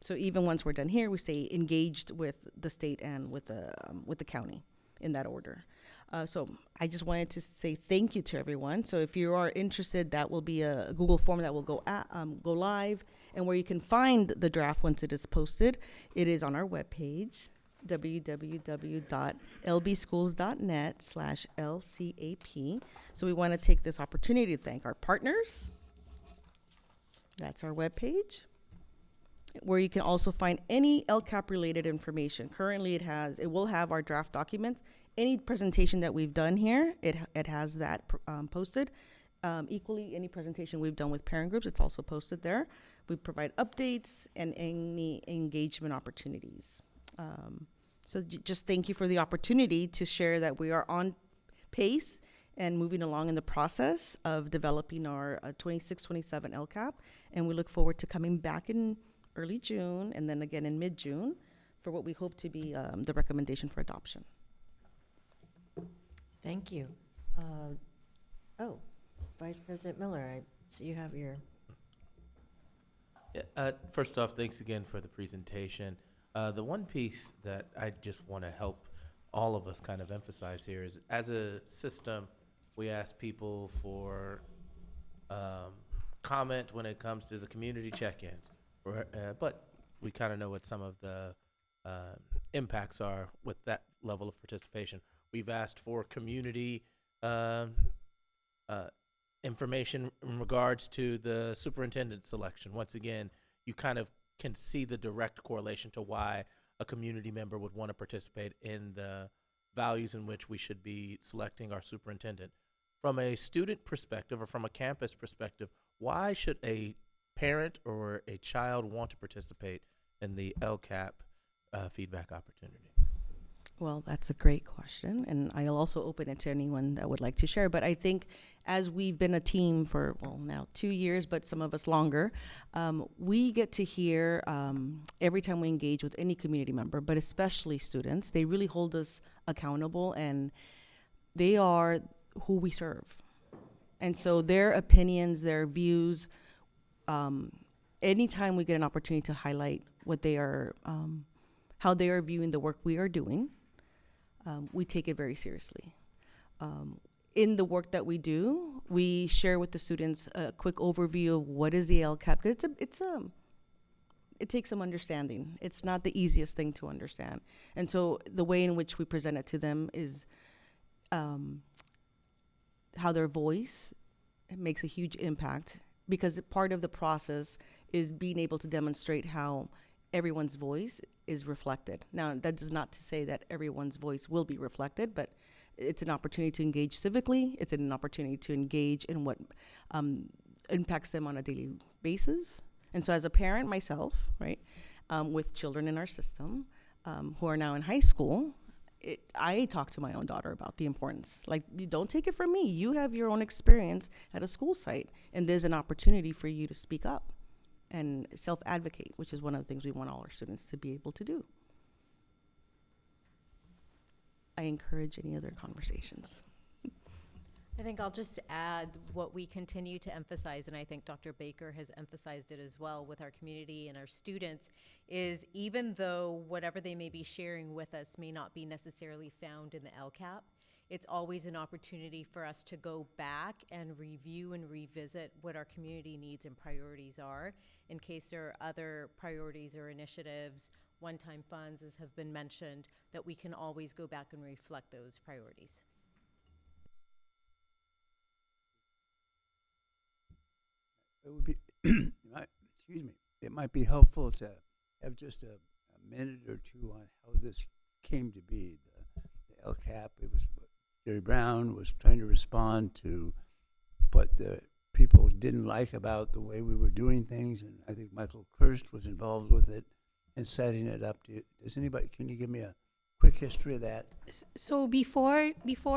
So even once we're done here, we stay engaged with the state and with the county in that order. So I just wanted to say thank you to everyone. So if you are interested, that will be a Google form that will go live, and where you can find the draft once it is posted. It is on our webpage, www.lbschools.net/LCAP. So we want to take this opportunity to thank our partners. That's our webpage, where you can also find any LCAP related information. Currently it will have our draft documents. Any presentation that we've done here, it has that posted. Equally, any presentation we've done with parent groups, it's also posted there. We provide updates and any engagement opportunities. So just thank you for the opportunity to share that we are on pace and moving along in the process of developing our 26-27 LCAP. And we look forward to coming back in early June and then again in mid-June for what we hope to be the recommendation for adoption. Thank you. Vice President Miller, I see you have your. Yeah, first off, thanks again for the presentation. The one piece that I just want to help all of us kind of emphasize here is, as a system, we ask people for comment when it comes to the community check-ins, but we kind of know what some of the impacts are with that level of participation. We've asked for community information in regards to the superintendent selection. Once again, you kind of can see the direct correlation to why a community member would want to participate in the values in which we should be selecting our superintendent. From a student perspective or from a campus perspective, why should a parent or a child want to participate in the LCAP feedback opportunity? Well, that's a great question, and I'll also open it to anyone that would like to share. But I think as we've been a team for, well, now 2 years, but some of us longer, we get to hear every time we engage with any community member, but especially students, they really hold us accountable, and they are who we serve. And so their opinions, their views, anytime we get an opportunity to highlight what they are, how they are viewing the work we are doing, we take it very seriously. In the work that we do, we share with the students a quick overview of what is the LCAP. 'Cause it takes some understanding. It's not the easiest thing to understand. And so the way in which we present it to them is how their voice makes a huge impact, because part of the process is being able to demonstrate how everyone's voice is reflected. Now, that does not to say that everyone's voice will be reflected, but it's an opportunity to engage civically. It's an opportunity to engage in what impacts them on a daily basis. And so as a parent myself, right, with children in our system who are now in high school, I talk to my own daughter about the importance. Like, you don't take it from me. You have your own experience at a school site, and there's an opportunity for you to speak up and self-advocate, which is one of the things we want all our students to be able to do. I encourage any other conversations. I think I'll just add what we continue to emphasize, and I think Dr. Baker has emphasized it as well with our community and our students, is even though whatever they may be sharing with us may not be necessarily found in the LCAP, it's always an opportunity for us to go back and review and revisit what our community needs and priorities are, in case there are other priorities or initiatives, one-time funds, as have been mentioned, that we can always go back and reflect those priorities. It would be, excuse me, it might be helpful to have just a minute or two on how this came to be. The LCAP, it was Jerry Brown was trying to respond to what the people didn't like about the way we were doing things, and I think Michael Kirst was involved with it and setting it up. Does anybody, can you give me a quick history of that? So before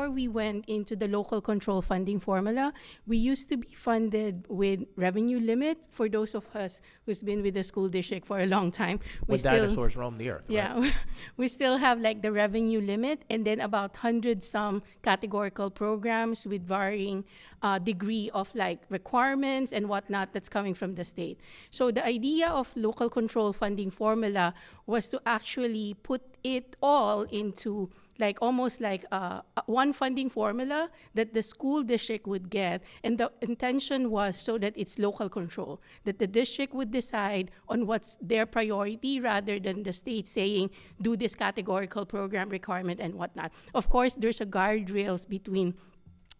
we went into the local control funding formula, we used to be funded with revenue limit. For those of us who's been with the school district for a long time, when dinosaurs roamed the earth. Yeah, right? we still have like the revenue limit, and then about 100 some categorical programs with varying degree of like requirements and whatnot that's coming from the state. So the idea of local control funding formula was to actually put it all into like almost like one funding formula that the school district would get. And the intention was so that it's local control, that the district would decide on what's their priority rather than the state saying, do this categorical program requirement and whatnot. Of course, there's a guardrails between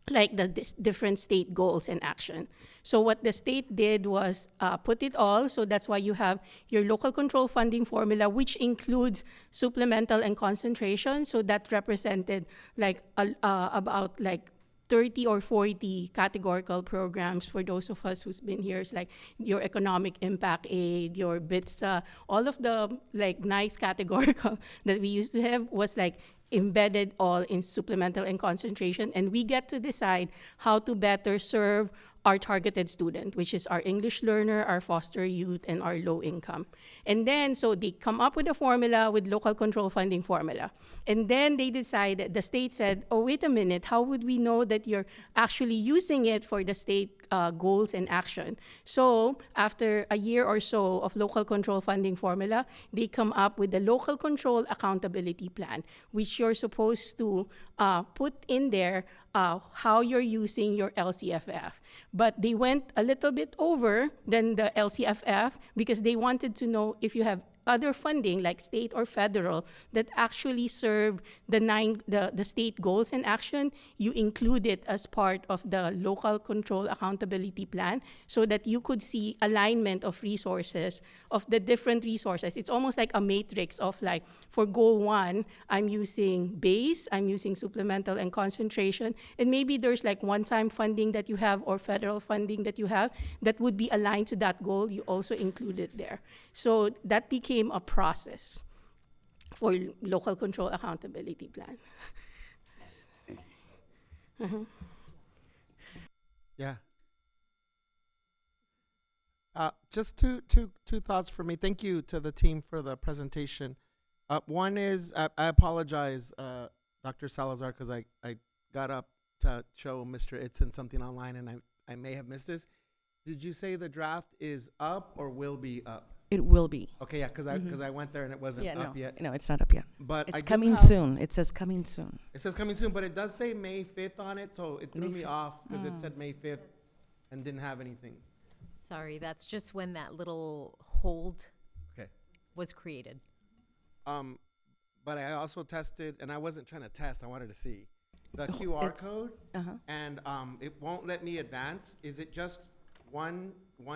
like the different state goals and action. So what the state did was put it all, so that's why you have your local control funding formula, which includes supplemental and concentration. So that represented like about like 30 or 40 categorical programs for those of us who's been here. It's like your economic impact aid, your BITSA, all of the like nice categorical that we used to have was like embedded all in supplemental and concentration, and we get to decide how to better serve our targeted student, which is our English learner, our foster youth, and our low income. And then, so they come up with a formula with local control funding formula. And then they decided, the state said, oh, wait a minute, how would we know that you're actually using it for the state goals and action? So after a year or so of local control funding formula, they come up with the local control accountability plan, which you're supposed to put in there how you're using your LCFF. But they went a little bit over than the LCFF because they wanted to know if you have other funding like state or federal that actually serve the state goals and action, you include it as part of the local control accountability plan so that you could see alignment of resources, of the different resources. It's almost like a matrix of like, for goal 1, I'm using base, I'm using supplemental and concentration, and maybe there's like one-time funding that you have or federal funding that you have that would be aligned to that goal, you also include it there. So that became a process for local control accountability plan. Yeah. Just two thoughts for me. Thank you to the team for the presentation. One is, I apologize, Dr. Salazar, because I got up to show Mr. Itzen something online and I may have missed this. Did you say the draft is up or will be up? It will be. Okay, yeah, because I went there and it wasn't up yet. No, it's not up yet. But it's I do coming have- soon. It says coming soon. It says coming soon, but it does say May 5th on it, so it threw May me 5th. off because it said May 5th and didn't have anything. Sorry, that's just when that little hold Okay. was created. But I also tested, and I wasn't trying to test, I wanted to see the QR it's- code, Uh-huh. and it won't let me advance. Is it just one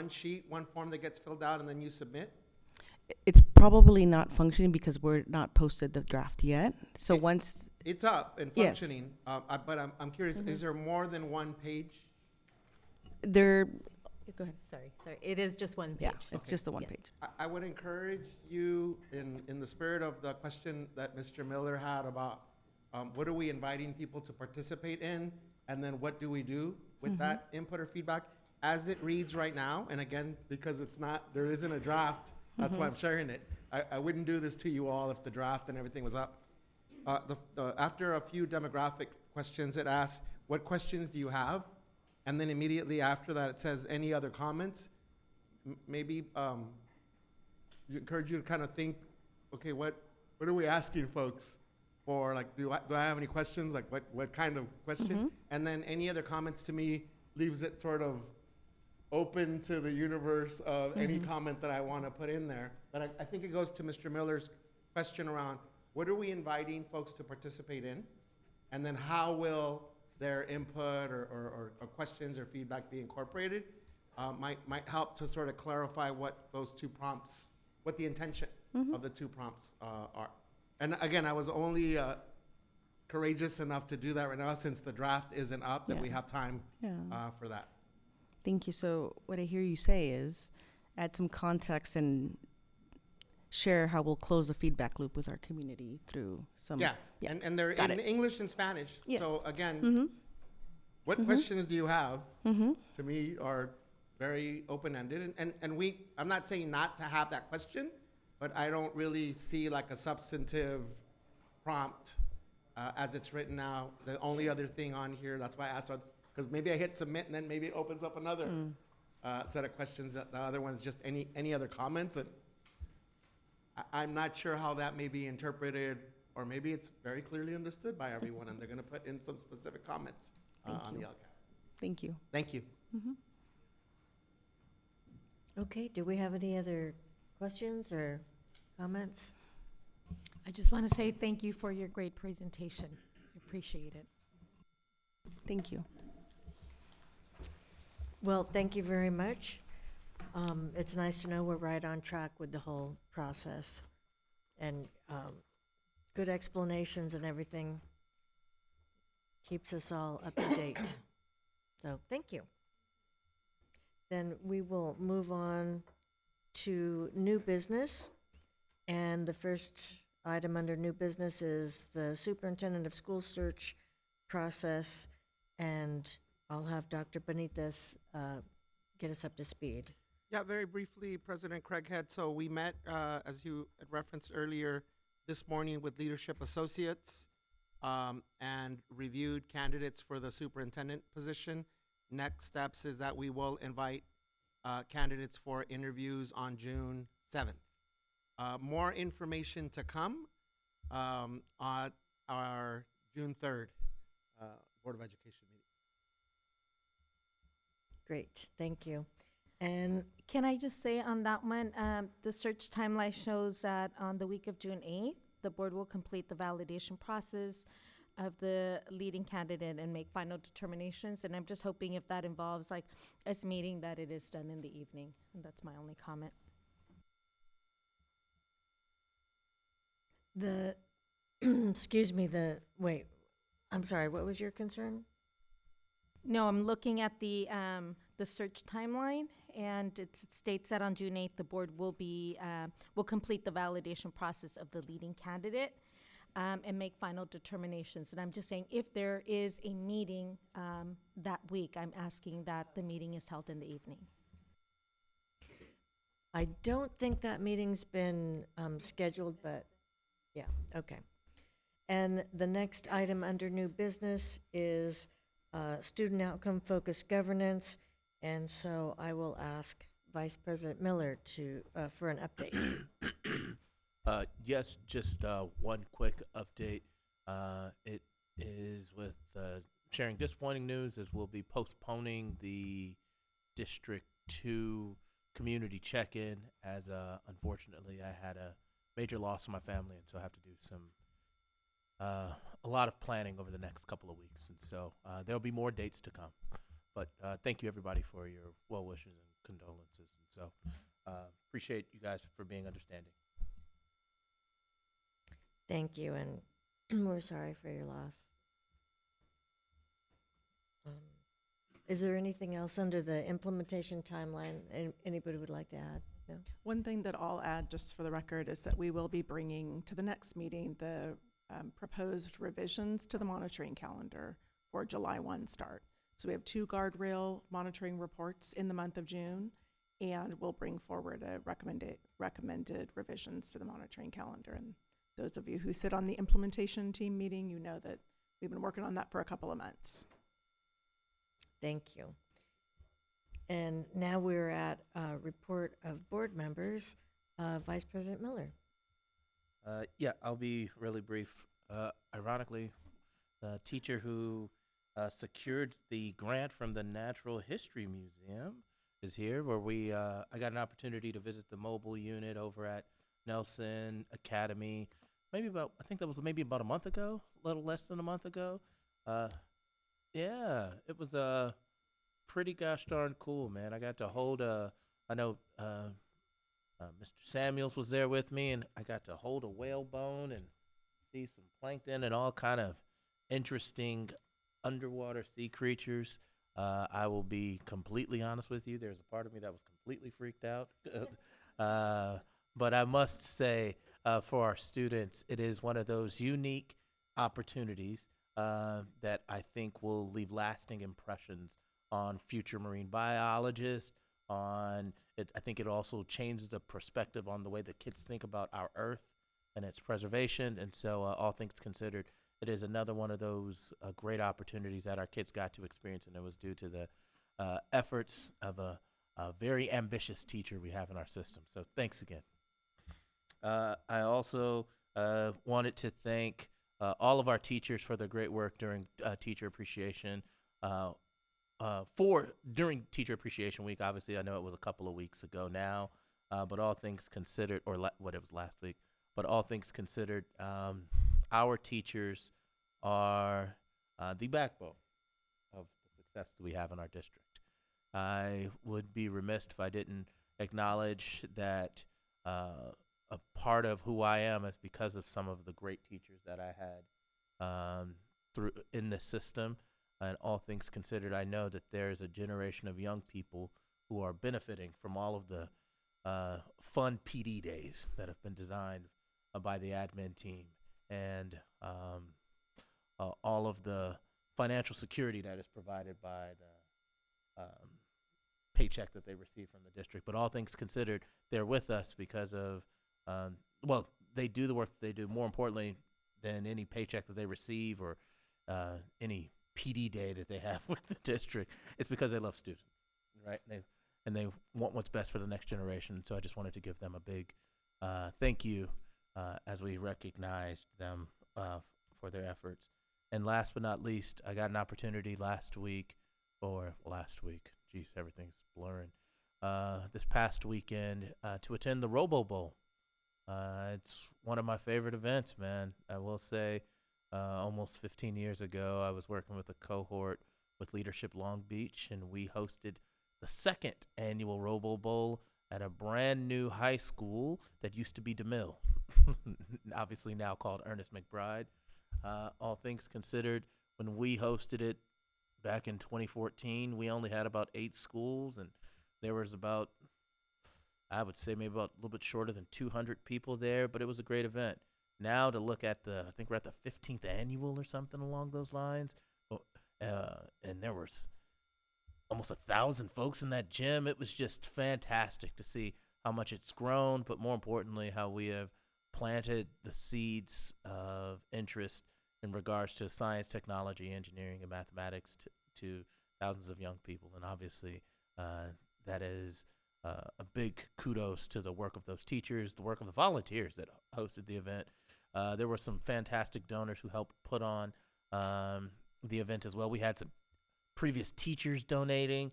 sheet, one form that gets filled out and then you submit? It's probably not functioning because we're not posted the draft yet. So once It's up and Yes. functioning, but I'm curious, is there more than one page? there, go ahead. Sorry. It is just one page. Yeah, it's just the one Yes. page. I would encourage you, in the spirit of the question that Mr. Miller had about what are we inviting people to participate in, and then what do we do with that input or feedback? As it reads right now, and again, because there isn't a draft, that's why I'm sharing it. I wouldn't do this to you all if the draft and everything was up. After a few demographic questions, it asks, what questions do you have? And then immediately after that, it says, any other comments? Maybe you encourage you to kind of think, okay, what are we asking folks for? Like, do I have any questions? Like, what kind of question? And then any other comments to me leaves it sort of open to the universe of any comment that I want to put in there. But I think it goes to Mr. Miller's question around what are we inviting folks to participate in? And then how will their input or questions or feedback be incorporated? Might help to sort of clarify what those two prompts, what the intention of the two prompts are. And again, I was only courageous enough to do that right now since the draft isn't up, that we have time for that. Thank you. So what I hear you say is add some context and share how we'll close the feedback loop with our community through some. And they're Got in it. English and Spanish. Yes. So again, what questions do you have? To me, are very open-ended. And I'm not saying not to have that question, but I don't really see like a substantive prompt as it's written now. The only other thing on here, that's why I asked, because maybe I hit submit and then maybe it opens up another set of questions. That the other one's just any other comments. And I'm not sure how that may be interpreted, or maybe it's very clearly understood by everyone and they're going to put in some specific comments on the LCAP. Thank you. Thank you. Okay, do we have any other questions or comments? I just want to say thank you for your great presentation. I appreciate it. Thank you. Well, thank you very much. It's nice to know we're right on track with the whole process. And good explanations and everything keeps us all up to date. So thank you. Then we will move on to new business. And the first item under new business is the superintendent of school search process, and I'll have Dr. Benitez get us up to speed. Yeah, very briefly, President Craighead. So we met, as you had referenced earlier, this morning with Leadership Associates and reviewed candidates for the superintendent position. Next steps is that we will invite candidates for interviews on June 7th. More information to come on our June 3rd Board of Education meeting. Great, thank you. And Can I just say on that one, the search timeline shows that on the week of June 8th, the board will complete the validation process of the leading candidate and make final determinations. And I'm just hoping if that involves like us meeting, that it is done in the evening. And that's my only comment. the, wait, I'm sorry, what was your concern? No, I'm looking at the search timeline, and it states that on June 8th, the board will complete the validation process of the leading candidate and make final determinations. And I'm just saying, if there is a meeting that week, I'm asking that the meeting is held in the evening. I don't think that meeting's been scheduled, but yeah, okay. And the next item under new business is student outcome focused governance. And so I will ask Vice President Miller for an update. Yes, just one quick update. It is with sharing disappointing news, as we'll be postponing the District 2 community check-in, as unfortunately I had a major loss in my family, and so I have to do a lot of planning over the next couple of weeks, and so there'll be more dates to come. But thank you, everybody, for your well wishes and condolences, and so appreciate you guys for being understanding. Thank you, and we're sorry for your loss. Is there anything else under the implementation timeline anybody would like to add? No? One thing that I'll add, just for the record, is that we will be bringing to the next meeting the proposed revisions to the monitoring calendar for July 1 start. So we have 2 guardrail monitoring reports in the month of June, and we'll bring forward a recommended revisions to the monitoring calendar. And those of you who sit on the implementation team meeting, you know that we've been working on that for a couple of months. Thank you. And now we're at report of board members. Vice President Miller. Yeah, I'll be really brief. Ironically, the teacher who secured the grant from the Natural History Museum is here, where I got an opportunity to visit the mobile unit over at Nelson Academy. I think that was maybe about a month ago, a little less than a month ago. Yeah, it was pretty gosh darn cool, man. I got to hold I know Mr. Samuels was there with me, and I got to hold a whalebone and see some plankton and all kind of interesting underwater sea creatures. I will be completely honest with you. There's a part of me that was completely freaked out. But I must say, for our students, it is one of those unique opportunities that I think will leave lasting impressions on future marine biologists. I think it also changes the perspective on the way the kids think about our Earth and its preservation. And so, all things considered, it is another one of those great opportunities that our kids got to experience, and it was due to the efforts of a very ambitious teacher we have in our system. So thanks again. I also wanted to thank all of our teachers for their great work during Teacher Appreciation. During Teacher Appreciation Week, obviously I know it was a couple of weeks ago now, but all things considered, it was last week, but all things considered, our teachers are the backbone of the success that we have in our district. I would be remiss if I didn't acknowledge that a part of who I am is because of some of the great teachers that I had through in the system. And all things considered, I know that there is a generation of young people who are benefiting from all of the fun PD days that have been designed by the admin team, and all of the financial security that is provided by the paycheck that they receive from the district. But all things considered, they're with us because of, well, they do the work that they do, more importantly than any paycheck that they receive or any PD day that they have with the district. It's because they love students, right? And they want what's best for the next generation. So I just wanted to give them a big thank you as we recognized them for their efforts. And last but not least, I got an opportunity last week, geez, everything's blurring, this past weekend to attend the Robo Bowl. It's one of my favorite events, man. I will say almost 15 years ago, I was working with a cohort with Leadership Long Beach, and we hosted the second annual Robo Bowl at a brand new high school that used to be DeMille, obviously now called Ernest McBride. All things considered, when we hosted it back in 2014, we only had about 8 schools, and there was about, I would say maybe about a little bit shorter than 200 people there, but it was a great event. Now to look at I think we're at the 15th annual or something along those lines, and there was almost 1,000 folks in that gym. It was just fantastic to see how much it's grown, but more importantly, how we have planted the seeds of interest in regards to science, technology, engineering, and mathematics to thousands of young people. And obviously, that is a big kudos to the work of those teachers, the work of the volunteers that hosted the event. There were some fantastic donors who helped put on the event as well. We had some previous teachers donating.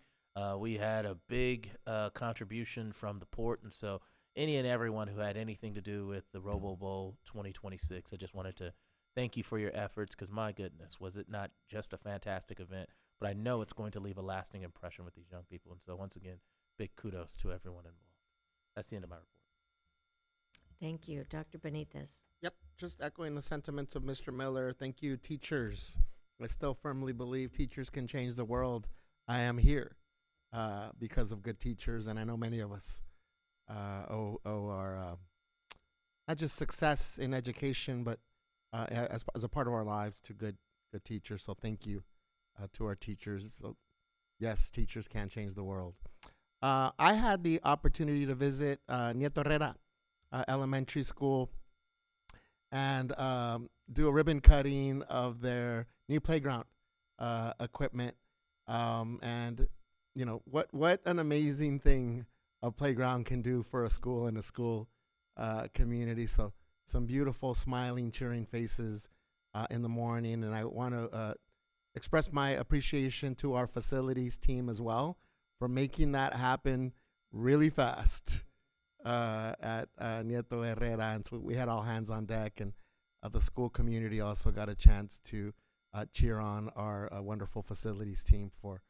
We had a big contribution from the port, and so any and everyone who had anything to do with the Robo Bowl 2026, I just wanted to thank you for your efforts, because my goodness, was it not just a fantastic event, but I know it's going to leave a lasting impression with these young people. And so once again, big kudos to everyone involved. That's the end of my report. Thank you. Dr. Benitez. Yep, just echoing the sentiments of Mr. Miller. Thank you, teachers. I still firmly believe teachers can change the world. I am here because of good teachers, and I know many of us owe our not just success in education, but as a part of our lives to good teachers. So thank you to our teachers. So yes, teachers can change the world. I had the opportunity to visit Nieto Herrera Elementary School and do a ribbon cutting of their new playground equipment. And you know what an amazing thing a playground can do for a school and a school community. So some beautiful, smiling, cheering faces in the morning. And I want to express my appreciation to our facilities team as well for making that happen really fast at Nieto Herrera. And so we had all hands on deck, and the school community also got a chance to cheer on our wonderful facilities team for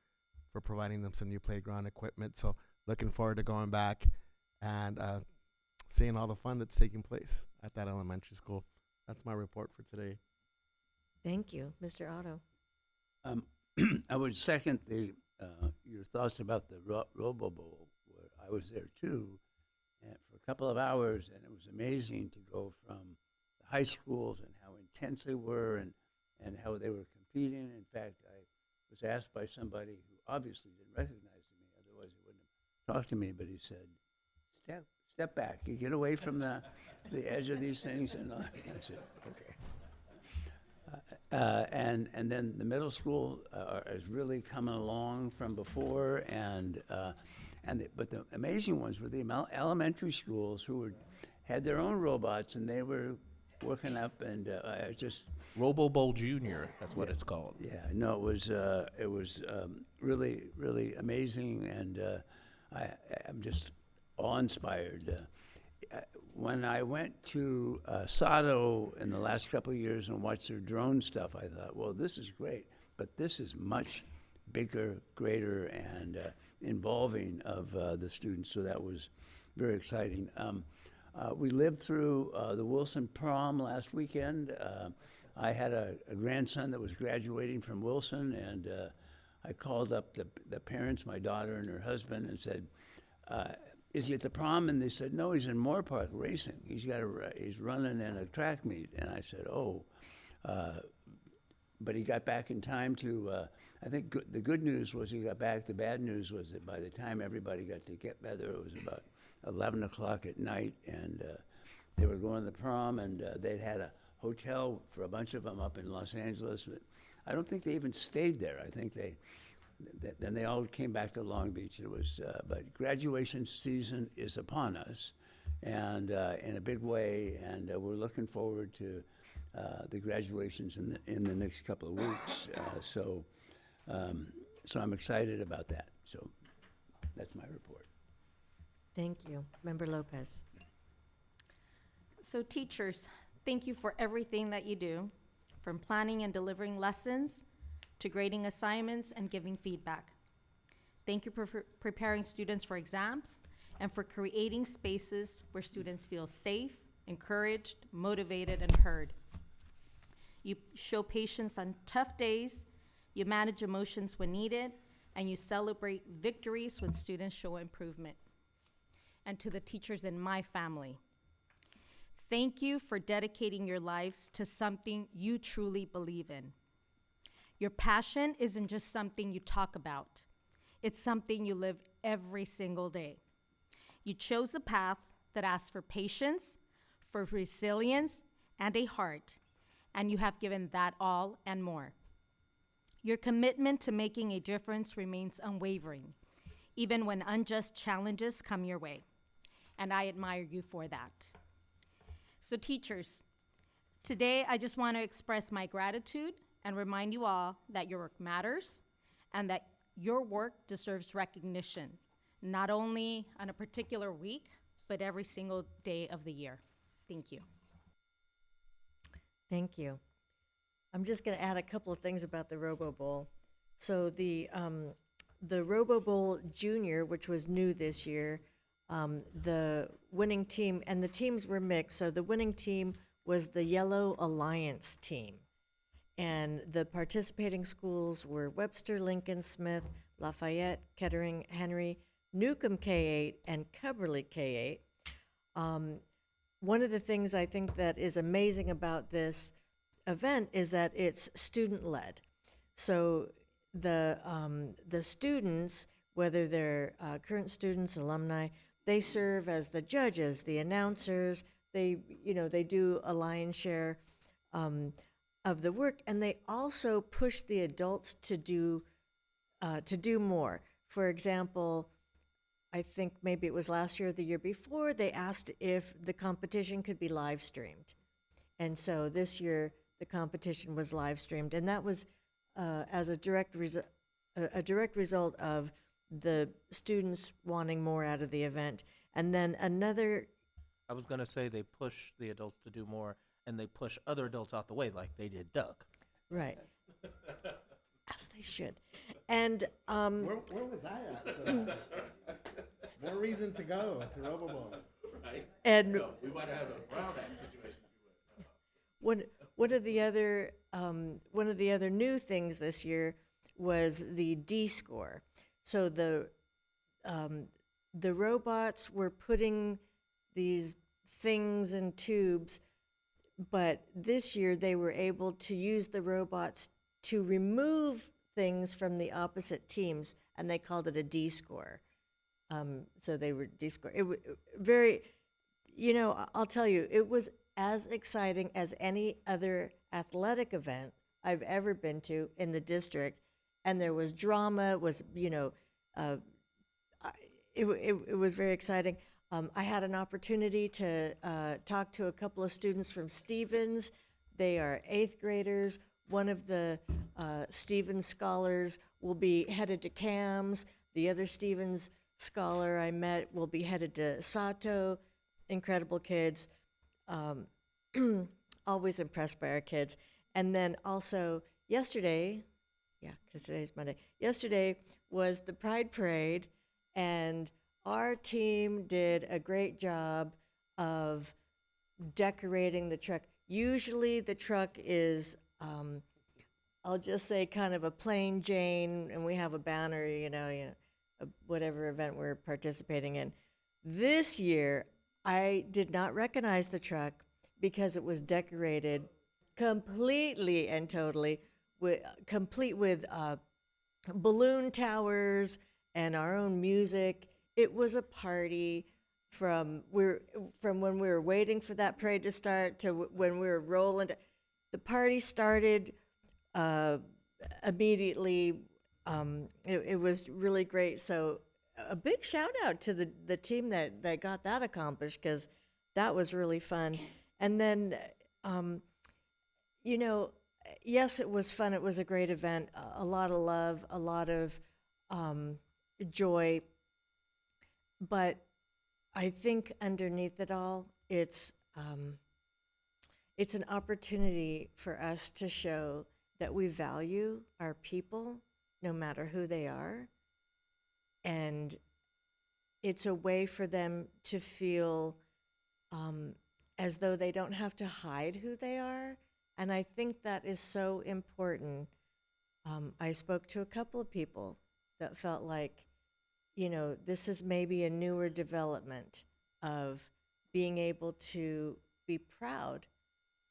providing them some new playground equipment. So looking forward to going back and seeing all the fun that's taking place at that elementary school. That's my report for today. Thank you. Mr. Otto. I would second your thoughts about the Robo Bowl, where I was there too, and for a couple of hours, and it was amazing to go from the high schools and how intense they were and how they were competing. In fact, I was asked by somebody who obviously didn't recognize me, otherwise he wouldn't have talked to me, but he said, step back, you get away from the edge of these things. And I said, okay. And then the middle school is really coming along from before, but the amazing ones were the elementary schools who had their own robots, and they were working up, and just Robo Bowl Junior, that's what it's called. Yeah, no, it was really, really amazing, and I'm just awe-inspired. When I went to Sado in the last couple of years and watched their drone stuff, I thought, well, this is great, but this is much bigger, greater, and involving of the students, so that was very exciting. We lived through the Wilson prom last weekend. I had a grandson that was graduating from Wilson, and I called up the parents, my daughter and her husband, and said, is he at the prom? And they said, no, he's in Moore Park racing. He's running in a track meet. And I said, oh. But he got back in time to, I think the good news was he got back. The bad news was that by the time everybody got together, it was about 11 o'clock at night, and they were going to the prom, and they'd had a hotel for a bunch of them up in Los Angeles. But I don't think they even stayed there. I think then they all came back to Long Beach. It was, but graduation season is upon us, and in a big way, and we're looking forward to the graduations in the next couple of weeks. So I'm excited about that. So that's my report. Thank you. Member Lopez. So teachers, thank you for everything that you do, from planning and delivering lessons to grading assignments and giving feedback. Thank you for preparing students for exams and for creating spaces where students feel safe, encouraged, motivated, and heard. You show patience on tough days, you manage emotions when needed, and you celebrate victories when students show improvement. And to the teachers in my family, thank you for dedicating your lives to something you truly believe in. Your passion isn't just something you talk about. It's something you live every single day. You chose a path that asks for patience, for resilience, and a heart, and you have given that all and more. Your commitment to making a difference remains unwavering, even when unjust challenges come your way, and I admire you for that. So teachers, today I just want to express my gratitude and remind you all that your work matters and that your work deserves recognition, not only on a particular week, but every single day of the year. Thank you. Thank you. I'm just going to add a couple of things about the Robo Bowl. So the Robo Bowl Junior, which was new this year, the winning team, and the teams were mixed. So the winning team was the Yellow Alliance team. And the participating schools were Webster, Lincoln, Smith, Lafayette, Kettering, Henry, Newcomb K-8, and Cubberley K-8. One of the things I think that is amazing about this event is that it's student-led. So the students, whether they're current students, alumni, they serve as the judges, the announcers. They do a lion's share of the work, and they also push the adults to do more. For example, I think maybe it was last year or the year before, they asked if the competition could be live streamed. And so this year, the competition was live streamed, and that was as a direct result of the students wanting more out of the event. And then I was going to say they push the adults to do more, and they push other adults out the way like they did Duck. Right. As they should. And where was I at? More reason to go to Robo Bowl. Right. And no, we might have a Brown Act situation. One of the other new things this year was the D score. So the robots were putting these things in tubes, but this year they were able to use the robots to remove things from the opposite teams, and they called it a D score. So they were D score. It was very, I'll tell you, it was as exciting as any other athletic event I've ever been to in the district, and there was drama. It was, it was very exciting. I had an opportunity to talk to a couple of students from Stevens. They are 8th graders. One of the Stevens scholars will be headed to CAMS. The other Stevens scholar I met will be headed to Sato. Incredible kids. Always impressed by our kids. And then also yesterday, because today's Monday, yesterday was the Pride Parade, and our team did a great job of decorating the truck. Usually the truck is, I'll just say, kind of a plain Jane, and we have a banner, whatever event we're participating in. This year, I did not recognize the truck because it was decorated completely and totally complete with balloon towers and our own music. It was a party from when we were waiting for that parade to start to when we were rolling. The party started immediately. It was really great. So a big shout out to the team that got that accomplished, because that was really fun. And then, yes, it was fun. It was a great event. A lot of love, a lot of joy. But I think underneath it all, it's an opportunity for us to show that we value our people, no matter who they are. And it's a way for them to feel as though they don't have to hide who they are. And I think that is so important. I spoke to a couple of people that felt like, this is maybe a newer development of being able to be proud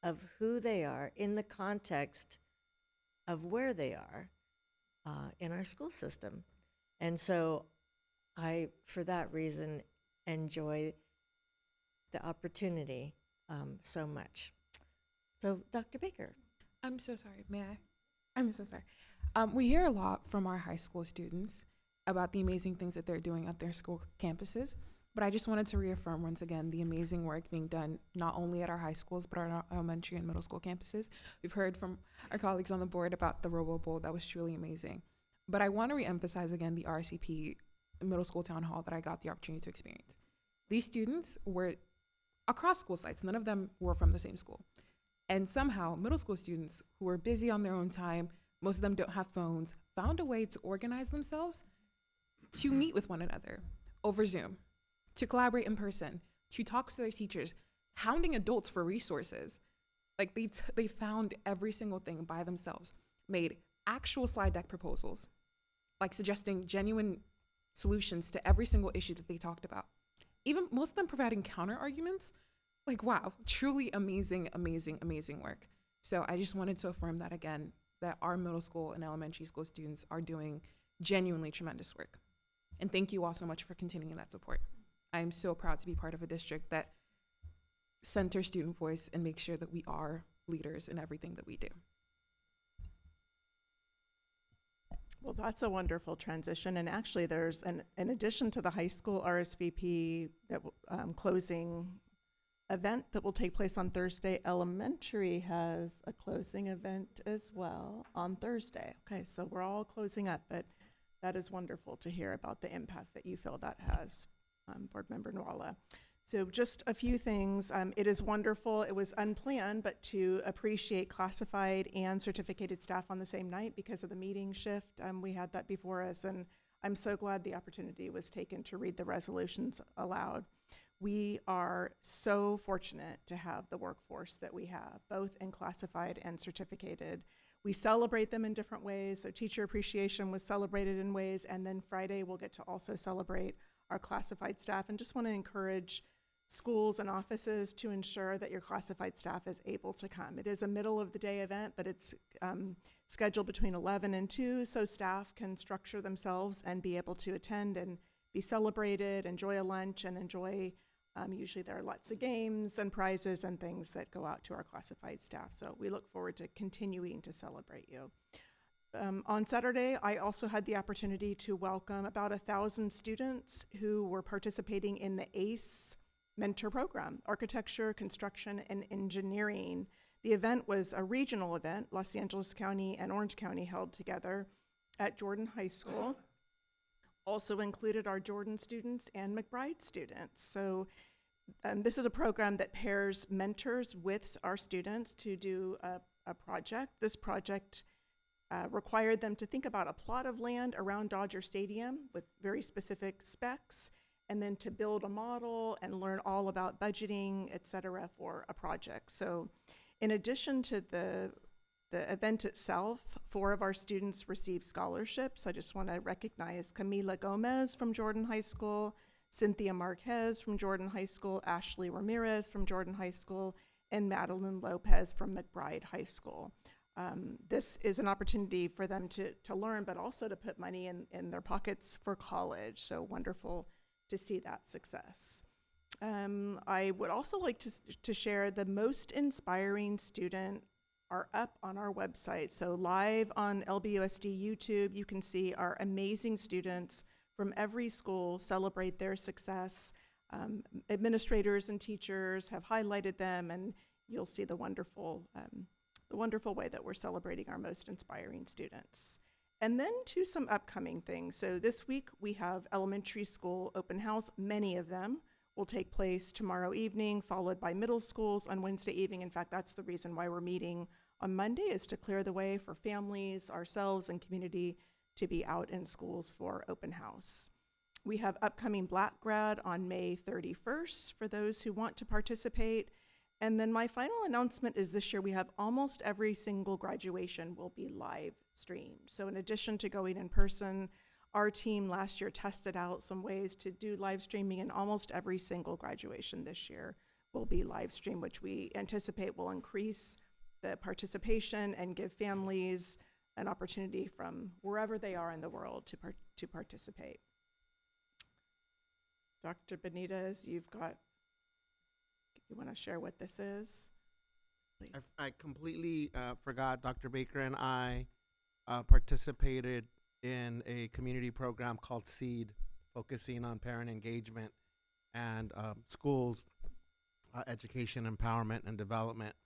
of who they are in the context of where they are in our school system. And so I, for that reason, enjoy the opportunity so much. So, Dr. Baker. I'm so sorry. May I? I'm so sorry. We hear a lot from our high school students about the amazing things that they're doing at their school campuses. But I just wanted to reaffirm once again the amazing work being done not only at our high schools, but our elementary and middle school campuses. We've heard from our colleagues on the board about the Robo Bowl. That was truly amazing. But I want to reemphasize again the RSVP middle school town hall that I got the opportunity to experience. These students were across school sites. None of them were from the same school. And somehow, middle school students who were busy on their own time, most of them don't have phones, found a way to organize themselves to meet with one another over Zoom, to collaborate in person, to talk to their teachers, hounding adults for resources. Like they found every single thing by themselves, made actual slide deck proposals, like suggesting genuine solutions to every single issue that they talked about. Even most of them providing counter arguments. Like, wow, truly amazing, amazing, amazing work. So I just wanted to affirm that again, that our middle school and elementary school students are doing genuinely tremendous work. And thank you all so much for continuing that support. I am so proud to be part of a district that centers student voice and makes sure that we are leaders in everything that we do. Well, that's a wonderful transition. And actually, there's in addition to the high school RSVP that closing event that will take place on Thursday, elementary has a closing event as well on Thursday. Okay, so we're all closing up, but that is wonderful to hear about the impact that you feel that has, Board Member Nwala. So just a few things. It is wonderful. It was unplanned, but to appreciate classified and certificated staff on the same night because of the meeting shift. We had that before us, and I'm so glad the opportunity was taken to read the resolutions aloud. We are so fortunate to have the workforce that we have, both in classified and certificated. We celebrate them in different ways. So teacher appreciation was celebrated in ways, and then Friday we'll get to also celebrate our classified staff. And just want to encourage schools and offices to ensure that your classified staff is able to come. It is a middle of the day event, but it's scheduled between 11 and 2, so staff can structure themselves and be able to attend and be celebrated, enjoy a lunch, and enjoy, usually there are lots of games and prizes and things that go out to our classified staff. So we look forward to continuing to celebrate you. On Saturday, I also had the opportunity to welcome about 1,000 students who were participating in the ACE mentor program, Architecture, Construction, and Engineering. The event was a regional event. Los Angeles County and Orange County held together at Jordan High School. Also included our Jordan students and McBride students. So this is a program that pairs mentors with our students to do a project. This project required them to think about a plot of land around Dodger Stadium with very specific specs, and then to build a model and learn all about budgeting, et cetera, for a project. So in addition to the event itself, 4 of our students received scholarships. I just want to recognize Camila Gomez from Jordan High School, Cynthia Marquez from Jordan High School, Ashley Ramirez from Jordan High School, and Madeline Lopez from McBride High School. This is an opportunity for them to learn, but also to put money in their pockets for college. So wonderful to see that success. I would also like to share the most inspiring student are up on our website. So live on LBUSD YouTube, you can see our amazing students from every school celebrate their success. Administrators and teachers have highlighted them, and you'll see the wonderful way that we're celebrating our most inspiring students. And then to some upcoming things. So this week we have elementary school open house. Many of them will take place tomorrow evening, followed by middle schools on Wednesday evening. In fact, that's the reason why we're meeting on Monday, is to clear the way for families, ourselves, and community to be out in schools for open house. We have upcoming Black Grad on May 31st for those who want to participate. And then my final announcement is this year we have almost every single graduation will be live streamed. So in addition to going in person, our team last year tested out some ways to do live streaming, and almost every single graduation this year will be live streamed, which we anticipate will increase the participation and give families an opportunity from wherever they are in the world to participate. Dr. Benitez, you want to share what this is? Please. I completely forgot. Dr. Baker and I participated in a community program called SEED, focusing on parent engagement and schools, education, empowerment, and development.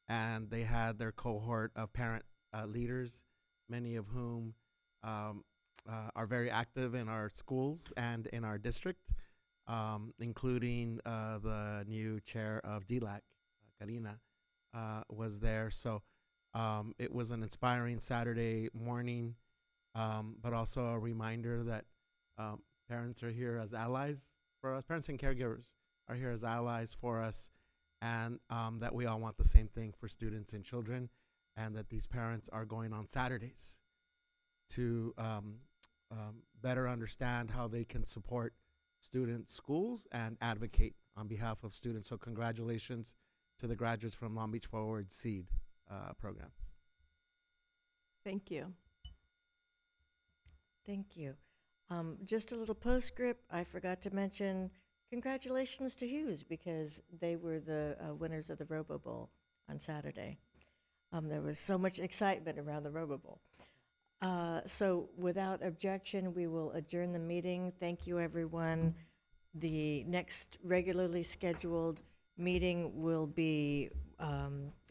And they had their cohort of parent leaders, many of whom are very active in our schools and in our district, including the new chair of DLAC, Karina, was there. So it was an inspiring Saturday morning, but also a reminder that parents are here as allies for us. Parents and caregivers are here as allies for us, and that we all want the same thing for students and children, and that these parents are going on Saturdays to better understand how they can support students' schools and advocate on behalf of students. So congratulations to the graduates from Long Beach Forward SEED program. Thank you. Thank you. Just a little postscript, I forgot to mention congratulations to Hughes, because they were the winners of the Robo Bowl on Saturday. There was so much excitement around the Robo Bowl. So without objection, we will adjourn the meeting. Thank you, everyone. The next regularly scheduled meeting will be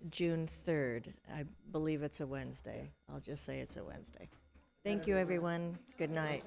June 3rd. I believe it's a Wednesday. I'll just say it's a Wednesday. Thank you, everyone. Good night.